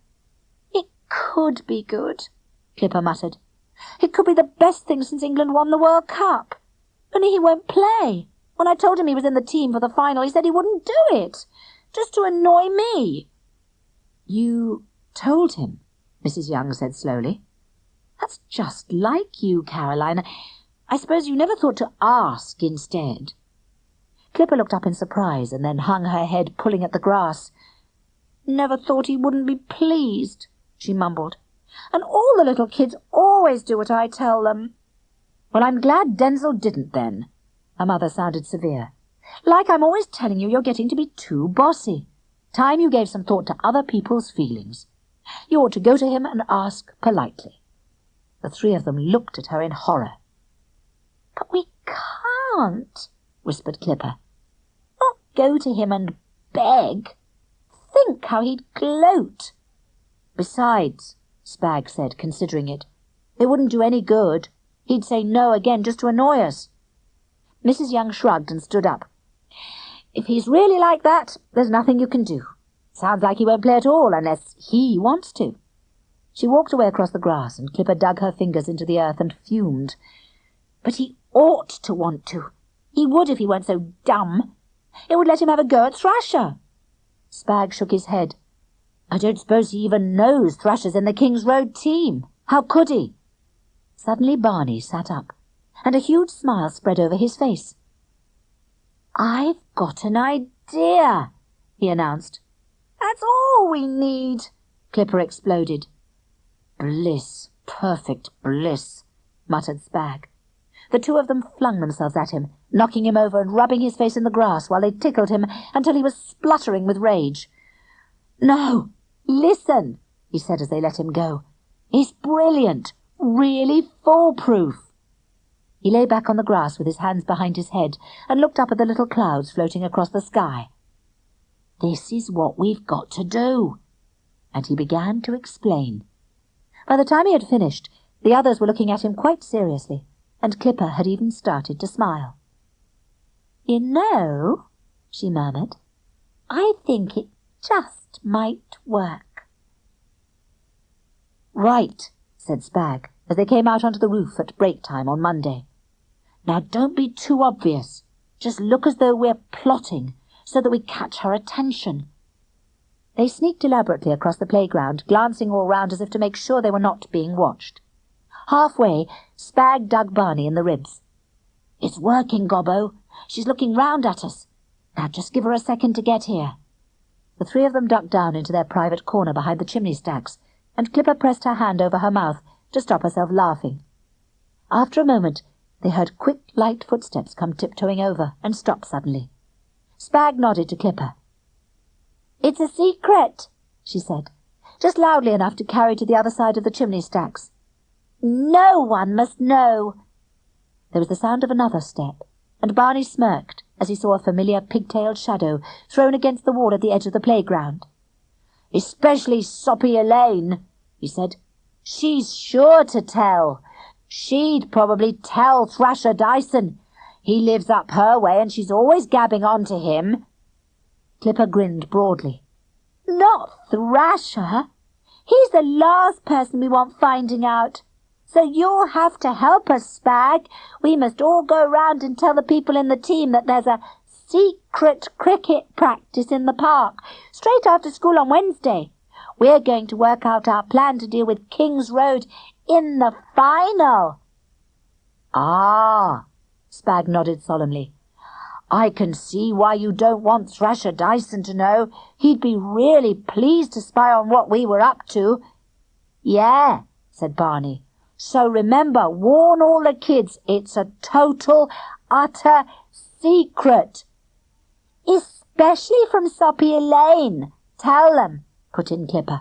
"It could be good," Clipper muttered. "It could be the best thing since England won the World Cup. Only he won't play. When I told him he was in the team for the final, he said he wouldn't do it, just to annoy me." "You told him?" Mrs. Young said slowly. "That's just like you, Caroline. I suppose you never thought to ask instead." Clipper looked up in surprise and then hung her head, pulling at the grass. "Never thought he wouldn't be pleased," she mumbled. "And all the little kids always do what I tell them." "Well, I'm glad Denzil didn't then." Her mother sounded severe. "Like I'm always telling you, you're getting to be too bossy. Time you gave some thought to other people's feelings. You ought to go to him and ask politely." The 3 of them looked at her in horror. "But we can't," whispered Clipper. "Not go to him and beg. Think how he'd gloat." "Besides," Sprag said, considering it, "it wouldn't do any good. He'd say no again just to annoy us." Mrs. Young shrugged and stood up. "If he's really like that, there's nothing you can do. Sounds like he won't play at all unless he wants to." She walked away across the grass, and Clipper dug her fingers into the earth and fumed. "But he ought to want to. He would if he weren't so dumb. It would let him have a go at Thrasher." Sprag shook his head. "I don't suppose he even knows Thrasher's in the King's Road team. How could he?" Suddenly Barny sat up, and a huge smile spread over his face. "I've got an idea," dear," he announced. "That's all we need," Clipper exploded. "Bliss, perfect bliss," muttered Sprag. The two of them flung themselves at him, knocking him over and rubbing his face in the grass while they tickled him until he was spluttering with rage. "No, listen," he said as they let him go. "It's brilliant, really foolproof." He lay back on the grass with his hands behind his head and looked up at the little clouds floating across the sky. "This is what we've got to do." And he began to explain. By the time he had finished, the others were looking at him quite seriously, and Clipper had even started to smile. "You know," she murmured, "I think it just might work." "Right," said Sprag, as they came out onto the roof at break time on Monday. "Now don't be too obvious. Just look as though we're plotting, so that we catch her attention." They sneaked elaborately across the playground, glancing all round as if to make sure they were not being watched. Halfway, Sprag dug Barny in the ribs. "It's working, Gobbo. She's looking round at us. Now just give her a second to get here." The three of them ducked down into their private corner behind the chimney stacks, and Clipper pressed her hand over her mouth to stop herself laughing. After a moment, they heard quick, light footsteps come tiptoeing over and stop suddenly. Sprag nodded to Clipper. "It's a secret," she said, just loudly enough to carry to the other side of the chimney stacks. "No one must know." There was the sound of another step, and Barney smirked as he saw a familiar pigtailed shadow thrown against the wall at the edge of the playground. "Especially Soppy Elaine," he said. "She's sure to tell. She'd probably tell Thrasher Dyson. He lives up her way and she's always gabbing on to him." Clipper grinned broadly. "Not Thrasher. He's the last person we want finding out. So you'll have to help us, Sprag. We must all go round and tell the people in the team that there's a secret cricket practice in the park, straight after school on Wednesday. We're going to work out our plan to deal with King's Road in the final." "Ah," Sprag nodded solemnly. "I can see why you don't want Thrasher Dyson to know. He'd be really pleased to spy on what we were up to." "Yeah," said Barney. "So remember, warn all the kids, it's a total, utter secret." "Especially from Soppy Elaine. Tell them," put in Clipper.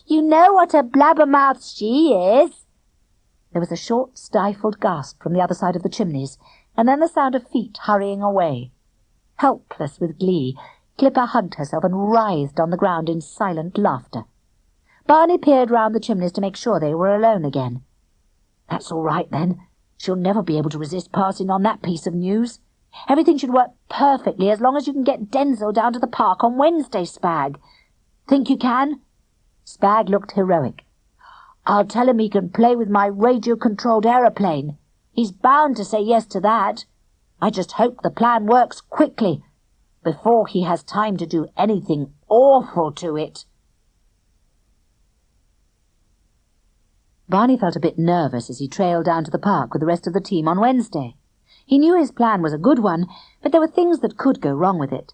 "You know what a blabbermouth she is." There was a short, stifled gasp from the other side of the chimneys, and then the sound of feet hurrying away. Helpless with glee, Clipper hugged herself and writhed on the ground in silent laughter. Barney peered round the chimneys to make sure they were alone again. "That's all right, then. She'll never be able to resist passing on that piece of news. Everything should work perfectly as long as you can get Denzil down to the park on Wednesday, Sprag. Think you can?" Sprag looked heroic. "I'll tell him he can play with my radio-controlled aeroplane. He's bound to say yes to that. I just hope the plan works quickly, before he has time to do anything awful to it." Barney felt a bit nervous as he trailed down to the park with the rest of the team on Wednesday. He knew his plan was a good one, but there were things that could go wrong with it.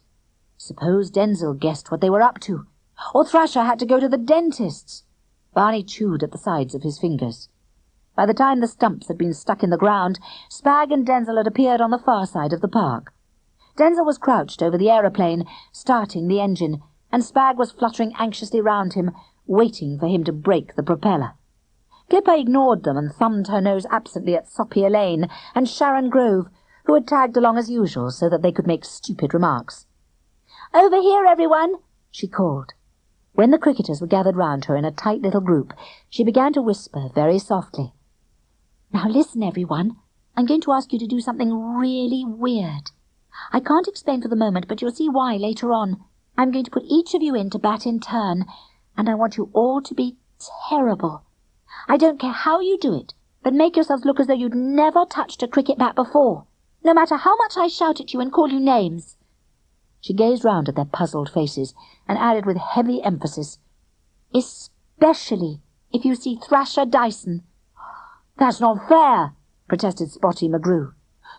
Suppose Denzil guessed what they were up to, or Thrasher had to go to the dentist's. Barney chewed at the sides of his fingers. By the time the stumps had been stuck in the ground, Sprag and Denzil had appeared on the far side of the park. Denzil was crouched over the aeroplane, starting the engine, and Sprag was fluttering anxiously round him, waiting for him to break the propeller. Clipper ignored them and thumbed her nose absently at Soppy Elaine and Sharon Grove, who had tagged along as usual so that they could make stupid remarks. "Over here, everyone," she called. When the cricketers were gathered round her in a tight little group, she began to whisper very softly. "Now listen, everyone. I'm going to ask you to do something really weird. I can't explain for the moment, but you'll see why later on. I'm going to put each of you in to bat in turn, and I want you all to be terrible. I don't care how you do it, but make yourselves look as though you'd never touched a cricket bat before, no matter how much I shout at you and call you names." She gazed round at their puzzled faces and added with heavy emphasis, "Especially if you see Thrasher Dyson." "That's not fair," protested Spotty McGrew.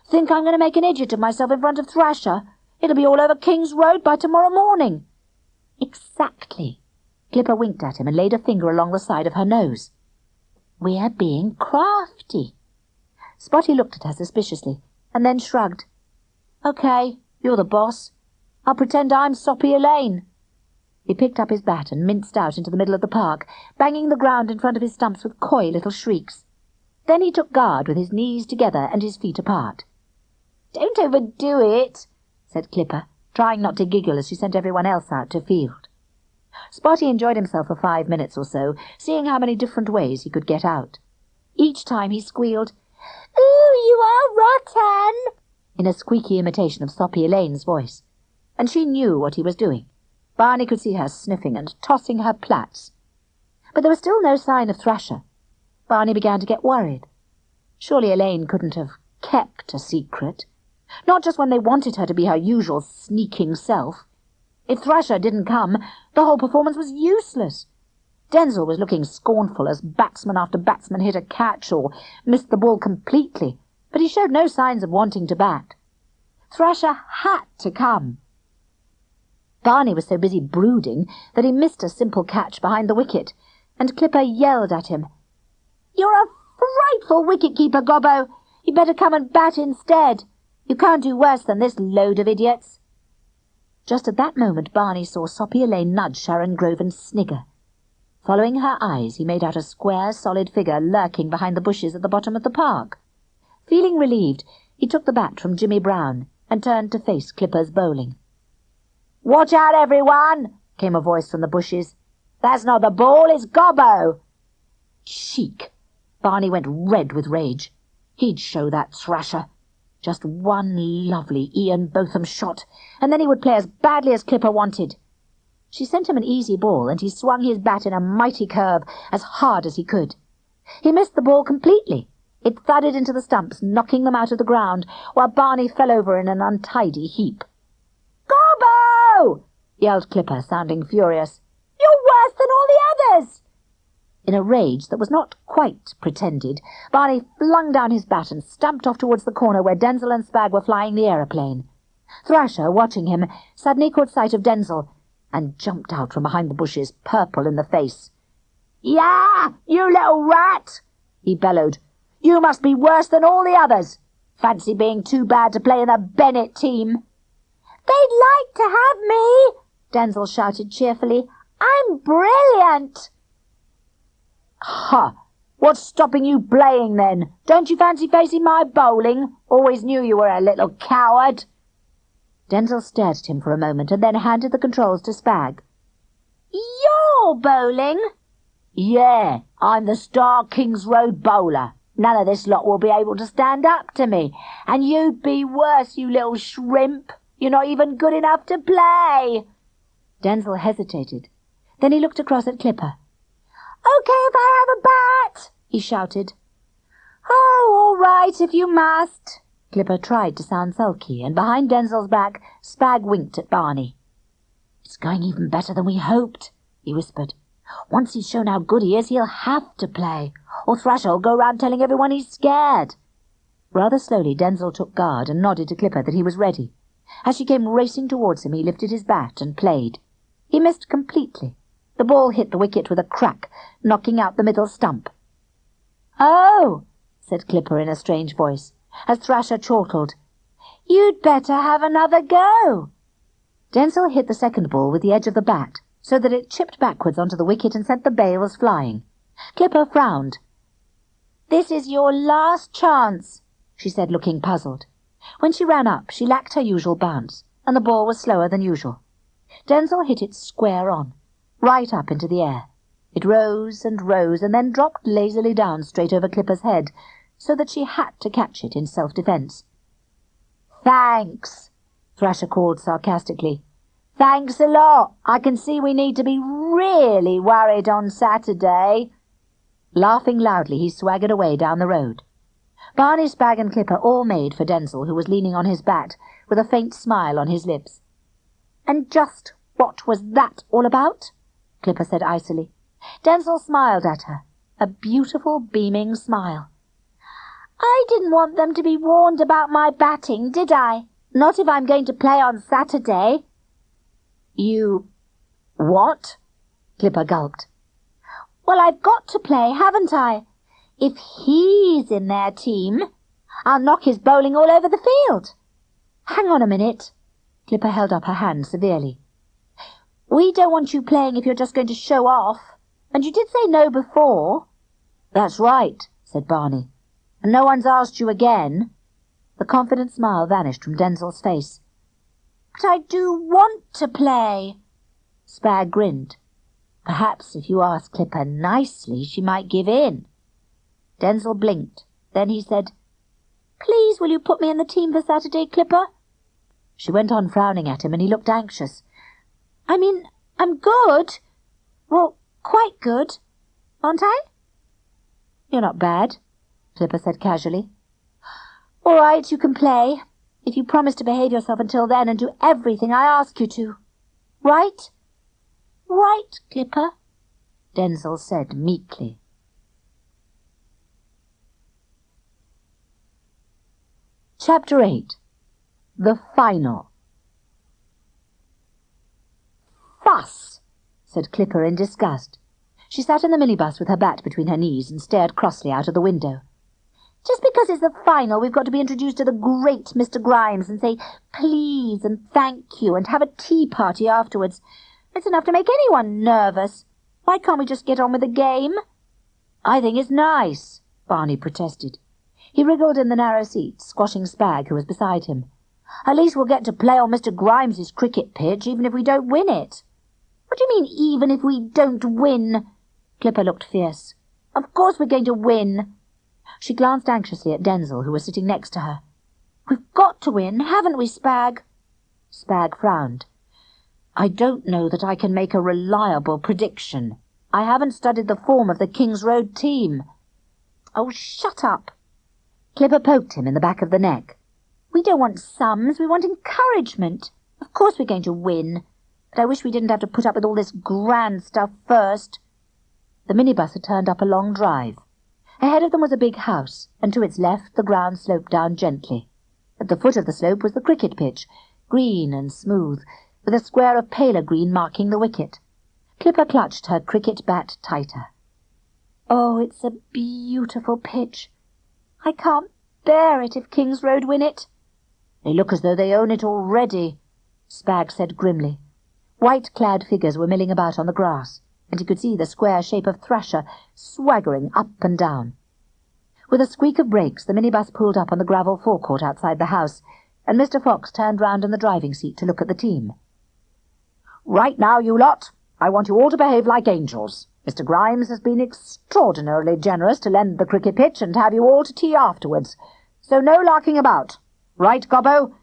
"Think I'm going to make an idiot of myself in front of Thrasher? It'll be all over King's Road by tomorrow morning." "Exactly." Clipper winked at him and laid a finger along the side of her nose. "We're being crafty." Spotty looked at her suspiciously, and then shrugged. "Okay, you're the boss. I'll pretend I'm Soppy Elaine." He picked up his bat and minced out into the middle of the park, banging the ground in front of his stumps with coy little shrieks. Then he took guard with his knees together and his feet apart. "Don't overdo it," said Clipper, trying not to giggle as she sent everyone else out to field. Spotty enjoyed himself for 5 minutes or so, seeing how many different ways he could get out. Each time he squealed, "Ooh, you are rotten!" in a squeaky imitation of Soppy Elaine's voice, and she knew what he was doing. Barney could see her sniffing and tossing her plats. But there was still no sign of Thrasher. Barney began to get worried. Surely Elaine couldn't have kept a secret, not just when they wanted her to be her usual sneaking self. If Thrasher didn't come, the whole performance was useless. Denzil was looking scornful as batsman after batsman hit a catch or missed the ball completely, but he showed no signs of wanting to bat. Thrasher had to come. Barney was so busy brooding that he missed a simple catch behind the wicket, and Clipper yelled at him, "You're a frightful wicket-keeper, Gobbo. You better come and bat instead. You can't do worse than this load of idiots." Just at that moment Barney saw Soppy Elaine nudge Sharon Grove and snigger. Following her eyes, he made out a square, solid figure lurking behind the bushes at the bottom of the park. Feeling relieved, he took the bat from Jimmy Brown and turned to face Clipper's bowling. "Watch out, everyone!" came a voice from the bushes. "That's not the ball, it's Gobbo!" Cheek! Barney went red with rage. He'd show that Thrasher. Just one lovely Ian Botham shot, and then he would play as badly as Clipper wanted. She sent him an easy ball, and he swung his bat in a mighty curve as hard as he could. He missed the ball completely. It thudded into the stumps, knocking them out of the ground, while Barney fell over in an untidy heap. "Gobbo!" yelled Clipper, sounding furious. "You're worse than all the others!" In a rage that was not quite pretended, Barney flung down his bat and stamped off towards the corner where Denzil and Sprag were flying the aeroplane. Thrasher, watching him, suddenly caught sight of Denzil and jumped out from behind the bushes, purple in the face. "Yeah, you little rat!" he bellowed. "You must be worse than all the others. Fancy being too bad to play in the Bennett team." "They'd like to have me," Denzil shouted cheerfully. "I'm brilliant." "Ha! What's stopping you playing, then? Don't you fancy facing my bowling? Always knew you were a little coward." Denzil stared at him for a moment and then handed the controls to Sprag. "You're bowling?" "Yeah, I'm the star King's Road bowler. None of this lot will be able to stand up to me. And you'd be worse, you little shrimp. You're not even good enough to play." Denzil hesitated. Then he looked across at Clipper. "Okay if I have a bat," he shouted. "Oh, all right if you must." Clipper tried to sound sulky, and behind Denzil's back, Sprag winked at Barney. "It's going even better than we hoped," he whispered. "Once he's shown how good he is, he'll have to play, or Thrasher will go round telling everyone he's scared." Rather slowly, Denzil took guard and nodded to Clipper that he was ready. As she came racing towards him, he lifted his bat and played. He missed completely. The ball hit the wicket with a crack, knocking out the middle stump. "Oh," said Clipper in a strange voice, as Thrasher chortled, "you'd better have another go." Denzil hit the second ball with the edge of the bat, so that it chipped backwards onto the wicket and sent the bails flying. Clipper frowned. "This is your last chance," she said, looking puzzled. When she ran up, she lacked her usual bounce, and the ball was slower than usual. Denzil hit it square on, right up into the air. It rose, and then dropped lazily down straight over Clipper's head, so that she had to catch it in self-defence. "Thanks," Thrasher called sarcastically. "Thanks a lot. I can see we need to be really worried on Saturday." Laughing loudly, he swaggered away down the road. Barney, Sprag and Clipper all made for Denzil, who was leaning on his bat, with a faint smile on his lips. "And just what was that all about?" Clipper said icily. Denzil smiled at her, a beautiful, beaming smile. "I didn't want them to be warned about my batting, did I? Not if I'm going to play on Saturday." "You... what?" Clipper gulped. "Well, I've got to play, haven't I? If he's in their team, I'll knock his bowling all over the field." "Hang on a minute." Clipper held up her hand severely. "We don't want you playing if you're just going to show off. And you did say no before." "That's right," said Barny. "And no one's asked you again." The confident smile vanished from Denzil's face. "But I do want to play." Sprag grinned. "Perhaps if you ask Clipper nicely, she might give in." Denzil blinked. Then he said, "Please, will you put me in the team for Saturday, Clipper?" She went on frowning at him, and he looked anxious. "I mean, I'm good. Well, quite good. Aren't I?" "You're not bad," Clipper said casually. "All right, you can play, if you promise to behave yourself until then and do everything I ask you to. Right?" "Right, Clipper," Denzil said meekly. Chapter 8. The Final. "Fuss!" said Clipper in disgust. She sat in the minibus with her bat between her knees and stared crossly out of the window. "Just because it's the final, we've got to be introduced to the great Mr. Grimes and say please and thank you and have a tea party afterwards. It's enough to make anyone nervous. Why can't we just get on with the game?" "I think it's nice," Barny protested. He wriggled in the narrow seat, squashing Sprag, who was beside him. "At least we'll get to play on Mr. Grimes's cricket pitch, even if we don't win it." "What do you mean, even if we don't win?" Clipper looked fierce. "Of course we're going to win." She glanced anxiously at Denzil, who was sitting next to her. "We've got to win, haven't we, Sprag?" Sprag frowned. "I don't know that I can make a reliable prediction. I haven't studied the form of the King's Road team." "Oh, shut up." Clipper poked him in the back of the neck. "We don't want sums, we want encouragement. Of course we're going to win. But I wish we didn't have to put up with all this grand stuff first." The minibus had turned up a long drive. Ahead of them was a big house, and to its left the ground sloped down gently. At the foot of the slope was the cricket pitch, green and smooth, with a square of paler green marking the wicket. Clipper clutched her cricket bat tighter. "Oh, it's a beautiful pitch. I can't bear it if King's Road win it." "They look as though they own it already," Sprag said grimly. White-clad figures were milling about on the grass, and he could see the square shape of Thrasher swaggering up and down. With a squeak of brakes, the minibus pulled up on the gravel forecourt outside the house, and Mr. Fox turned round in the driving seat to look at the team. "Right now, you lot, I want you all to behave like angels. Mr. Grimes has been extraordinarily generous to lend the cricket pitch and have you all to tea afterwards. So no larking about. Right, Gobbo?"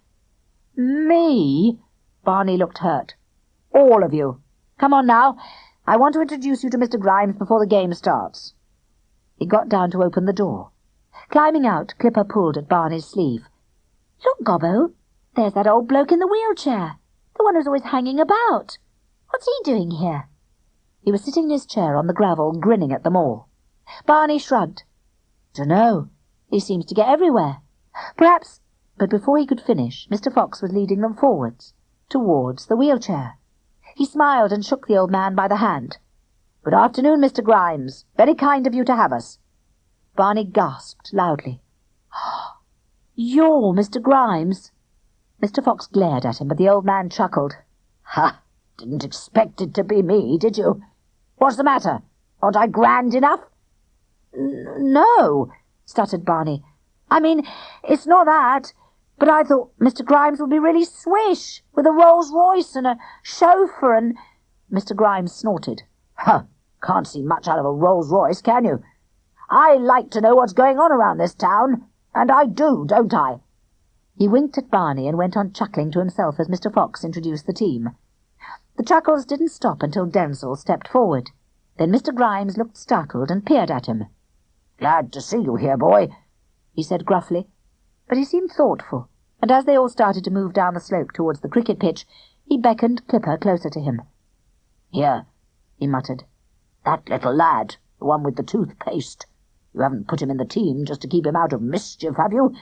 "Me?" Barny looked hurt. "All of you. Come on now. I want to introduce you to Mr. Grimes before the game starts." He got down to open the door. Climbing out, Clipper pulled at Barney's sleeve. "Look, Gobbo, there's that old bloke in the wheelchair, the one who's always hanging about. What's he doing here?" He was sitting in his chair on the gravel, grinning at them all. Barny shrugged. "Dunno. He seems to get everywhere. Perhaps—" But before he could finish, Mr. Fox was leading them forwards, towards the wheelchair. He smiled and shook the old man by the hand. "Good afternoon, Mr. Grimes. Very kind of you to have us." Barny gasped loudly. "You're Mr. Grimes?" Mr. Fox glared at him, but the old man chuckled. "Ha! Didn't expect it to be me, did you? What's the matter? Aren't I grand enough?" "No," stuttered Barny. "I mean, it's not that. But I thought Mr. Grimes would be really swish, with a Rolls-Royce and a chauffeur and—" Mr. Grimes snorted. "Huh! Can't see much out of a Rolls-Royce, can you? I like to know what's going on around this town, and I do, don't I?" He winked at Barny and went on chuckling to himself as Mr. Fox introduced the team. The chuckles didn't stop until Denzil stepped forward. Then Mr. Grimes looked startled and peered at him. "Glad to see you here, boy," he said gruffly. But he seemed thoughtful, and as they all started to move down the slope towards the cricket pitch, he beckoned Clipper closer to him. "Here," he muttered. "That little lad, the one with the toothpaste. You haven't put him in the team just to keep him out of mischief, have you?"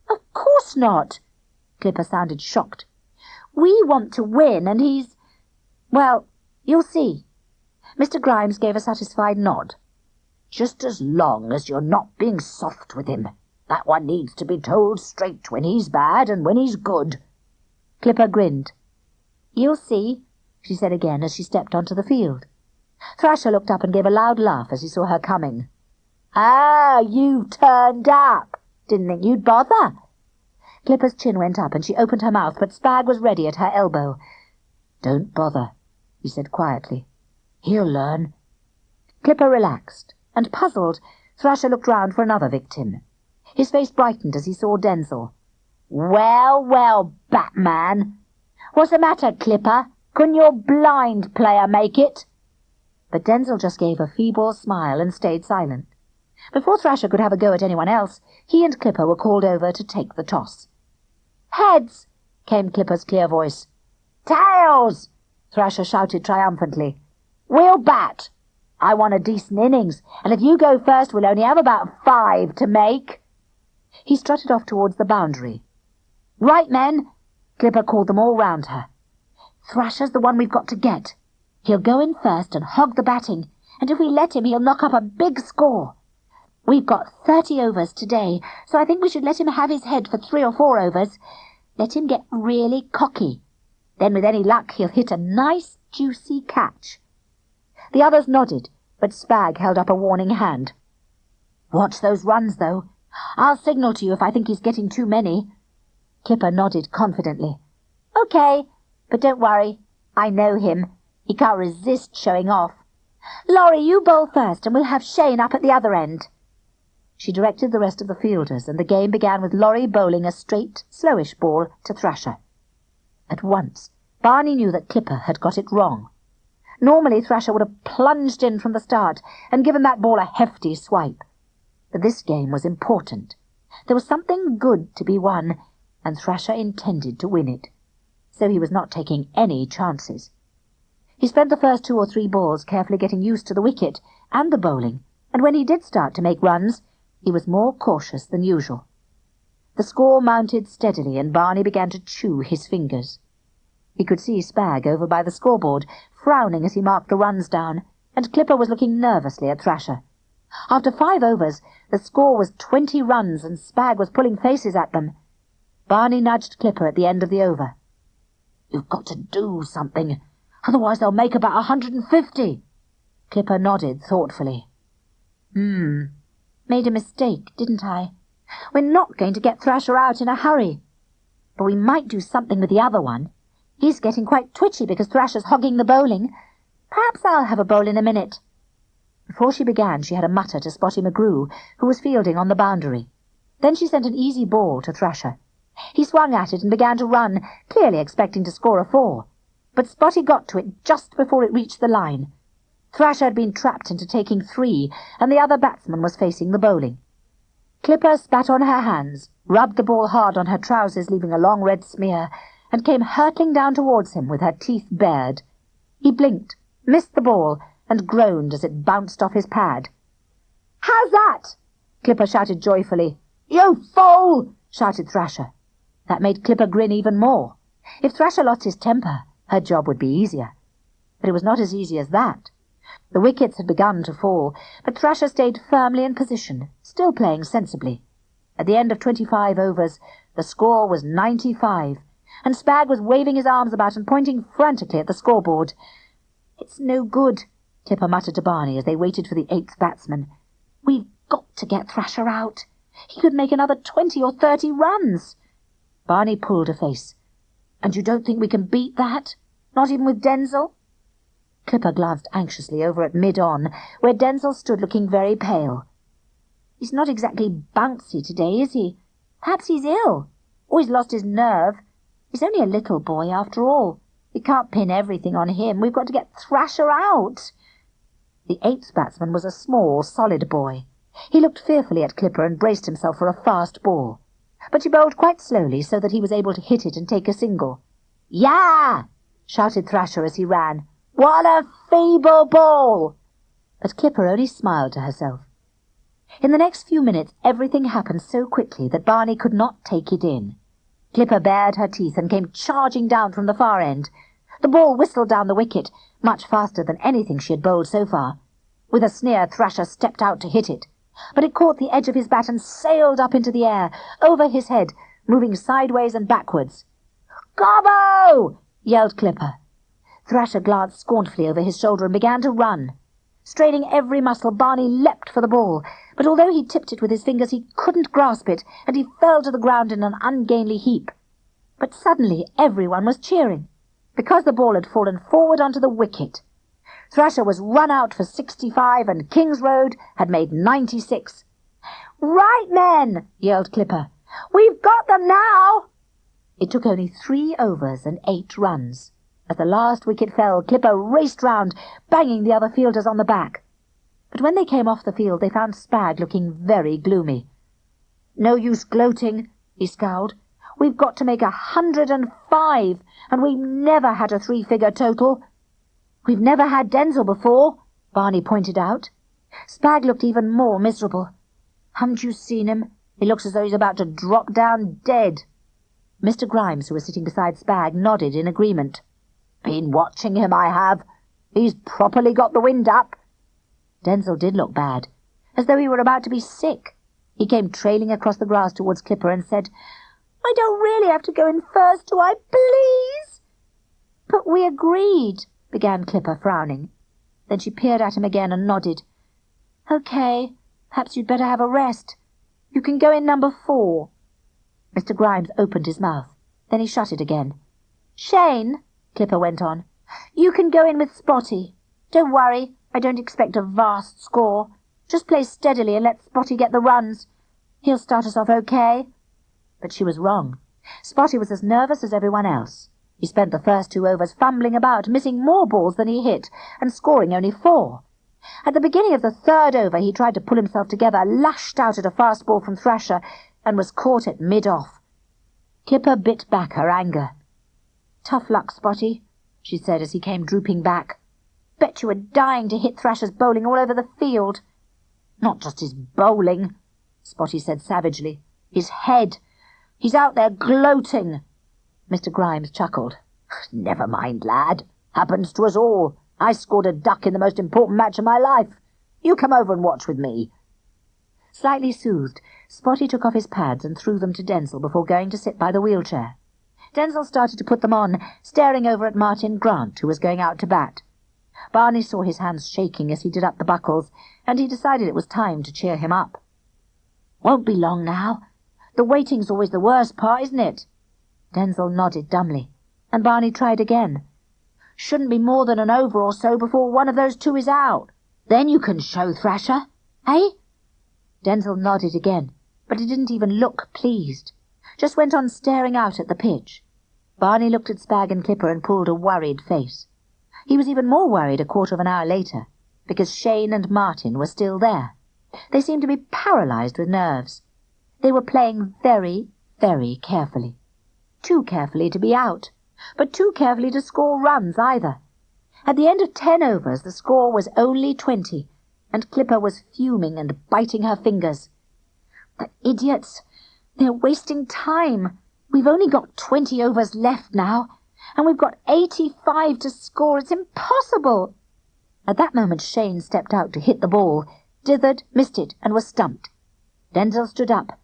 "Of course not." Clipper sounded shocked. "We want to win, and he's... Well, you'll see." Mr. Grimes gave a satisfied nod. "Just as long as you're not being soft with him. That one needs to be told straight when he's bad and when he's good." Clipper grinned. "You'll see," she said again as she stepped onto the field. Thrasher looked up and gave a loud laugh as he saw her coming. "Ah, you've turned up. Didn't think you'd bother." Clipper's chin went up and she opened her mouth, but Sprag was ready at her elbow. "Don't bother," he said quietly. "He'll learn." Clipper relaxed, and puzzled, Thrasher looked round for another victim. His face brightened as he saw Denzil. "Well, well, Batman. What's the matter, Clipper? Couldn't your blind player make it?" But Denzil just gave a feeble smile and stayed silent. Before Thrasher could have a go at anyone else, he and Clipper were called over to take the toss. "Heads!" came Clipper's clear voice. "Tails!" Thrasher shouted triumphantly. "We'll bat. I want a decent innings, and if you go first we'll only have about 5 to make." He strutted off towards the boundary. "Right, men!" Clipper called them all round her. "Thrasher's the one we've got to get. He'll go in first and hog the batting, and if we let him he'll knock up a big score. We've got 30 overs today, so I think we should let him have his head for 3 or 4 overs. Let him get really cocky. Then with any luck he'll hit a nice juicy catch." The others nodded, but Sprag held up a warning hand. "Watch those runs, though. I'll signal to you if I think he's getting too many." Clipper nodded confidently. "Okay, but don't worry. I know him. He can't resist showing off. Laurie, you bowl first, and we'll have Shane up at the other end." She directed the rest of the fielders, and the game began with Laurie bowling a straight, slowish ball to Thrasher. At once, Barney knew that Clipper had got it wrong. Normally Thrasher would have plunged in from the start and given that ball a hefty swipe. But this game was important. There was something good to be won, and Thrasher intended to win it. So he was not taking any chances. He spent the first 2 or 3 balls carefully getting used to the wicket and the bowling, and when he did start to make runs, he was more cautious than usual. The score mounted steadily, and Barney began to chew his fingers. He could see Sprag over by the scoreboard, frowning as he marked the runs down, and Clipper was looking nervously at Thrasher. After 5 overs, the score was 20 runs, and Sprag was pulling faces at them. Barney nudged Clipper at the end of the over. "You've got to do something, otherwise they'll make about 150. Clipper nodded thoughtfully. Made a mistake, didn't I? We're not going to get Thrasher out in a hurry. But we might do something with the other one. He's getting quite twitchy because Thrasher's hogging the bowling. Perhaps I'll have a bowl in a minute." Before she began, she had a mutter to Spotty McGrew, who was fielding on the boundary. Then she sent an easy ball to Thrasher. He swung at it and began to run, clearly expecting to score a 4. But Spotty got to it just before it reached the line. Thrasher had been trapped into taking 3, and the other batsman was facing the bowling. Clipper spat on her hands, rubbed the ball hard on her trousers, leaving a long red smear, and came hurtling down towards him with her teeth bared. He blinked, missed the ball, and groaned as it bounced off his pad. "How's that?" Clipper shouted joyfully. "You fool!" shouted Thrasher. That made Clipper grin even more. If Thrasher lost his temper, her job would be easier. But it was not as easy as that. The wickets had begun to fall, but Thrasher stayed firmly in position, still playing sensibly. At the end of 25 overs, the score was 95, and Sprag was waving his arms about and pointing frantically at the scoreboard. "It's no good," Clipper muttered to Barney as they waited for the 8th batsman. "We've got to get Thrasher out. He could make another 20 or 30 runs." Barney pulled a face. "And you don't think we can beat that? Not even with Denzil?" Clipper glanced anxiously over at mid-on, where Denzil stood looking very pale. "He's not exactly bouncy today, is he? Perhaps he's ill. Or he's lost his nerve. He's only a little boy, after all. We can't pin everything on him. We've got to get Thrasher out." The 8th batsman was a small, solid boy. He looked fearfully at Clipper and braced himself for a fast ball. But she bowled quite slowly so that he was able to hit it and take a single. "Yah!" shouted Thrasher as he ran. "What a feeble ball!" But Clipper only smiled to herself. In the next few minutes everything happened so quickly that Barney could not take it in. Clipper bared her teeth and came charging down from the far end. The ball whistled down the wicket, much faster than anything she had bowled so far. With a sneer, Thrasher stepped out to hit it, but it caught the edge of his bat and sailed up into the air, over his head, moving sideways and backwards. "Gobbo!" yelled Clipper. Thrasher glanced scornfully over his shoulder and began to run. Straining every muscle, Barney leapt for the ball, but although he tipped it with his fingers, he couldn't grasp it, and he fell to the ground in an ungainly heap. But suddenly everyone was cheering, because the ball had fallen forward onto the wicket. Thrasher was run out for 65, and King's Road had made 96. "Right, men!" yelled Clipper. "We've got them now!" It took only 3 overs and 8 runs. As the last wicket fell, Clipper raced round, banging the other fielders on the back. But when they came off the field, they found Sprag looking very gloomy. "No use gloating," he scowled. "We've got to make 105, and we've never had a 3-figure total." "We've never had Denzil before," Barney pointed out. Sprag looked even more miserable. "Haven't you seen him? He looks as though he's about to drop down dead." Mr. Grimes, who was sitting beside Sprag, nodded in agreement. "Been watching him, I have. He's properly got the wind up." Denzil did look bad, as though he were about to be sick. He came trailing across the grass towards Clipper and said, "I don't really have to go in first, do I, please?" "But we agreed," began Clipper, frowning. Then she peered at him again and nodded. "Okay, perhaps you'd better have a rest. You can go in number 4. Mr. Grimes opened his mouth. Then he shut it again. "Shane," Clipper went on, "you can go in with Spotty. Don't worry, I don't expect a vast score. Just play steadily and let Spotty get the runs. He'll start us off okay." But she was wrong. Spotty was as nervous as everyone else. He spent the first 2 overs fumbling about, missing more balls than he hit, and scoring only 4. At the beginning of the 3rd over, he tried to pull himself together, lashed out at a fast ball from Thrasher, and was caught at mid-off. Clipper bit back her anger. "Tough luck, Spotty," she said as he came drooping back. "Bet you were dying to hit Thrasher's bowling all over the field." "Not just his bowling," Spotty said savagely. "His head. He's out there gloating." Mr. Grimes chuckled. "Never mind, lad. Happens to us all. I scored a duck in the most important match of my life. You come over and watch with me." Slightly soothed, Spotty took off his pads and threw them to Denzil before going to sit by the wheelchair. Denzil started to put them on, staring over at Martin Grant, who was going out to bat. Barney saw his hands shaking as he did up the buckles, and he decided it was time to cheer him up. "Won't be long now. The waiting's always the worst part, isn't it?" Denzil nodded dumbly, and Barney tried again. "Shouldn't be more than an over or so before one of those 2 is out. Then you can show Thrasher, eh?" Denzil nodded again, but he didn't even look pleased. Just went on staring out at the pitch. Barney looked at Sprag and Clipper and pulled a worried face. He was even more worried a quarter of an hour later, because Shane and Martin were still there. They seemed to be paralysed with nerves. They were playing very, very carefully. Too carefully to be out, but too carefully to score runs either. At the end of 10 overs, the score was only 20, and Clipper was fuming and biting her fingers. "The idiots! They're wasting time. We've only got 20 overs left now, and we've got 85 to score. It's impossible." At that moment Shane stepped out to hit the ball, dithered, missed it, and was stumped. Denzil stood up.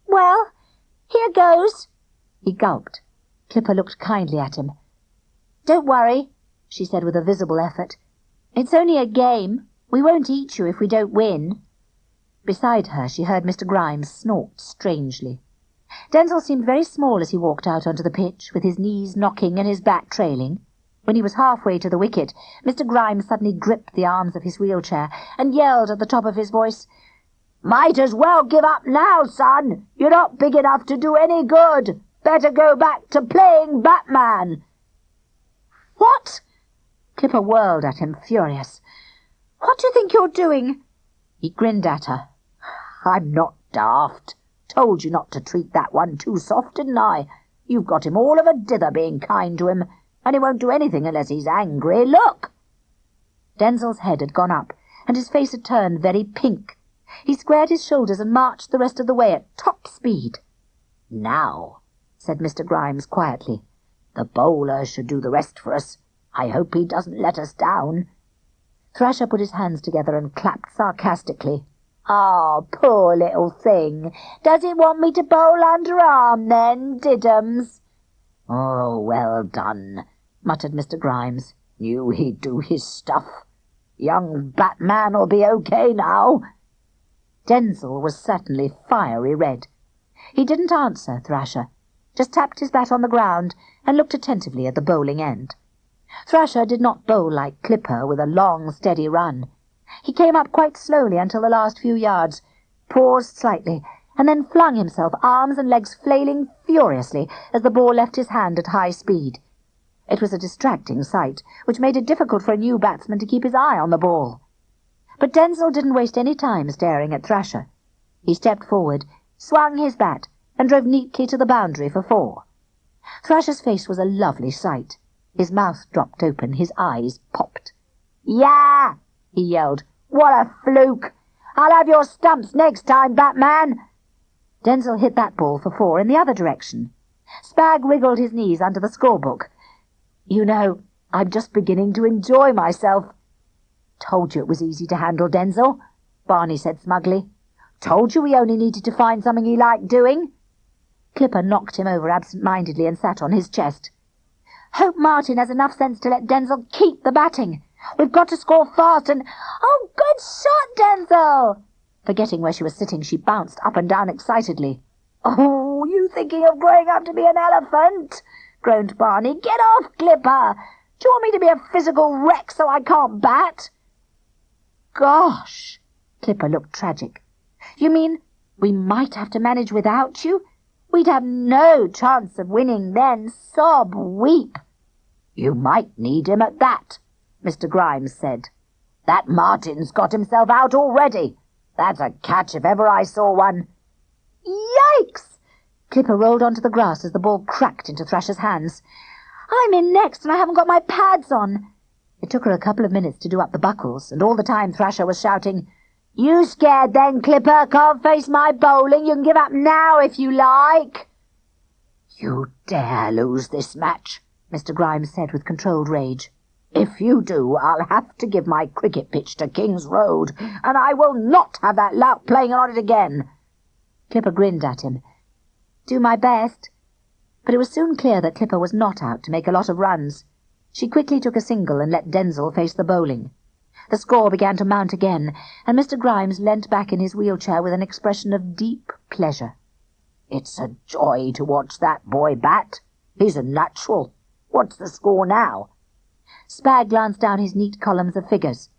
"Well, here goes." He gulped. Clipper looked kindly at him. "Don't worry," she said with a visible effort. "It's only a game. We won't eat you if we don't win." Beside her she heard Mr. Grimes snort strangely. Denzil seemed very small as he walked out onto the pitch, with his knees knocking and his bat trailing. When he was halfway to the wicket, Mr. Grimes suddenly gripped the arms of his wheelchair and yelled at the top of his voice, "Might as well give up now, son. You're not big enough to do any good. Better go back to playing Batman." "What?" Clipper whirled at him, furious. "What do you think you're doing?" He grinned at her. "I'm not daft. Told you not to treat that one too soft, didn't I? You've got him all of a dither being kind to him, and he won't do anything unless he's angry. Look!" Denzil's head had gone up, and his face had turned very pink. He squared his shoulders and marched the rest of the way at top speed. "Now," said Mr. Grimes quietly. "The bowler should do the rest for us. I hope he doesn't let us down." Thrasher put his hands together and clapped sarcastically. "Oh, poor little thing. Does it want me to bowl underarm then, Diddums?" "Oh, well done," muttered Mr. Grimes. "Knew he'd do his stuff. Young Batman'll be okay now." Denzil was certainly fiery red. He didn't answer Thrasher, just tapped his bat on the ground and looked attentively at the bowling end. Thrasher did not bowl like Clipper with a long, steady run. He came up quite slowly until the last few yards, paused slightly, and then flung himself, arms and legs flailing furiously as the ball left his hand at high speed. It was a distracting sight, which made it difficult for a new batsman to keep his eye on the ball. But Denzil didn't waste any time staring at Thrasher. He stepped forward, swung his bat, and drove neatly to the boundary for 4. Thrasher's face was a lovely sight. His mouth dropped open, his eyes popped. "Yeah!" he yelled. "What a fluke! I'll have your stumps next time, Batman!" Denzil hit that ball for 4 in the other direction. Sprag wriggled his knees under the scorebook. "You know, I'm just beginning to enjoy myself." "Told you it was easy to handle, Denzil," Barney said smugly. "Told you we only needed to find something he liked doing." Clipper knocked him over absent-mindedly and sat on his chest. "Hope Martin has enough sense to let Denzil keep the batting. We've got to score fast and—" "Oh, good shot, Denzil!" Forgetting where she was sitting, she bounced up and down excitedly. "Oh, you thinking of growing up to be an elephant?" groaned Barney. "Get off, Clipper! Do you want me to be a physical wreck so I can't bat?" "Gosh!" Clipper looked tragic. "You mean we might have to manage without you? We'd have no chance of winning then. Sob, weep." "You might need him at that," Mr. Grimes said. "That Martin's got himself out already. That's a catch if ever I saw one." "Yikes!" Clipper rolled onto the grass as the ball cracked into Thrasher's hands. "I'm in next and I haven't got my pads on." It took her a couple of minutes to do up the buckles, and all the time Thrasher was shouting, "You scared then, Clipper? Can't face my bowling? You can give up now if you like." "You dare lose this match," Mr. Grimes said with controlled rage. "If you do, I'll have to give my cricket pitch to King's Road, and I will not have that lout playing on it again." Clipper grinned at him. "Do my best." But it was soon clear that Clipper was not out to make a lot of runs. She quickly took a single and let Denzil face the bowling. The score began to mount again, and Mr. Grimes leant back in his wheelchair with an expression of deep pleasure. "It's a joy to watch that boy bat. He's a natural. What's the score now?" Sprag glanced down his neat columns of figures.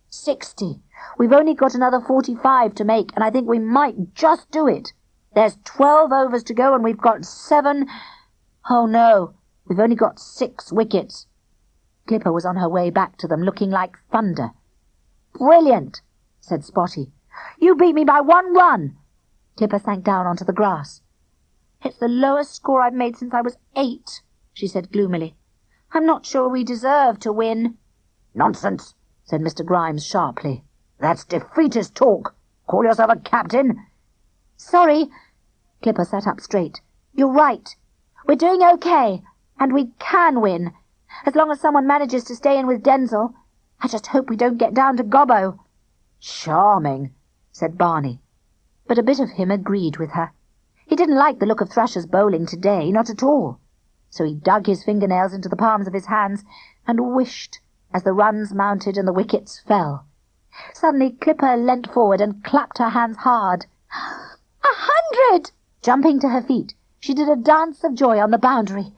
60. We've only got another 45 to make, and I think we might just do it. There's 12 overs to go, and we've got 7... Oh, no, we've only got 6 wickets. Clipper was on her way back to them, looking like thunder. "Brilliant," said Spotty. "You beat me by 1 run." Clipper sank down onto the grass. "It's the lowest score I've made since I was 8, she said gloomily. "I'm not sure we deserve to win." "Nonsense," said Mr. Grimes sharply. "That's defeatist talk. Call yourself a captain." "Sorry." Clipper sat up straight. "You're right. We're doing okay, and we can win, as long as someone manages to stay in with Denzil. I just hope we don't get down to Gobbo." "Charming," said Barney. But a bit of him agreed with her. He didn't like the look of Thrasher's bowling today, not at all. So he dug his fingernails into the palms of his hands and wished as the runs mounted and the wickets fell. Suddenly Clipper leant forward and clapped her hands hard. 100! Jumping to her feet, she did a dance of joy on the boundary.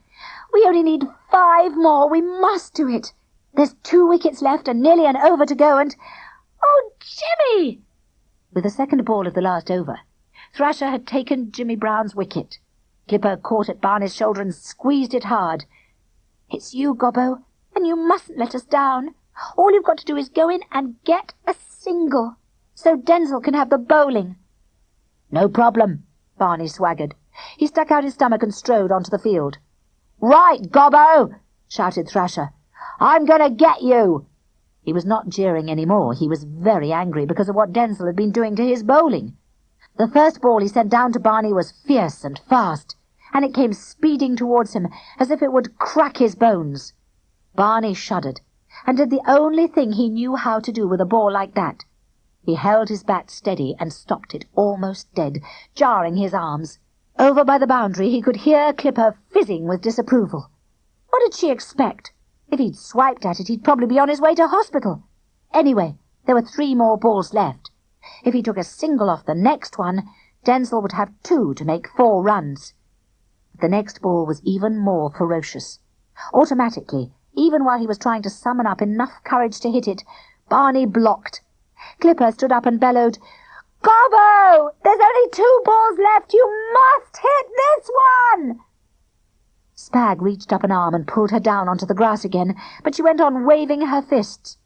"We only need 5 more. We must do it. There's 2 wickets left and nearly an over to go, and... Oh, Jimmy!" With the second ball of the last over, Thrasher had taken Jimmy Brown's wicket. Clipper caught at Barney's shoulder and squeezed it hard. "It's you, Gobbo, and you mustn't let us down. All you've got to do is go in and get a single, so Denzil can have the bowling." "No problem," Barney swaggered. He stuck out his stomach and strode onto the field. "Right, Gobbo!" shouted Thrasher. "I'm going to get you!" He was not jeering any more. He was very angry because of what Denzil had been doing to his bowling. The first ball he sent down to Barney was fierce and fast, and it came speeding towards him as if it would crack his bones. Barney shuddered, and did the only thing he knew how to do with a ball like that. He held his bat steady and stopped it almost dead, jarring his arms. Over by the boundary he could hear Clipper fizzing with disapproval. What did she expect? If he'd swiped at it, he'd probably be on his way to hospital. Anyway, there were 3 more balls left. If he took a single off the next one, Denzil would have 2 to make 4 runs. But the next ball was even more ferocious. Automatically, even while he was trying to summon up enough courage to hit it, Barney blocked. Clipper stood up and bellowed, "Gobbo! There's only 2 balls left! You must hit this one!" Sprag reached up an arm and pulled her down onto the grass again, but she went on waving her fists.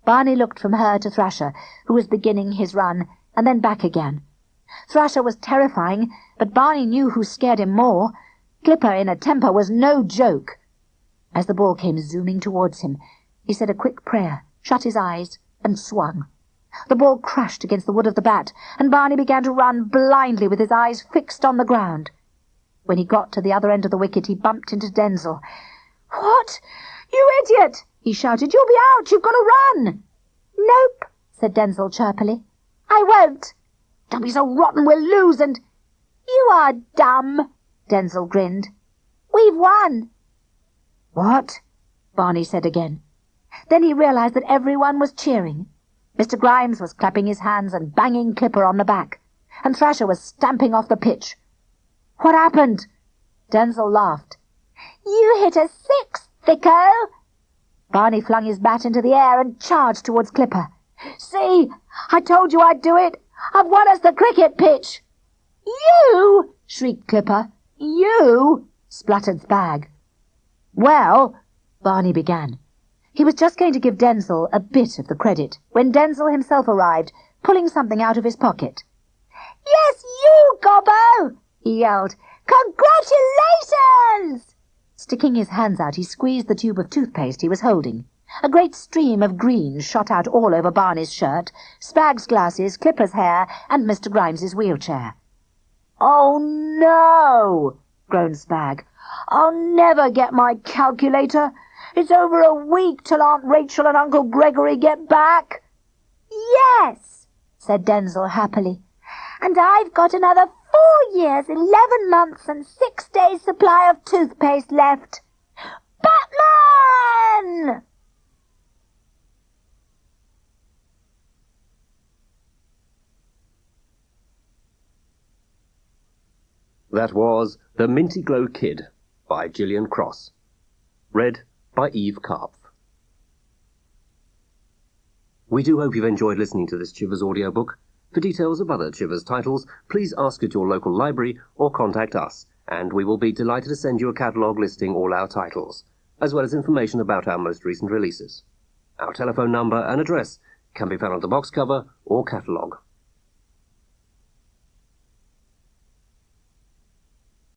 Barney looked from her to Thrasher, who was beginning his run, and then back again. Thrasher was terrifying, but Barney knew who scared him more. Clipper in a temper was no joke. As the ball came zooming towards him, he said a quick prayer, shut his eyes, and swung. The ball crashed against the wood of the bat, and Barney began to run blindly with his eyes fixed on the ground. When he got to the other end of the wicket, he bumped into Denzil. "What? You idiot!" he shouted. "You'll be out! You've got to run!" "Nope," said Denzil chirpily. "I won't." "Don't be so rotten, we'll lose, and—" "You are dumb," Denzil grinned. "We've won." "What?" Barney said again. Then he realized that everyone was cheering. Mr. Grimes was clapping his hands and banging Clipper on the back, and Thrasher was stamping off the pitch. "What happened?" Denzil laughed. "You hit a 6, thicko!" Barney flung his bat into the air and charged towards Clipper. "See! I told you I'd do it! I've won us the cricket pitch!" "You!" shrieked Clipper. "You!" spluttered Sprag. "Well," Barney began. He was just going to give Denzil a bit of the credit when Denzil himself arrived, pulling something out of his pocket. "Yes, you, Gobbo!" he yelled. "Congratulations!" Sticking his hands out, he squeezed the tube of toothpaste he was holding. A great stream of green shot out all over Barney's shirt, Sprag's glasses, Clipper's hair, and Mr. Grimes's wheelchair. "Oh, no!" groaned Sprag. "I'll never get my calculator. It's over a week till Aunt Rachel and Uncle Gregory get back." "Yes," said Denzil happily. "And I've got another 4 years, 11 months, and 6 days' supply of toothpaste left. Batman!" That was The Mintyglo Kid by Gillian Cross. Read by Karpf. We do hope you've enjoyed listening to this Chivers audiobook. For details of other Chivers titles, please ask at your local library or contact us, and we will be delighted to send you a catalogue listing all our titles, as well as information about our most recent releases. Our telephone number and address can be found on the box cover or catalogue.